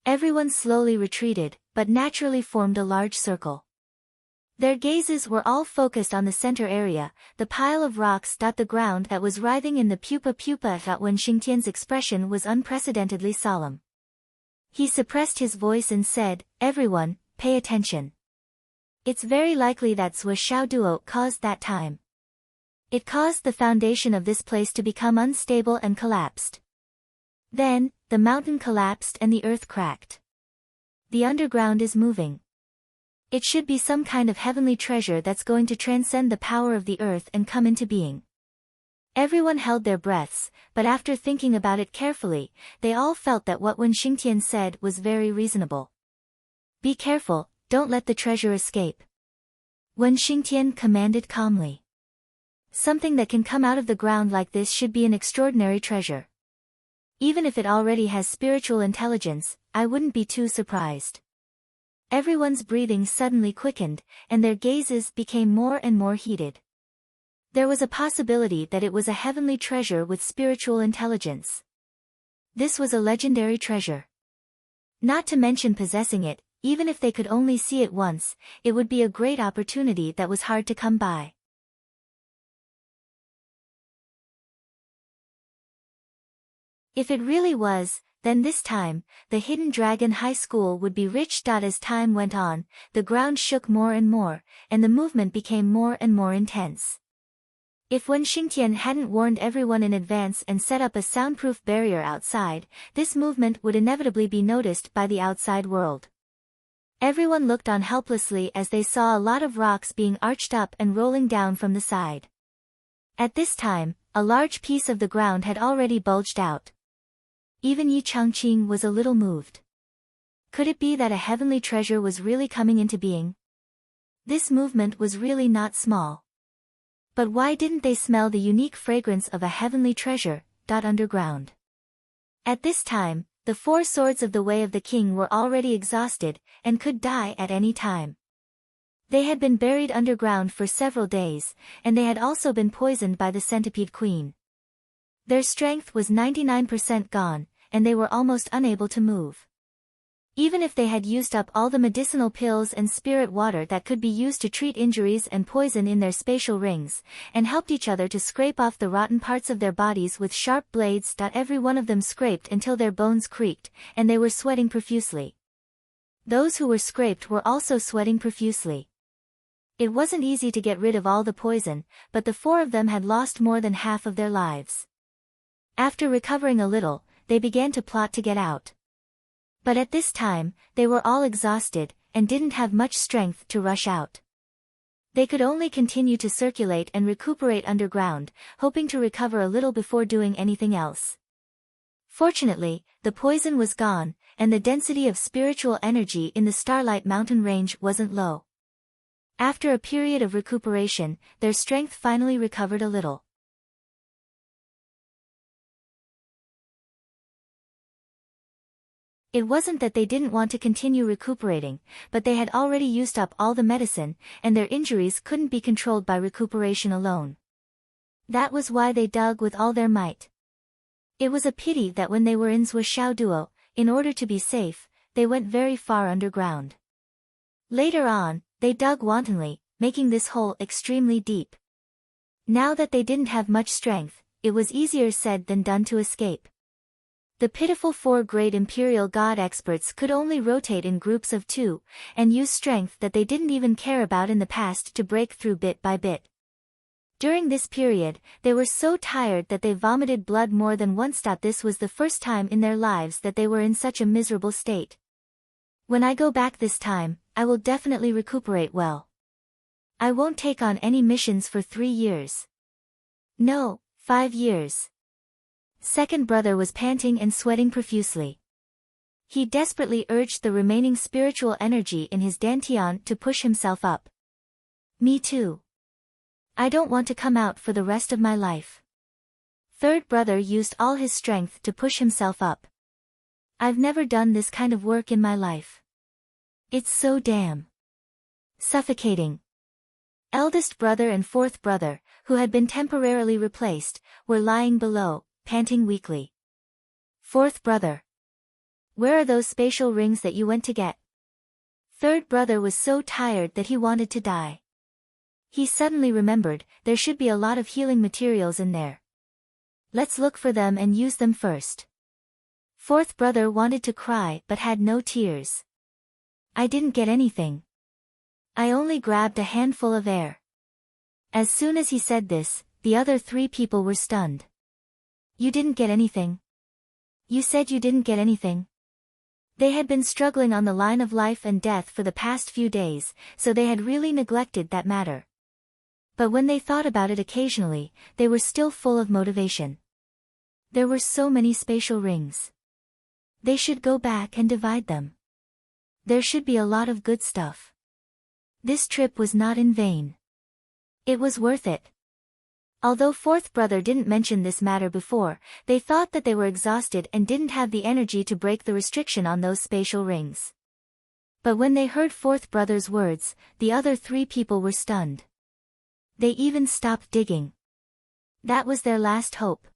Everyone slowly retreated, but naturally formed a large circle. Their gazes were all focused on the center area, the pile of rocks. The ground that was writhing in the pupa. When Xingtian's expression was unprecedentedly solemn. He suppressed his voice and said, everyone, pay attention. It's very likely that Zhuo Xiaoduo caused that time. It caused the foundation of this place to become unstable and collapsed. Then, the mountain collapsed and the earth cracked. The underground is moving. It should be some kind of heavenly treasure that's going to transcend the power of the earth and come into being. Everyone held their breaths, but after thinking about it carefully, they all felt that what Wen Xingtian said was very reasonable. Be careful, don't let the treasure escape. Wen Xingtian commanded calmly. Something that can come out of the ground like this should be an extraordinary treasure. Even if it already has spiritual intelligence, I wouldn't be too surprised. Everyone's breathing suddenly quickened, and their gazes became more and more heated. There was a possibility that it was a heavenly treasure with spiritual intelligence. This was a legendary treasure. Not to mention possessing it, even if they could only see it once, it would be a great opportunity that was hard to come by. If it really was, then this time, the Hidden Dragon High School would be rich. As time went on, the ground shook more and more, and the movement became more and more intense. If Wen Xingtian hadn't warned everyone in advance and set up a soundproof barrier outside, this movement would inevitably be noticed by the outside world. Everyone looked on helplessly as they saw a lot of rocks being arched up and rolling down from the side. At this time, a large piece of the ground had already bulged out. Even Yi Changqing was a little moved. Could it be that a heavenly treasure was really coming into being? This movement was really not small. But why didn't they smell the unique fragrance of a heavenly treasure, underground? At this time, the four swords of the Way of the King were already exhausted, and could die at any time. They had been buried underground for several days, and they had also been poisoned by the Centipede Queen. Their strength was 99% gone, and they were almost unable to move. Even if they had used up all the medicinal pills and spirit water that could be used to treat injuries and poison in their spatial rings, and helped each other to scrape off the rotten parts of their bodies with sharp blades. Every one of them scraped until their bones creaked, and they were sweating profusely. Those who were scraped were also sweating profusely. It wasn't easy to get rid of all the poison, but the 4 of them had lost more than half of their lives. After recovering a little, they began to plot to get out. But at this time, they were all exhausted, and didn't have much strength to rush out. They could only continue to circulate and recuperate underground, hoping to recover a little before doing anything else. Fortunately, the poison was gone, and the density of spiritual energy in the Starlight Mountain range wasn't low. After a period of recuperation, their strength finally recovered a little. It wasn't that they didn't want to continue recuperating, but they had already used up all the medicine, and their injuries couldn't be controlled by recuperation alone. That was why they dug with all their might. It was a pity that when they were in Duo, in order to be safe, they went very far underground. Later on, they dug wantonly, making this hole extremely deep. Now that they didn't have much strength, it was easier said than done to escape. The pitiful 4 great Imperial God experts could only rotate in groups of 2, and use strength that they didn't even care about in the past to break through bit by bit. During this period, they were so tired that they vomited blood more than once. This was the first time in their lives that they were in such a miserable state. When I go back this time, I will definitely recuperate well. I won't take on any missions for 3 years. No, 5 years. Second brother was panting and sweating profusely. He desperately urged the remaining spiritual energy in his dantian to push himself up. Me too. I don't want to come out for the rest of my life. Third brother used all his strength to push himself up. I've never done this kind of work in my life. It's so damn suffocating. Eldest brother and fourth brother, who had been temporarily replaced, were lying below, panting weakly. Fourth brother. Where are those spatial rings that you went to get? Third brother was so tired that he wanted to die. He suddenly remembered, there should be a lot of healing materials in there. Let's look for them and use them first. Fourth brother wanted to cry but had no tears. I didn't get anything. I only grabbed a handful of air. As soon as he said this, the other 3 people were stunned. You didn't get anything? You said you didn't get anything? They had been struggling on the line of life and death for the past few days, so they had really neglected that matter. But when they thought about it occasionally, they were still full of motivation. There were so many spatial rings. They should go back and divide them. There should be a lot of good stuff. This trip was not in vain. It was worth it. Although fourth brother didn't mention this matter before, they thought that they were exhausted and didn't have the energy to break the restriction on those spatial rings. But when they heard fourth brother's words, the other 3 people were stunned. They even stopped digging. That was their last hope.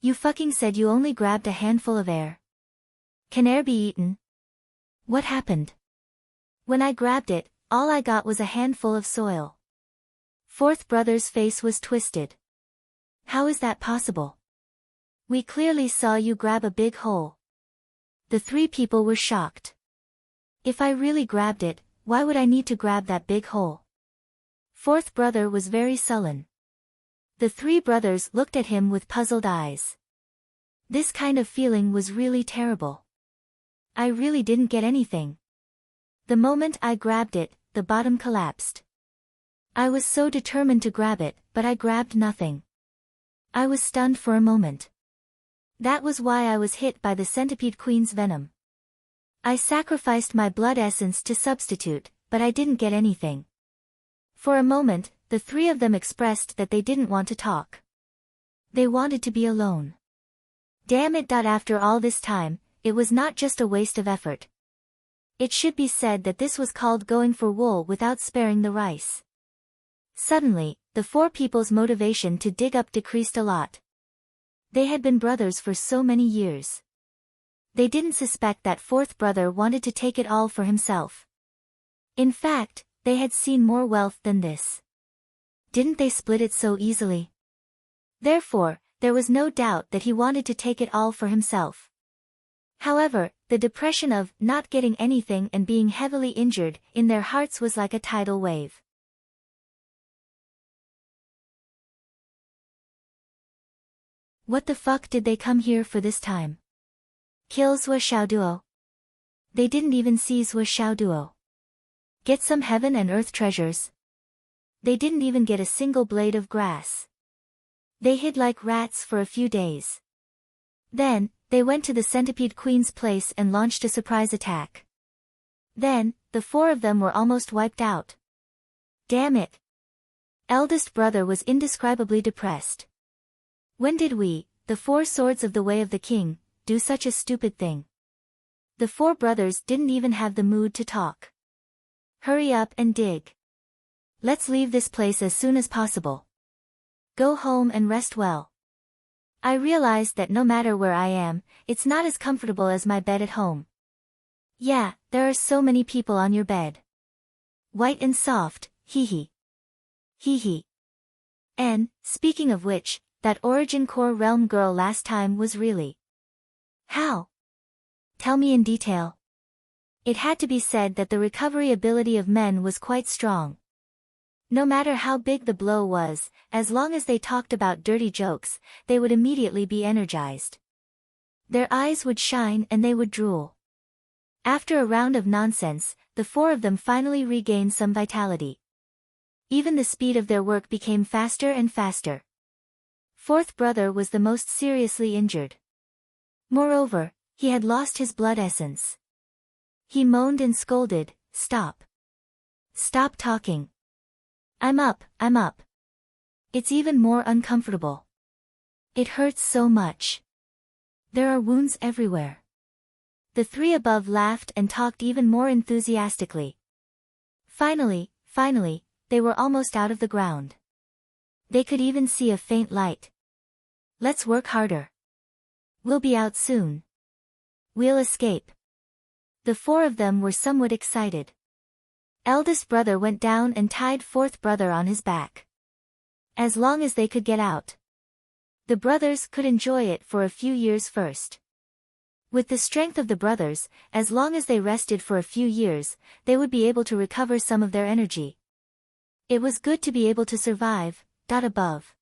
You fucking said you only grabbed a handful of air. Can air be eaten? What happened? When I grabbed it, all I got was a handful of soil. Fourth brother's face was twisted. How is that possible? We clearly saw you grab a big hole. The 3 people were shocked. If I really grabbed it, why would I need to grab that big hole? Fourth brother was very sullen. The 3 brothers looked at him with puzzled eyes. This kind of feeling was really terrible. I really didn't get anything. The moment I grabbed it, the bottom collapsed. I was so determined to grab it, but I grabbed nothing. I was stunned for a moment. That was why I was hit by the centipede queen's venom. I sacrificed my blood essence to substitute, but I didn't get anything. For a moment, the 3 of them expressed that they didn't want to talk. They wanted to be alone. Damn it! After all this time, it was not just a waste of effort. It should be said that this was called going for wool without sparing the rice. Suddenly, the 4 people's motivation to dig up decreased a lot. They had been brothers for so many years. They didn't suspect that fourth brother wanted to take it all for himself. In fact, they had seen more wealth than this. Didn't they split it so easily? Therefore, there was no doubt that he wanted to take it all for himself. However, the depression of not getting anything and being heavily injured in their hearts was like a tidal wave. What the fuck did they come here for this time? Kill Zhou Xiaoduo. They didn't even see Zhou Xiaoduo. Get some heaven and earth treasures. They didn't even get a single blade of grass. They hid like rats for a few days. Then, they went to the Centipede Queen's place and launched a surprise attack. Then, the four of them were almost wiped out. Damn it. Eldest brother was indescribably depressed. When did we, the four swords of the way of the king, do such a stupid thing? The four brothers didn't even have the mood to talk. Hurry up and dig. Let's leave this place as soon as possible. Go home and rest well. I realized that no matter where I am, it's not as comfortable as my bed at home. Yeah, there are so many people on your bed. White and soft, hee hee. Hee hee. And, speaking of which, that Origin Core Realm girl last time was really... How? Tell me in detail. It had to be said that the recovery ability of men was quite strong. No matter how big the blow was, as long as they talked about dirty jokes, they would immediately be energized. Their eyes would shine and they would drool. After a round of nonsense, the four of them finally regained some vitality. Even the speed of their work became faster and faster. Fourth brother was the most seriously injured. Moreover, he had lost his blood essence. He moaned and scolded, "Stop. Stop talking. I'm up. It's even more uncomfortable. It hurts so much. There are wounds everywhere." The three above laughed and talked even more enthusiastically. Finally, they were almost out of the ground. They could even see a faint light. Let's work harder. We'll be out soon. We'll escape. The four of them were somewhat excited. Eldest brother went down and tied fourth brother on his back. As long as they could get out. The brothers could enjoy it for a few years first. With the strength of the brothers, as long as they rested for a few years, they would be able to recover some of their energy. It was good to be able to survive. Above.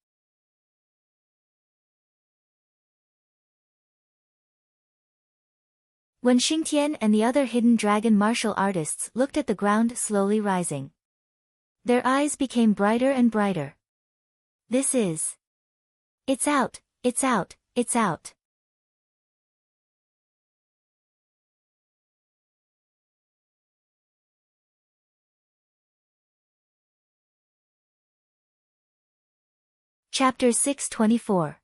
When Xingtian and the other hidden dragon martial artists looked at the ground slowly rising, their eyes became brighter and brighter. This is... It's out. Chapter 624.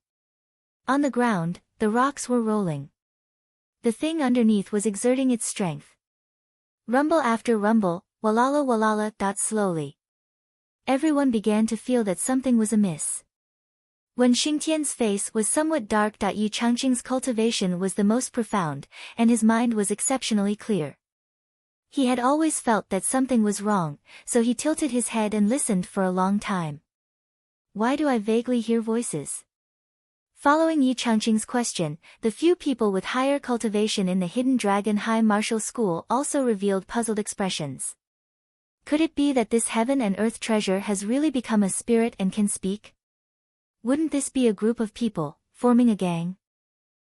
On the ground, the rocks were rolling. The thing underneath was exerting its strength. Rumble after rumble, walala walala. Slowly. Everyone began to feel that something was amiss. When Xingtian's face was somewhat dark. Yi Changqing's cultivation was the most profound, and his mind was exceptionally clear. He had always felt that something was wrong, so he tilted his head and listened for a long time. Why do I vaguely hear voices? Following Yi Changqing's question, the few people with higher cultivation in the Hidden Dragon High Martial School also revealed puzzled expressions. Could it be that this heaven and earth treasure has really become a spirit and can speak? Wouldn't this be a group of people, forming a gang?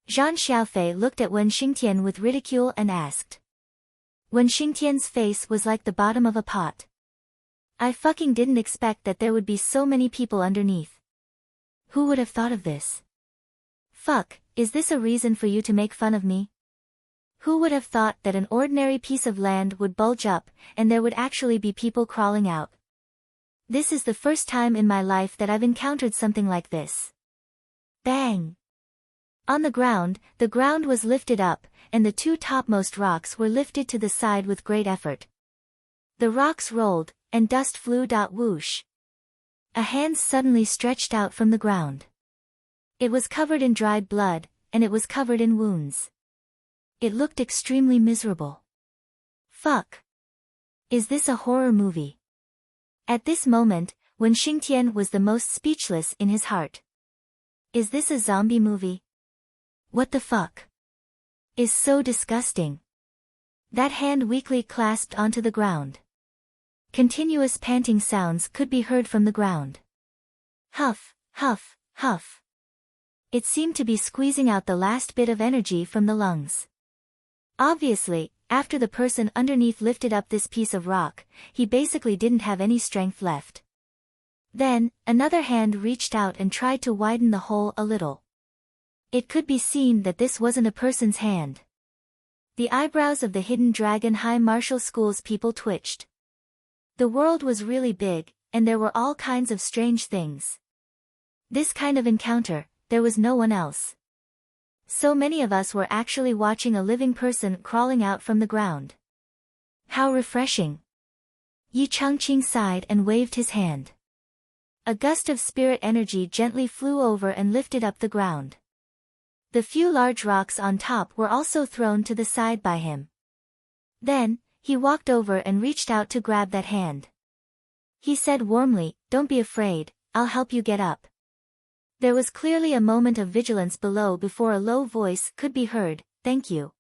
Zhan Xiaofei looked at Wen Xingtian with ridicule and asked. Wen Xingtian's face was like the bottom of a pot. I fucking didn't expect that there would be so many people underneath. Who would have thought of this? Fuck, is this a reason for you to make fun of me? Who would have thought that an ordinary piece of land would bulge up, and there would actually be people crawling out? This is the first time in my life that I've encountered something like this. Bang! On the ground was lifted up, and the two topmost rocks were lifted to the side with great effort. The rocks rolled, and dust flew. Whoosh. A hand suddenly stretched out from the ground. It was covered in dried blood, and it was covered in wounds. It looked extremely miserable. Fuck. Is this a horror movie? At this moment, when Xingtian was the most speechless in his heart. Is this a zombie movie? What the fuck? Is so disgusting. That hand weakly clasped onto the ground. Continuous panting sounds could be heard from the ground. Huff, huff, huff. It seemed to be squeezing out the last bit of energy from the lungs. Obviously, after the person underneath lifted up this piece of rock, he basically didn't have any strength left. Then, another hand reached out and tried to widen the hole a little. It could be seen that this wasn't a person's hand. The eyebrows of the hidden dragon high martial school's people twitched. The world was really big, and there were all kinds of strange things. This kind of encounter, there was no one else. So many of us were actually watching a living person crawling out from the ground. How refreshing. Yi Changqing sighed and waved his hand. A gust of spirit energy gently flew over and lifted up the ground. The few large rocks on top were also thrown to the side by him. Then, he walked over and reached out to grab that hand. He said warmly, "Don't be afraid, I'll help you get up." There was clearly a moment of vigilance below before a low voice could be heard, "Thank you."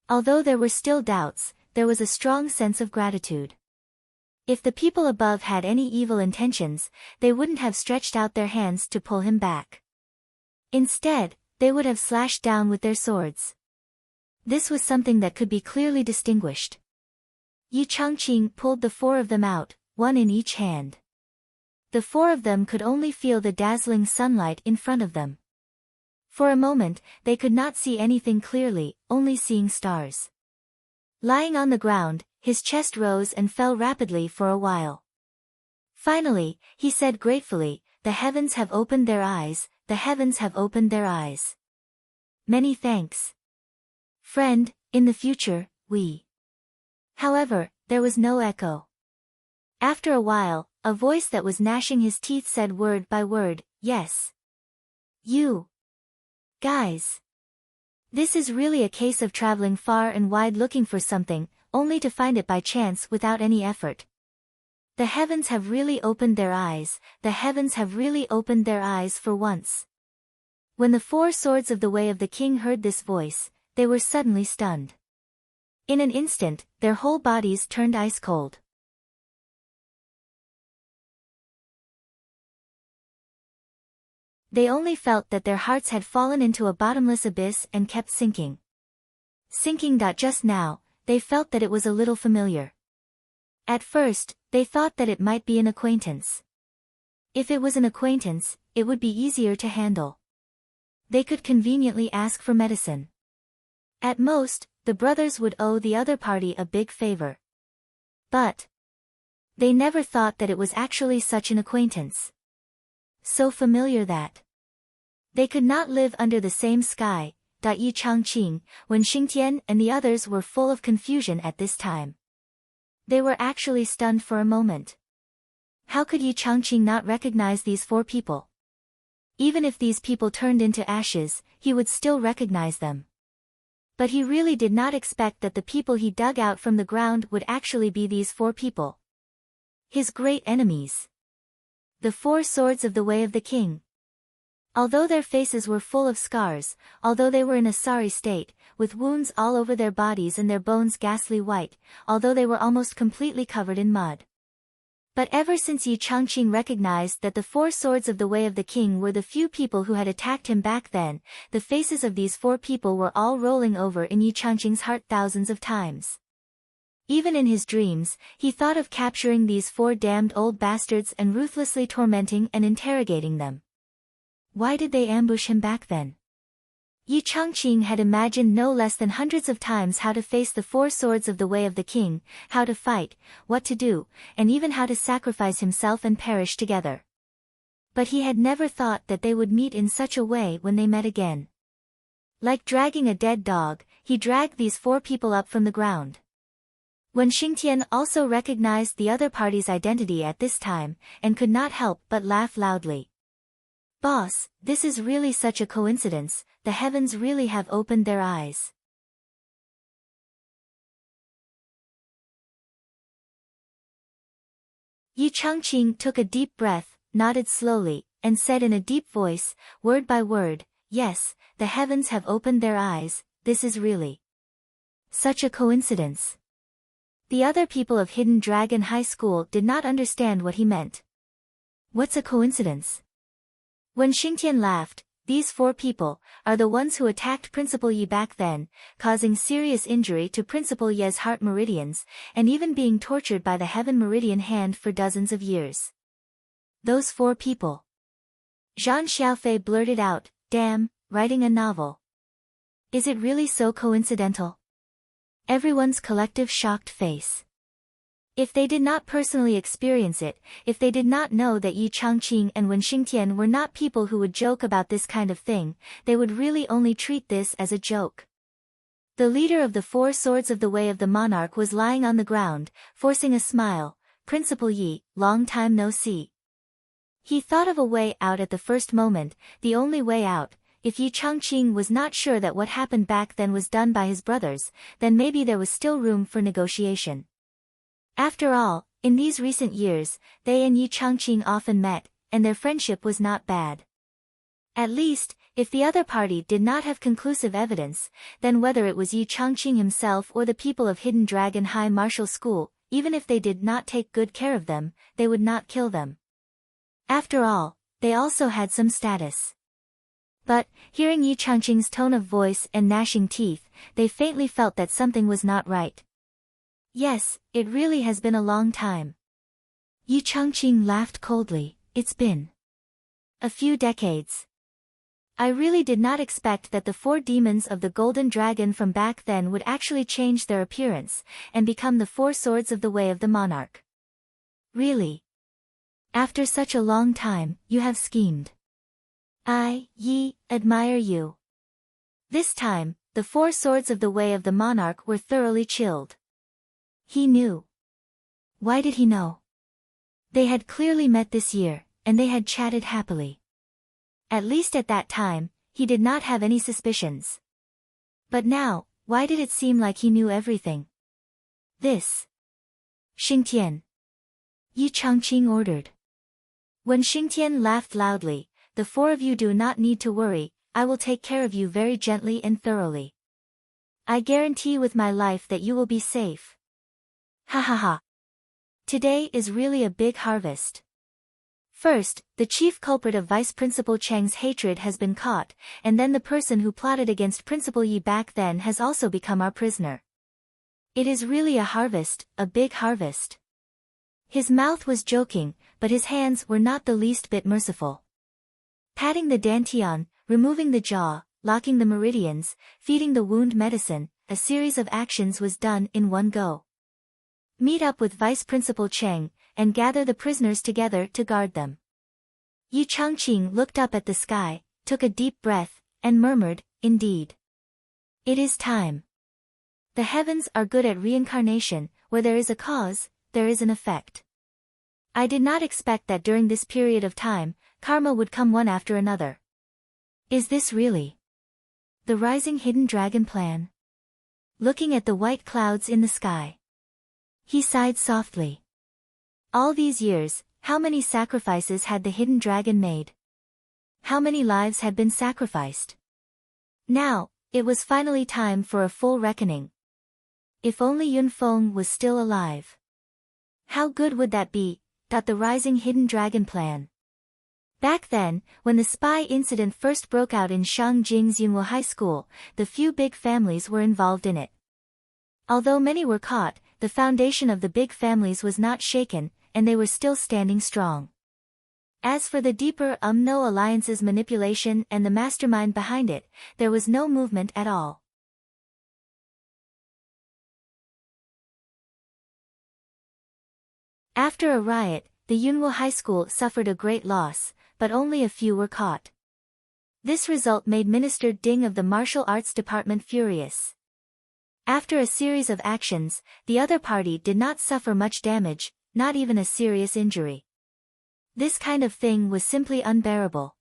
Although there were still doubts, there was a strong sense of gratitude. If the people above had any evil intentions, they wouldn't have stretched out their hands to pull him back. Instead, they would have slashed down with their swords. This was something that could be clearly distinguished. Yi Changqing pulled the four of them out, one in each hand. The four of them could only feel the dazzling sunlight in front of them. For a moment, they could not see anything clearly, only seeing stars. Lying on the ground, his chest rose and fell rapidly for a while. Finally, he said gratefully, "The heavens have opened their eyes, the heavens have opened their eyes. Many thanks. Friend, in the future, we." However, there was no echo. After a while, a voice that was gnashing his teeth said word by word, "Yes. You. Guys. This is really a case of traveling far and wide looking for something, only to find it by chance without any effort. The heavens have really opened their eyes, the heavens have really opened their eyes for once." When the four swords of the way of the king heard this voice, they were suddenly stunned. In an instant, their whole bodies turned ice cold. They only felt that their hearts had fallen into a bottomless abyss and kept sinking. Sinking. Just now, they felt that it was a little familiar. At first, they thought that it might be an acquaintance. If it was an acquaintance, it would be easier to handle. They could conveniently ask for medicine. At most, the brothers would owe the other party a big favor. But they never thought that it was actually such an acquaintance. So familiar that they could not live under the same sky. Yi Changqing, when Xingtian and the others were full of confusion at this time. They were actually stunned for a moment. How could Yi Changqing not recognize these four people? Even if these people turned into ashes, he would still recognize them. But he really did not expect that the people he dug out from the ground would actually be these four people. His great enemies. The four swords of the way of the king. Although their faces were full of scars, although they were in a sorry state, with wounds all over their bodies and their bones ghastly white, although they were almost completely covered in mud. But ever since Yi Changqing recognized that the four swords of the way of the king were the few people who had attacked him back then, the faces of these four people were all rolling over in Yi Changqing's heart thousands of times. Even in his dreams, he thought of capturing these four damned old bastards and ruthlessly tormenting and interrogating them. Why did they ambush him back then? Yi Changqing had imagined no less than hundreds of times how to face the four swords of the way of the king, how to fight, what to do, and even how to sacrifice himself and perish together. But he had never thought that they would meet in such a way when they met again. Like dragging a dead dog, he dragged these four people up from the ground. When Xingtian also recognized the other party's identity at this time, and could not help but laugh loudly. "Boss, this is really such a coincidence, the heavens really have opened their eyes." Yi Changqing took a deep breath, nodded slowly, and said in a deep voice, word by word, yes, the heavens have opened their eyes, this is really such a coincidence. The other people of Hidden Dragon High School did not understand what he meant. What's a coincidence? When Xingtian laughed, these 4 people are the ones who attacked Principal Yi back then, causing serious injury to Principal Ye's heart meridians, and even being tortured by the Heaven Meridian Hand for dozens of years. Those 4 people. Zhang Xiaofei blurted out, damn, writing a novel. Is it really so coincidental? Everyone's collective shocked face. If they did not personally experience it, if they did not know that Yi Changqing and Wen Xingtian were not people who would joke about this kind of thing, they would really only treat this as a joke. The leader of the 4 swords of the Way of the Monarch was lying on the ground, forcing a smile. Principal Yi, long time no see. He thought of a way out at the first moment, the only way out. If Yi Changqing was not sure that what happened back then was done by his brothers, then maybe there was still room for negotiation. After all, in these recent years, they and Yi Changqing often met, and their friendship was not bad. At least, if the other party did not have conclusive evidence, then whether it was Yi Changqing himself or the people of Hidden Dragon High Martial School, even if they did not take good care of them, they would not kill them. After all, they also had some status. But, hearing Yi Changqing's tone of voice and gnashing teeth, they faintly felt that something was not right. Yes, it really has been a long time. Yi Changqing laughed coldly, it's been a few decades. I really did not expect that the 4 demons of the Golden Dragon from back then would actually change their appearance, and become the 4 swords of the Way of the Monarch. Really? After such a long time, you have schemed. Yi, admire you. This time, the 4 swords of the Way of the Monarch were thoroughly chilled. He knew. Why did he know? They had clearly met this year, and they had chatted happily. At least at that time, he did not have any suspicions. But now, why did it seem like he knew everything? This. Xingtian. Yi Changqing ordered. When Xingtian laughed loudly, the 4 of you do not need to worry, I will take care of you very gently and thoroughly. I guarantee with my life that you will be safe. Ha ha ha. Today is really a big harvest. First, the chief culprit of Vice Principal Cheng's hatred has been caught, and then the person who plotted against Principal Yi back then has also become our prisoner. It is really a harvest, a big harvest. His mouth was joking, but his hands were not the least bit merciful. Patting the dantian, removing the jaw, locking the meridians, feeding the wound medicine, a series of actions was done in one go. Meet up with Vice Principal Cheng, and gather the prisoners together to guard them. Yi Changqing looked up at the sky, took a deep breath, and murmured, indeed. It is time. The heavens are good at reincarnation, where there is a cause, there is an effect. I did not expect that during this period of time, karma would come one after another. Is this really the rising hidden dragon plan? Looking at the white clouds in the sky, he sighed softly. All these years, how many sacrifices had the hidden dragon made? How many lives had been sacrificed? Now, it was finally time for a full reckoning. If only Yunfeng was still alive. How good would that be? Thought the rising hidden dragon plan. Back then, when the spy incident first broke out in Shangjing's Yunwo High School, the few big families were involved in it. Although many were caught, the foundation of the big families was not shaken, and they were still standing strong. As for the deeper UMNO alliance's manipulation and the mastermind behind it, there was no movement at all. After a riot, the Yunwo High School suffered a great loss, but only a few were caught. This result made Minister Ding of the Martial Arts Department furious. After a series of actions, the other party did not suffer much damage, not even a serious injury. This kind of thing was simply unbearable.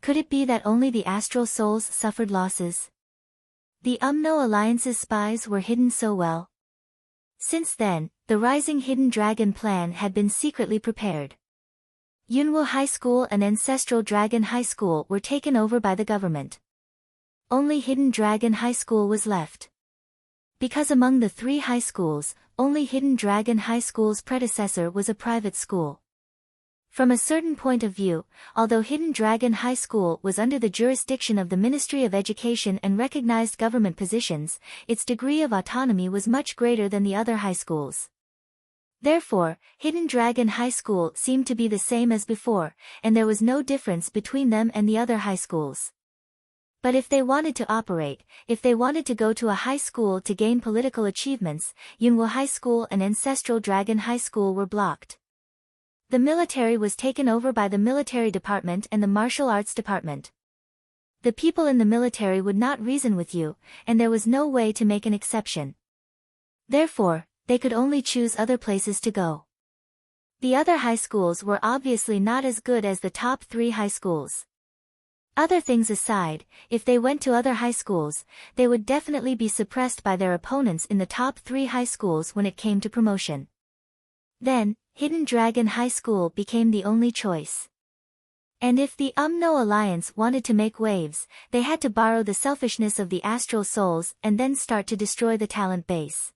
Could it be that only the astral souls suffered losses? The UMNO alliance's spies were hidden so well. Since then, the Rising Hidden Dragon plan had been secretly prepared. Yunwu High School and Ancestral Dragon High School were taken over by the government. Only Hidden Dragon High School was left. Because among the 3 high schools, only Hidden Dragon High School's predecessor was a private school. From a certain point of view, although Hidden Dragon High School was under the jurisdiction of the Ministry of Education and recognized government positions, its degree of autonomy was much greater than the other high schools. Therefore, Hidden Dragon High School seemed to be the same as before, and there was no difference between them and the other high schools. But if they wanted to operate, if they wanted to go to a high school to gain political achievements, Yunwu High School and Ancestral Dragon High School were blocked. The military was taken over by the military department and the martial arts department. The people in the military would not reason with you, and there was no way to make an exception. Therefore, they could only choose other places to go. The other high schools were obviously not as good as the top 3 high schools. Other things aside, if they went to other high schools, they would definitely be suppressed by their opponents in the top 3 high schools when it came to promotion. Then, Hidden Dragon High School became the only choice. And if the UMNO Alliance wanted to make waves, they had to borrow the selfishness of the astral souls and then start to destroy the talent base.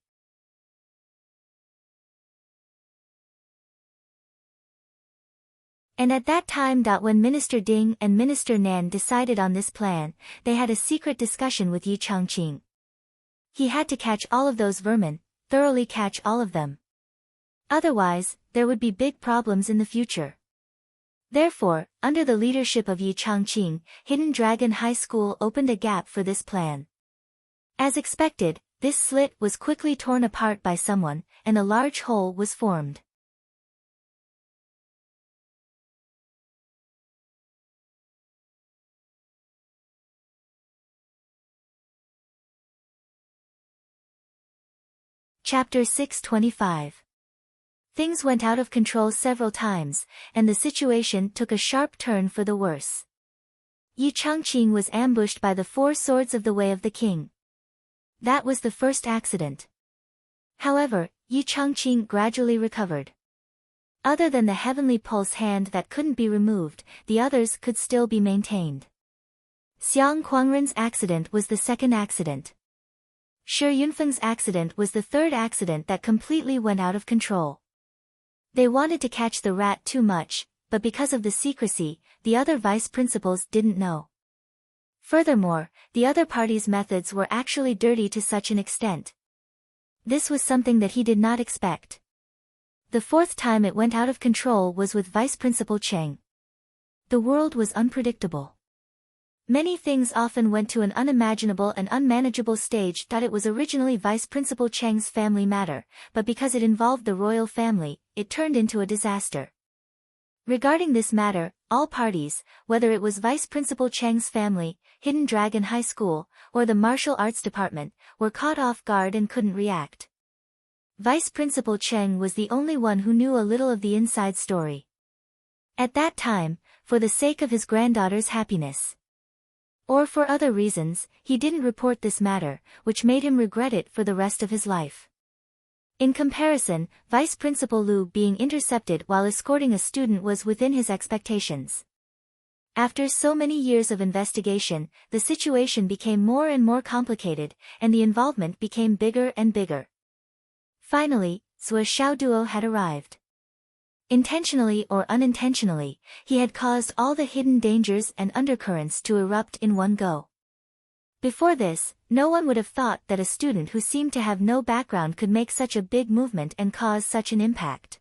And at that time, when Minister Ding and Minister Nan decided on this plan, they had a secret discussion with Yi Changqing. He had to catch all of those vermin, thoroughly catch all of them. Otherwise, there would be big problems in the future. Therefore, under the leadership of Yi Changqing, Hidden Dragon High School opened a gap for this plan. As expected, this slit was quickly torn apart by someone, and a large hole was formed. Chapter 625. Things went out of control several times, and the situation took a sharp turn for the worse. Yi Changqing was ambushed by the 4 swords of the Way of the King. That was the first accident. However, Yi Changqing gradually recovered. Other than the heavenly pulse hand that couldn't be removed, the others could still be maintained. Xiang Quangren's accident was the second accident. Shi Yunfeng's accident was the third accident that completely went out of control. They wanted to catch the rat too much, but because of the secrecy, the other vice principals didn't know. Furthermore, the other party's methods were actually dirty to such an extent. This was something that he did not expect. The 4th time it went out of control was with Vice Principal Cheng. The world was unpredictable. Many things often went to an unimaginable and unmanageable stage. It was originally Vice Principal Cheng's family matter, but because it involved the royal family, it turned into a disaster. Regarding this matter, all parties, whether it was Vice Principal Cheng's family, Hidden Dragon High School, or the martial arts department, were caught off guard and couldn't react. Vice Principal Cheng was the only one who knew a little of the inside story. At that time, for the sake of his granddaughter's happiness, or for other reasons, he didn't report this matter, which made him regret it for the rest of his life. In comparison, Vice Principal Liu being intercepted while escorting a student was within his expectations. After so many years of investigation, the situation became more and more complicated, and the involvement became bigger and bigger. Finally, Zhou Xiaoduo had arrived. Intentionally or unintentionally, he had caused all the hidden dangers and undercurrents to erupt in one go. Before this, no one would have thought that a student who seemed to have no background could make such a big movement and cause such an impact.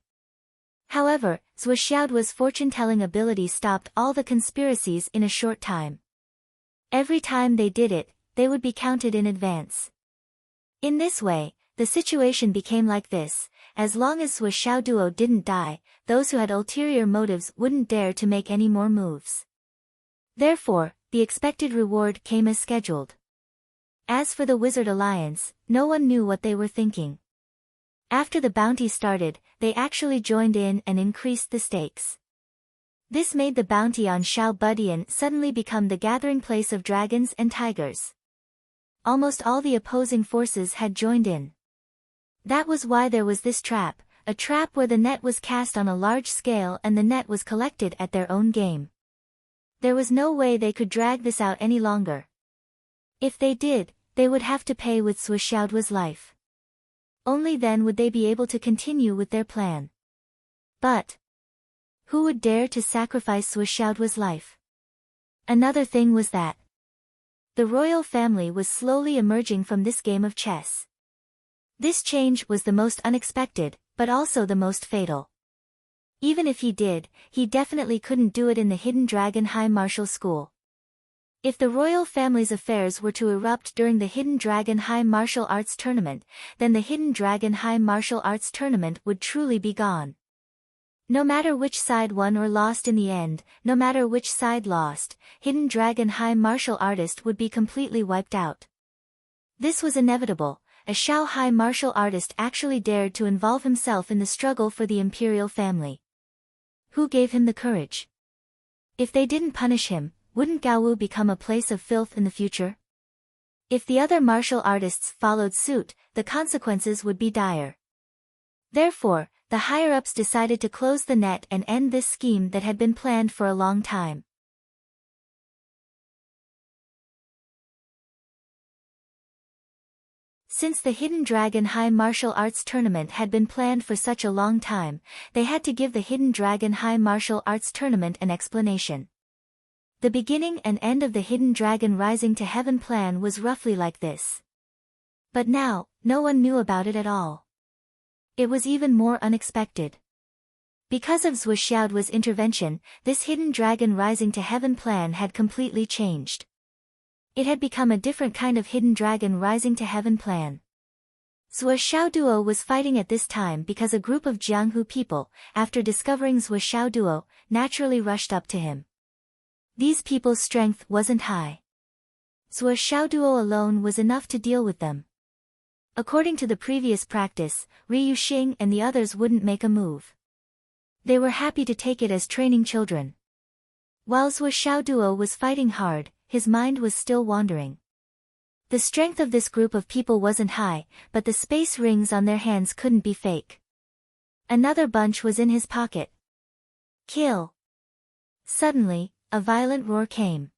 However, Zhou Xiaoduo's fortune-telling ability stopped all the conspiracies in a short time. Every time they did it, they would be counted in advance. In this way, the situation became like this: as long as Zhou Xiaoduo didn't die, those who had ulterior motives wouldn't dare to make any more moves. Therefore, the expected reward came as scheduled. As for the Wizard Alliance, no one knew what they were thinking. After the bounty started, they actually joined in and increased the stakes. This made the bounty on Xiao Budian suddenly become the gathering place of dragons and tigers. Almost all the opposing forces had joined in. That was why there was this trap, a trap where the net was cast on a large scale and the net was collected at their own game. There was no way they could drag this out any longer. If they did, they would have to pay with Sui Xiaoduo's life. Only then would they be able to continue with their plan. But who would dare to sacrifice Sui Xiaoduo's life? Another thing was that the royal family was slowly emerging from this game of chess. This change was the most unexpected, but also the most fatal. Even if he did, he definitely couldn't do it in the Hidden Dragon High Martial School. If the royal family's affairs were to erupt during the Hidden Dragon High Martial Arts Tournament, then the Hidden Dragon High Martial Arts Tournament would truly be gone. No matter which side won or lost in the end, no matter which side lost, Hidden Dragon High Martial Artist would be completely wiped out. This was inevitable. A Shao High martial artist actually dared to involve himself in the struggle for the imperial family. Who gave him the courage? If they didn't punish him, wouldn't Gaowu become a place of filth in the future? If the other martial artists followed suit, the consequences would be dire. Therefore, the higher-ups decided to close the net and end this scheme that had been planned for a long time. Since the Hidden Dragon High Martial Arts Tournament had been planned for such a long time, they had to give the Hidden Dragon High Martial Arts Tournament an explanation. The beginning and end of the Hidden Dragon Rising to Heaven plan was roughly like this. But now, no one knew about it at all. It was even more unexpected. Because of Sui Xiaoduo's intervention, this Hidden Dragon Rising to Heaven plan had completely changed. It had become a different kind of Hidden Dragon Rising to Heaven plan. Sui Xiaoduo was fighting at this time because a group of Jianghu people, after discovering Sui Xiaoduo, naturally rushed up to him. These people's strength wasn't high. Sui Xiaoduo alone was enough to deal with them. According to the previous practice, Ryu Xing and the others wouldn't make a move. They were happy to take it as training children. While Sui Xiaoduo was fighting hard, his mind was still wandering. The strength of this group of people wasn't high, but the space rings on their hands couldn't be fake. Another bunch was in his pocket. Kill! Suddenly, a violent roar came.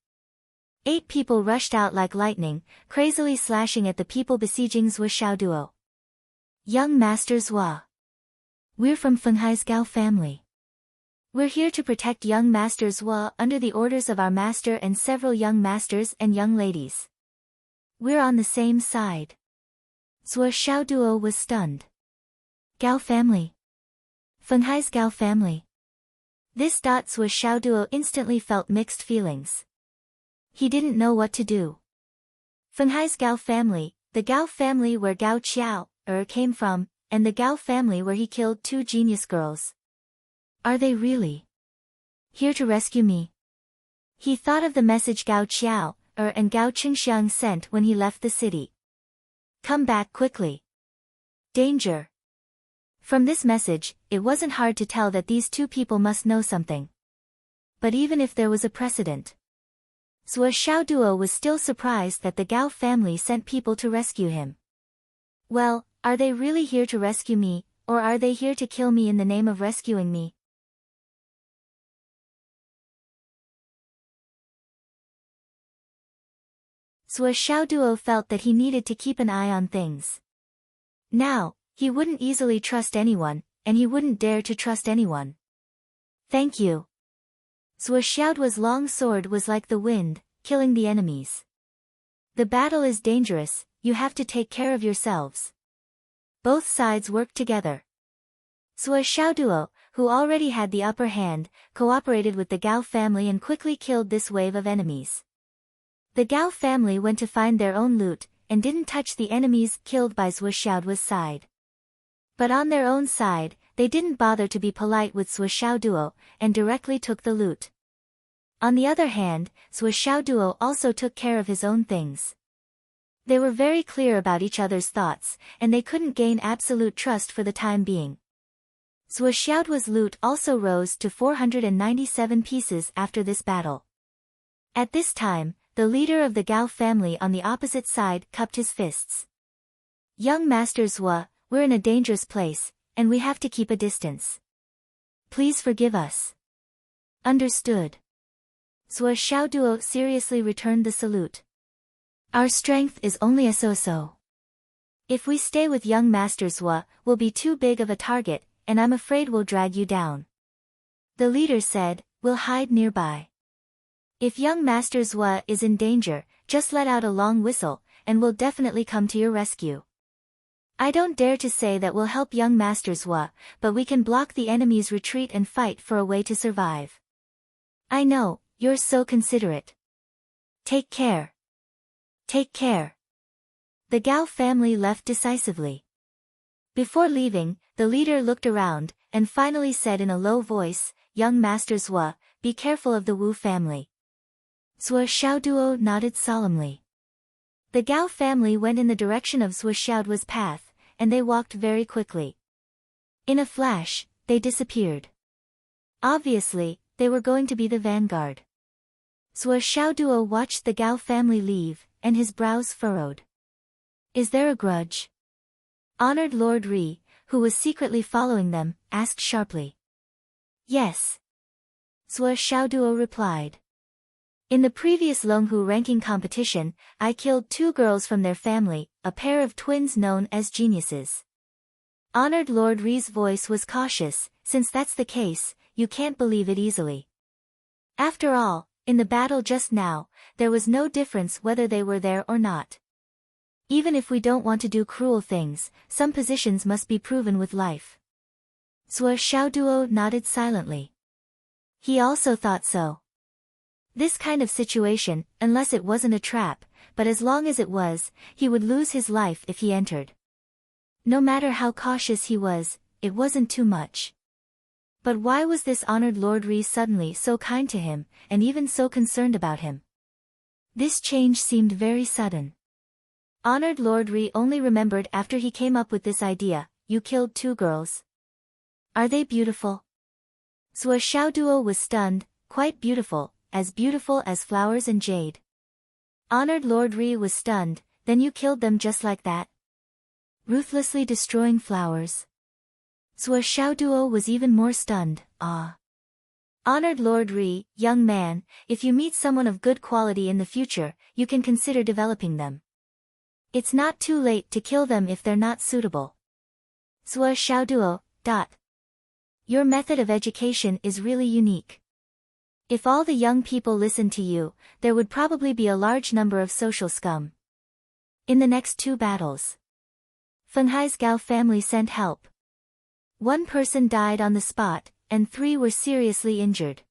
8 people rushed out like lightning, crazily slashing at the people besieging Sui Xiaoduo. Young Master Zhua. We're from Fenghai's Gao family. We're here to protect young Master Zhua under the orders of our master and several young masters and young ladies. We're on the same side. Sui Xiaoduo was stunned. Gao family. Fenghai's Gao family. This. Sui Xiaoduo instantly felt mixed feelings. He didn't know what to do. Fenghai's Gao family, the Gao family where Gao Qiao came from, and the Gao family where he killed 2 genius girls. Are they really here to rescue me? He thought of the message Gao Qiao and Gao Qingxiang sent when he left the city. Come back quickly. Danger. From this message, it wasn't hard to tell that these 2 people must know something. But even if there was a precedent, Sui Xiaoduo was still surprised that the Gao family sent people to rescue him. Well, are they really here to rescue me, or are they here to kill me in the name of rescuing me? Sui Xiaoduo felt that he needed to keep an eye on things. Now, he wouldn't easily trust anyone, and he wouldn't dare to trust anyone. Thank you. Sui Xiaoduo's long sword was like the wind, killing the enemies. The battle is dangerous, you have to take care of yourselves. Both sides worked together. Sui Xiaoduo, who already had the upper hand, cooperated with the Gao family and quickly killed this wave of enemies. The Gao family went to find their own loot, and didn't touch the enemies killed by Sui Xiaoduo's side. But on their own side, they didn't bother to be polite with Sui Xiaoduo, and directly took the loot. On the other hand, Sui Xiaoduo also took care of his own things. They were very clear about each other's thoughts, and they couldn't gain absolute trust for the time being. Sui Xiaoduo's loot also rose to 497 pieces after this battle. At this time, the leader of the Gao family on the opposite side cupped his fists. Young Master Zhua, we're in a dangerous place, and we have to keep a distance. Please forgive us. Understood. Zhuo Xiaoduo seriously returned the salute. Our strength is only a so-so. If we stay with young Master Zhuo, we'll be too big of a target, and I'm afraid we'll drag you down. The leader said, we'll hide nearby. If young Master Zhuo is in danger, just let out a long whistle, and we'll definitely come to your rescue. I don't dare to say that we'll help young Master Zhuo, but we can block the enemy's retreat and fight for a way to survive. I know, you're so considerate. Take care. Take care. The Gao family left decisively. Before leaving, the leader looked around, and finally said in a low voice, young Master Zhuo, be careful of the Wu family. Zhuo Xiaoduo nodded solemnly. The Gao family went in the direction of Zhuo Xiaoduo's path, and they walked very quickly. In a flash, they disappeared. Obviously, they were going to be the vanguard. Zhuo Xiaoduo watched the Gao family leave, and his brows furrowed. Is there a grudge? Honored Lord Ri, who was secretly following them, asked sharply. Yes. Zhuo Xiaoduo replied. In the previous Longhu ranking competition, I killed 2 girls from their family, a pair of twins known as geniuses. Honored Lord Ri's voice was cautious, since that's the case, you can't believe it easily. After all, in the battle just now, there was no difference whether they were there or not. Even if we don't want to do cruel things, some positions must be proven with life. Zhuo Xiaoduo nodded silently. He also thought so. This kind of situation, unless it wasn't a trap, but as long as it was, he would lose his life if he entered. No matter how cautious he was, it wasn't too much. But why was this honored Lord Ri suddenly so kind to him, and even so concerned about him? This change seemed very sudden. Honored Lord Ri only remembered after he came up with this idea, you killed 2 girls. Are they beautiful? Zhuo Xiaoduo was stunned, quite beautiful as flowers and jade. Honored Lord Ri was stunned, then you killed them just like that? Ruthlessly destroying flowers. Zhuo Xiaoduo was even more stunned, ah. Honored Lord Ri, young man, if you meet someone of good quality in the future, you can consider developing them. It's not too late to kill them if they're not suitable. Zhuo Xiaoduo, Your method of education is really unique. If all the young people listened to you, there would probably be a large number of social scum. In the next 2 battles, Fenghai's Gao family sent help. 1 person died on the spot, and 3 were seriously injured.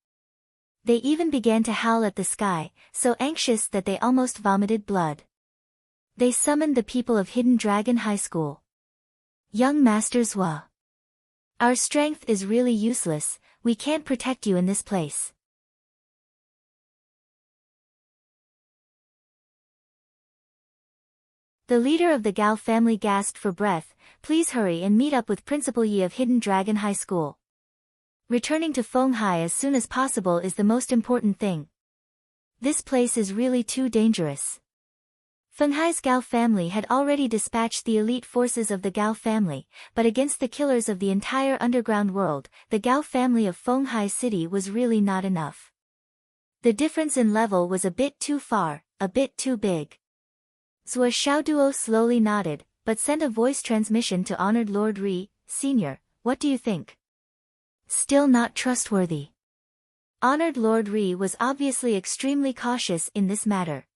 They even began to howl at the sky, so anxious that they almost vomited blood. They summoned the people of Hidden Dragon High School. Young Master Zhuo. Our strength is really useless, we can't protect you in this place. The leader of the Gao family gasped for breath, please hurry and meet up with Principal Yi of Hidden Dragon High School. Returning to Fenghai as soon as possible is the most important thing. This place is really too dangerous. Fenghai's Gao family had already dispatched the elite forces of the Gao family, but against the killers of the entire underground world, the Gao family of Fenghai City was really not enough. The difference in level was a bit too far, a bit too big. Zhuo Xiaoduo slowly nodded, but sent a voice transmission to Honored Lord Ri, Senior, what do you think? Still not trustworthy. Honored Lord Ri was obviously extremely cautious in this matter.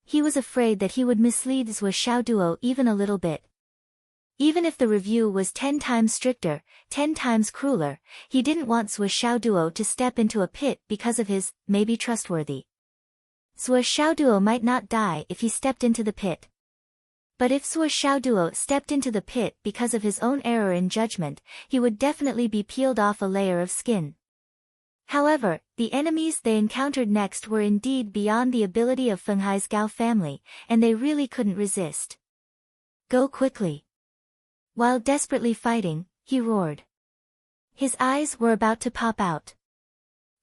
He was afraid that he would mislead Zhuo Xiaoduo even a little bit. Even if the review was 10 times stricter, 10 times crueler, he didn't want Zhuo Xiaoduo to step into a pit because of his, maybe trustworthy. Zhuo Xiaoduo might not die if he stepped into the pit. But if Zhuo Xiaoduo stepped into the pit because of his own error in judgment, he would definitely be peeled off a layer of skin. However, the enemies they encountered next were indeed beyond the ability of Fenghai's Gao family, and they really couldn't resist. Go quickly. While desperately fighting, he roared. His eyes were about to pop out.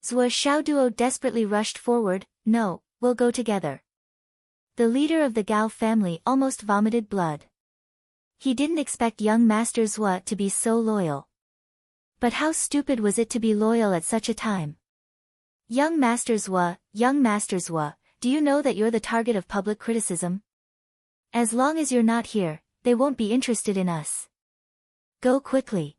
Zhuo Xiaoduo desperately rushed forward, no, we'll go together. The leader of the Gao family almost vomited blood. He didn't expect young Master Zhua to be so loyal. But how stupid was it to be loyal at such a time? Young Master Zhua, do you know that you're the target of public criticism? As long as you're not here, they won't be interested in us. Go quickly.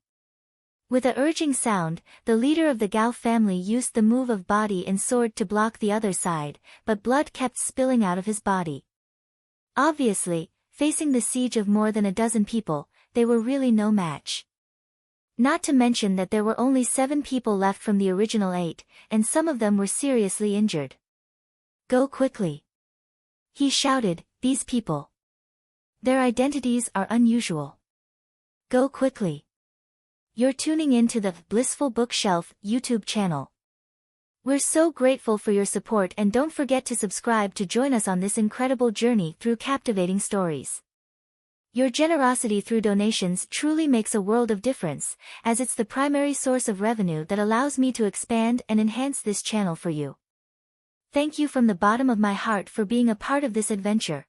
With a urging sound, the leader of the Gao family used the move of body and sword to block the other side, but blood kept spilling out of his body. Obviously, facing the siege of more than a dozen people, they were really no match. Not to mention that there were only 7 people left from the original 8, and some of them were seriously injured. Go quickly. He shouted, these people. Their identities are unusual. Go quickly. You're tuning in to the Blissful Bookshelf YouTube channel. We're so grateful for your support, and don't forget to subscribe to join us on this incredible journey through captivating stories. Your generosity through donations truly makes a world of difference, as it's the primary source of revenue that allows me to expand and enhance this channel for you. Thank you from the bottom of my heart for being a part of this adventure.